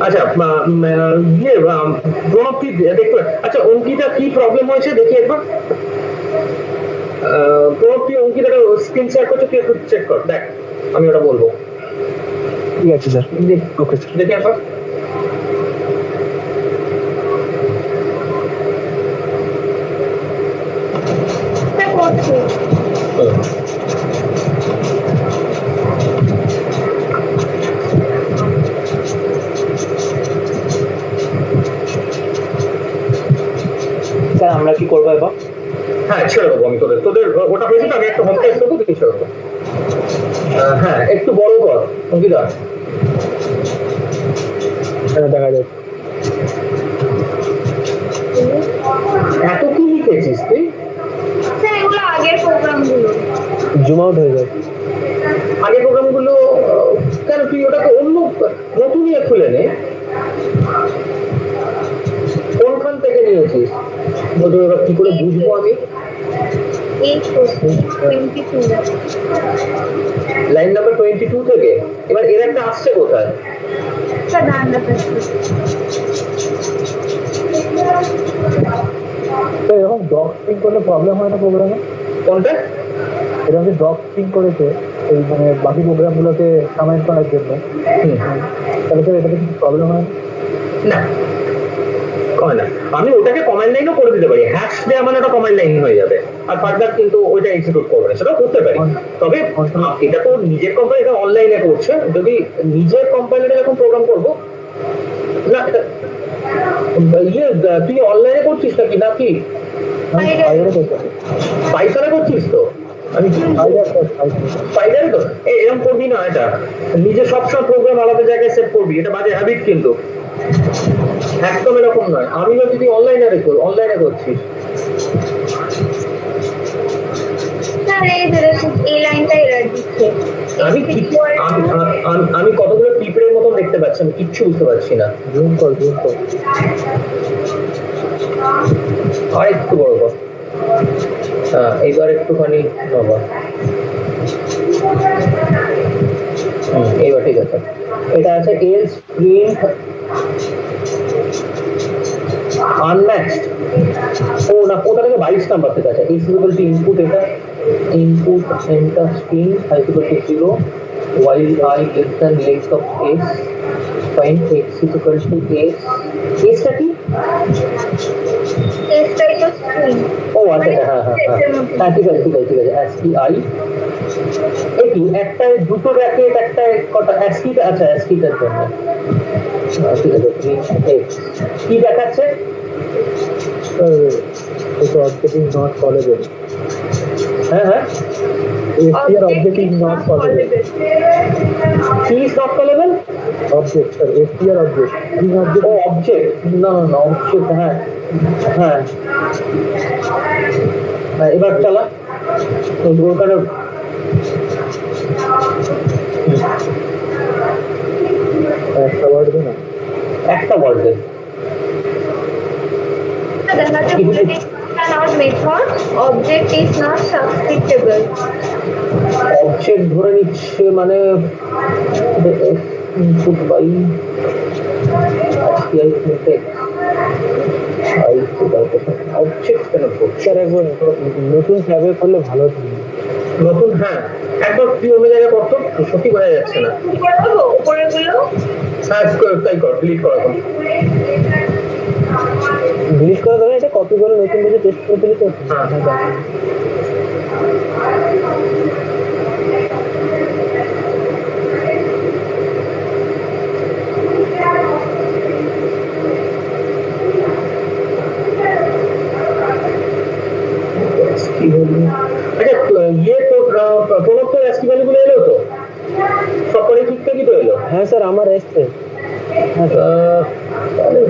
আচ্ছা, ইয়ে প্রণব কি দেখলে? আচ্ছা, অঙ্কিতা কি প্রবলেম হয়েছে দেখি একবার। প্রণব কি অঙ্কিতা স্ক্রিন শেয়ার করছে, তুই একটু চেক কর, দেখ, আমি ওটা বলবো। ঠিক আছে স্যার, ওকে স্যার, দেখি একবার। করছি। স্যার আমরা কি করবো এবার? হ্যাঁ, ছেড়ে দেবো আমি তোদের তোদের ওটা হয়েছে তো, আমি একটা হোম পেজ দেবো, তুই ছেড়ে দেবো। হ্যাঁ, একটু বড় কর অঙ্কিতা, দেখা যাচ্ছে। এত কি লিখেছিস তুই? স্যার এগুলো আগের প্রোগ্রামগুলো। জুম আউট হয়ে যায়। আগের প্রোগ্রামগুলো কেন, তুই ওটাকে অন্য নতুন ইয়ে খুলে নে। কোনখান থেকে নিয়েছিস বলতো, এবার কি করে বুঝবো আমি? এই 22 লাইন নাম্বার 22 থেকে। এবার এর একটা আসছে কোথায়? স্যার ডান দেখাচ্ছে। এরকম ডক স্ট্রিং করলে প্রবলেম হয় না প্রোগ্রামে? কোনটা? এরকম যে ডক স্ট্রিং করেছে এই মানে বাকি প্রোগ্রামগুলোকে সামাইন করার জন্য, তাহলে স্যার এটাতে কিছু প্রবলেম হয় না, হয় না। আমি ওটাকে কমান্ড লাইনও করে দিতে পারি, হ্যাশ দিয়ে আমার একটা কমান্ড লাইন হয়ে যাবে, আর ফার্দার কিন্তু ওইটা এক্সিকিউট করবে না, সেটাও করতে পারি। তবে এটা তো নিজের কোম্পানি, এটা অনলাইনে করছে, যদি নিজের কোম্পানিটা যখন প্রোগ্রাম করবো না, ইয়ে তুই অনলাইনে করছিস নাকি নাকি পাইথনে করছিস? তো আমি স্পাইডারে তো এরকম করবি না, এটা নিজে সবসময় প্রোগ্রাম আলাদা জায়গায় সেভ করবি, এটা বাজে হ্যাবিট কিন্তু, একদম এরকম নয়। আমি যদি অনলাইনে করছিস, স্যার এই লাইনটা এরর দিচ্ছে। আমি কতগুলো পিঁপড়ের মতন দেখতে পাচ্ছি, আমি কিচ্ছু বুঝতে পারছি না। জুম কর। আর একটু বড় কর। হ্যাঁ এইবার একটুখানি বাবা এইবার ঠিক আছে। এটা আছে এল স্প্রিন্ট আনম্যাচড। ও না, ওটা থেকে 22 নাম্বার থেকে আছে। ইজ ইকুয়াল টু ইনপুট, এটা input enter string is equal two 0 while I less than length of s, find x is equal to s. s টা কি? এসটাই তো স্ট্রিং। ও আচ্ছা, হ্যাঁ হ্যাঁ হ্যাঁ হ্যাঁ, ঠিক আছে ঠিক আছে ঠিক আছে। ASCII কি একটা দুটো ব্র্যাকেট একটা কটা ASCII? আচ্ছা ASCII টার জন্য ঠিক আছে। কি দেখাচ্ছে? এটা অবজেক্ট ইজ নট কলেবল। হ্যাঁ হ্যাঁ, STR object is not callable. কি is not callable? Object, sir. STR object. String object. ও অবজেক্ট, না না না অবজেক্ট, হ্যাঁ হ্যাঁ হ্যাঁ। এবার চালা ওখানে একটা ওয়ার্ড না। একটা ওয়ার্ড দেন। দেখাচ্ছে bulletin cannot method, object is not substitutable. Object ধরে নিচ্ছে মানে ইনপুট বাই ASCII syntax অবজেক্ট কেন করছে? স্যার একবার নতুন ট্যাবে করলে ভালো হতো। নতুন, হ্যাঁ একবার তুই অন্য জায়গায় করতো, সত্যি বোঝা যাচ্ছে না। কি করবো উপরের গুলো? হ্যাঁ তাই কর, ডিলিট কর এখন। ডিলিট করে দেবে, এটা কপি করে নতুন করে টেস্ট করে দিলে তো। হ্যাঁ। কি হলো? আচ্ছা ইয়ে তো প্রণব তোর ASCII ভ্যালু গুলো এলো তো? সবকটাই ঠিক ঠিকই তো এলো? হ্যাঁ স্যার আমার এসছে। তাহলে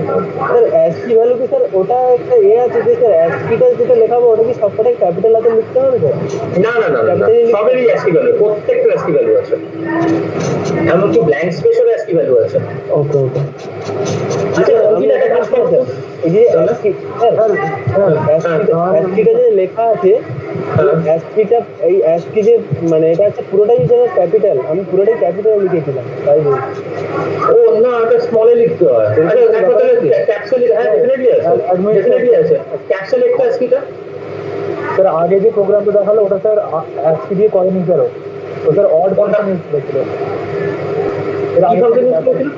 স্যার ASCII ভ্যালু কি স্যার ওটা একটা আছে যে স্যার ASCII-টা যেটা লেখাবো ওটা কি সবকটাই ক্যাপিটাল হাতে লিখতে হবে তো? না না না না, সবেরই ASCII ভ্যালু, প্রত্যেকটা ASCII ভ্যালু আছে, এমনকি ব্ল্যাঙ্ক স্পেসেরও ASCII ভ্যালু আছে। ওকে ওকে। আচ্ছা আমি একটা কাজ করবো, এই যে ASCII-টা যে লেখা আছে ASCII-টা এই ASCII যে মানে এটা হচ্ছে পুরোটাই যেন ক্যাপিটাল, আমি পুরোটাই ক্যাপিটাল লিখেছিলাম তাই বলছি। ও না এটা স্মলে লিখতে হয়। আচ্ছা একবার তাহলে ক্যাপসুল, হ্যাঁ ডেফিনেটলি আছে, ডেফিনেটলি আছে ক্যাপসুল একটা ASCII-টা। স্যার আগে যে প্রোগ্রামটা দেখালো ওটা স্যার ASCII দিয়ে করেনি স্যার, ও স্যার অড কোনটা? ফাংশন ইউজ করেছিল। কি ফাংশন ইউজ করেছিল?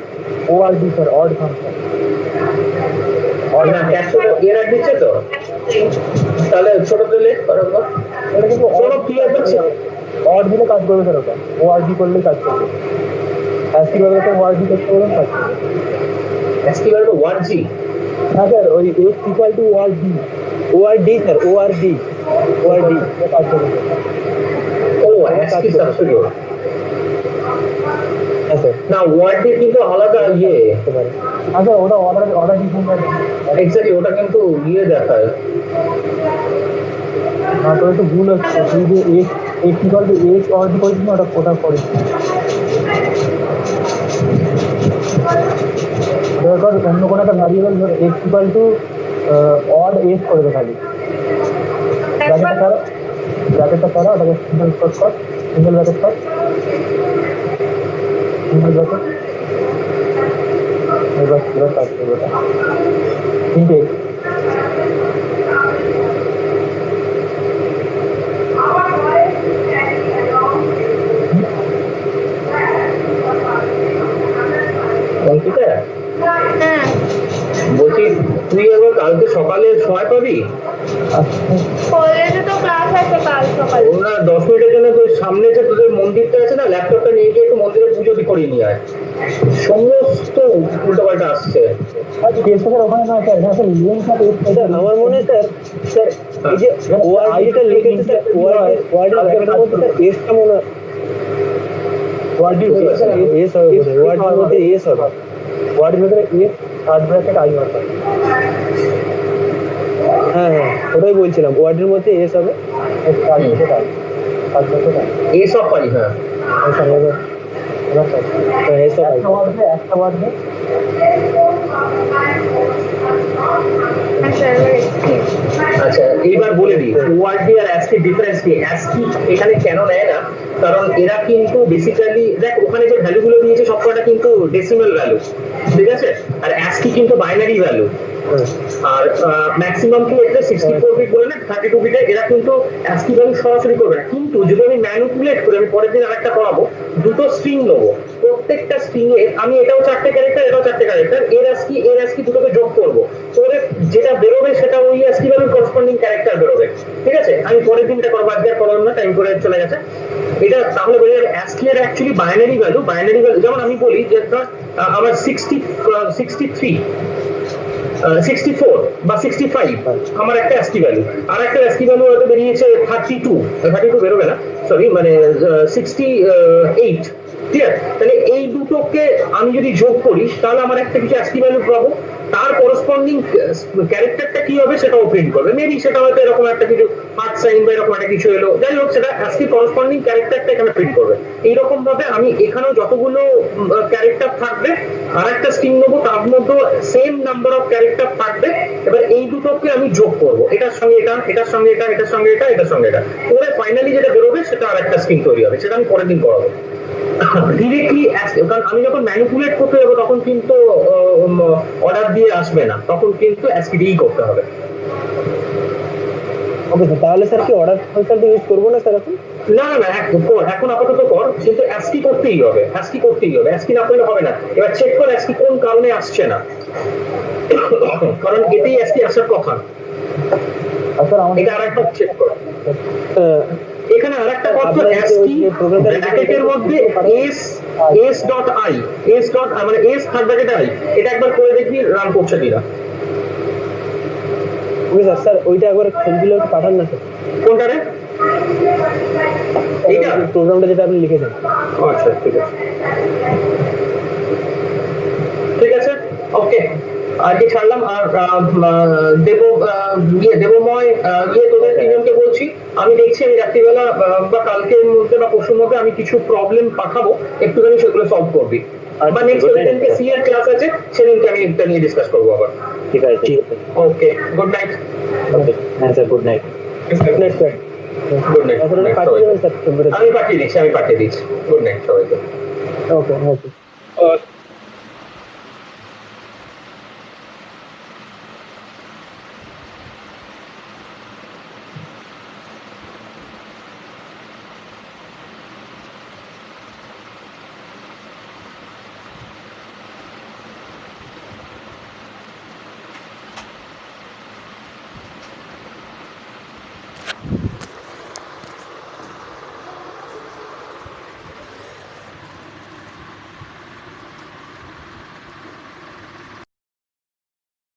ORD sir, odd function. না ক্যাপসুল এরর দিচ্ছে তো, তাহলে ছোটতে লেখ বরাবর। এটা কিন্তু কোনো ক্লিয়ার হচ্ছে? অড দিলে কাজ করবে স্যার, ওটা ORD করলেই কাজ করবে। ASCII ভাবে তো ORD করতে বলুন কাজ করবে। ASCII value 1G। হ্যাঁ স্যার ওই x equal to ORD sir, ORD কাজ করবে। ও ASCII সাবস্টিটিউট। হ্যাঁ স্যার না ওয়ার্ড কিন্তু আলাদা ইয়ে, করতে পারে। হ্যাঁ স্যার ওটা অর্ডার ডিফারেন্ট। এক্স্যাক্টলি ওটা কিন্তু ইয়ে দেখায়। না তো একটু ভুল হচ্ছে, তুই যে x equal to x ORD করেছিস না ওটা করিস। এবার অন্য কোনো একটা ভ্যারিয়েবল ধর x equal to odd s করে দে খালি। ব্র্যাকেটটা করা ওটাকে সিঙ্গেল ব্র্যাকেট কর, সিঙ্গেল ব্র্যাকেট এবার কাজ করবে ওটা। কিন্তু অঙ্কিতা হ্যাঁ বলছি তুই এবার কালকে সকালে সময় পাবি? কলেজে তো ক্লাস আছে কাল সকালে। ওরা 10 মিনিটের জন্য তোর সামনে যে তোদের মন্দিরটা আছে না, ল্যাপটপটা নিয়ে গিয়ে একটু মন্দিরে পুজো করিয়ে নিয়ে আয়। সমস্ত উল্টোপাল্টা আসছে। ওখানে না স্যার, এখানে লিঙ্ক না স্যার। আমার মনে হয় স্যার এই যে ওয়ার্ডটা লিখেছে স্যার, ওয়ার্ডের মধ্যে স্যার এসটা মনে হয় ওয়ার্ডের মধ্যে এস হবে, ওয়ার্ডের মধ্যে এস হবে, ওয়ার্ডের ভিতরে এস থার্ড ব্র্যাকেট আই হবে। হ্যাঁ হ্যাঁ ওটাই বলছিলাম, ওয়ার্ডের মধ্যে এস হবে, third bracket I, third bracket I S of I. হ্যাঁ স্যার এবার স্যার এস অফ আই একটা ওয়ার্ড হ্যাঁ স্যার এবার ওআরডি আর অ্যাসকি ডিফারেন্স কি, অ্যাসকি এখানে কেন নেয় না, কারণ এরা কিন্তু বেসিক্যালি দেখ ওখানে যে ভ্যালুগুলো দিয়েছে সবকটা কিন্তু ডেসিমাল ভ্যালু, ঠিক আছে, আর অ্যাসকি কিন্তু বাইনারি ভ্যালু। আর ম্যাক্সিমাম কি এটা 64 বিট বলে না 32 বিটে, এরা কিন্তু অ্যাসকি ভ্যালু সরাসরি করবে না, কিন্তু যদি আমি ম্যানিপুলেট করি, আমি পরের দিন আরেকটা করাবো, দুটো স্ট্রিং নেবো, প্রত্যেকটা স্ট্রিং এ আমি এটাও 4টে ক্যারেক্টার এটাও 4টে ক্যারেক্টার, এর অ্যাসকি দুটোকে যোগ করবো, তোরে যেটা বেরোবে সেটা ওই অ্যাসকি ভ্যালুর করসপন্ডিং ক্যারেক্টার বেরোবে, ঠিক আছে। আমি পরের দিনটা করবো, আজকে আর করাবো না, টাইম করে চলে গেছে। এটা তাহলে বোঝা যাবে অ্যাসকি এর অ্যাকচুয়ালি বাইনারি ভ্যালু, যেমন আমি বলি যে ধর আমার 63 64 বা 65 আমার একটা অ্যাসকি ভ্যালু, আর একটা অ্যাসকি ভ্যালু হয়তো বেরিয়েছে 32 বেরোবে না, সরি, মানে 68, ঠিক আছে। তাহলে এই দুটোকে আমি যদি যোগ করি তাহলে আমার একটা কিছু অ্যাসকি ভ্যালু পাবো, তার করসপন্ডিং ক্যারেক্টারটা কি হবে সেটাও প্রিন্ট করবে, মেবি সেটা হয়তো এরকম একটা কিছু হার্ট সাইন বা এরকম একটা কিছু এলো, যাই হোক সেটা অ্যাসকি করসপন্ডিং ক্যারেক্টারটা এখানে প্রিন্ট করবে। এইরকম ভাবে আমি এখানেও যতগুলো ক্যারেক্টার থাকবে আর একটা স্ট্রিং নেবো, তার মধ্যে সেম নাম্বার অফ ক্যারেক্টার থাকবে, এবার এই দুটোকে আমি যোগ করবো, এটার সঙ্গে এটা, এটার সঙ্গে এটা, এটার সঙ্গে এটা, এটার সঙ্গে এটা, তাহলে ফাইনালি যেটা বেরোবে সেটা আর একটা স্ট্রিং তৈরি হবে, সেটা আমি পরের দিন করাবো ডিরেক্টলি। কারণ আমি যখন ম্যানিপুলেট করতে যাবো তখন কিন্তু অর্ডার দিয়ে আসবে না, তখন কিন্তু অ্যাসকি দিয়েই করতে হবে। ওকে স্যার, তাহলে স্যার কি অর্ডার ফাংশনটা ইউজ করবো না স্যার এখন? না এখন আপাতত কর, কিন্তু অ্যাসকি করতেই হবে, অ্যাসকি না করলে হবে না। এবার চেক কর অ্যাসকি কোন কারণে আসছে না, কারণ এতেই অ্যাসকি আসার কথা, এটা আরেকবার চেক কর। এখানে আরেকটা কথা, অ্যাসকি ব্র্যাকেটের মধ্যে s.i মানে s থার্ড ব্র্যাকেটে i, এটা একবার করে দেখবি রান করছে কিনা। ওকে স্যার, স্যার ওইটা একবার ছবিগুলো একটু পাঠান না স্যার। কোনটা রে? এইটা প্রোগ্রামটা যেটা আপনি লিখেছেন। আচ্ছা ঠিক আছে, ওকে। আজকে ছাড়লাম, আর দেবময় তোদের তিনজনকে বলছি, আমি দেখছি আমি রাত্রিবেলা বা কালকের মধ্যে বা পরশুর মধ্যে আমি কিছু প্রবলেম পাঠাবো, একটুখানি সেগুলো সলভ করবি, বা নেক্সট সেদিনকে সিআর ক্লাস আছে সেদিনকে আমি এটা নিয়ে ডিসকাস করবো আবার। ঠিক আছে, ওকে, গুড নাইট। ওকে, হ্যাঁ sir, good night. Good night sir. Good night, পাঠিয়ে দেবেন স্যার নম্বরে? আমি পাঠিয়ে দিচ্ছি। গুড নাইট সবাইকে। ওকে, হ্যাঁ স্যার।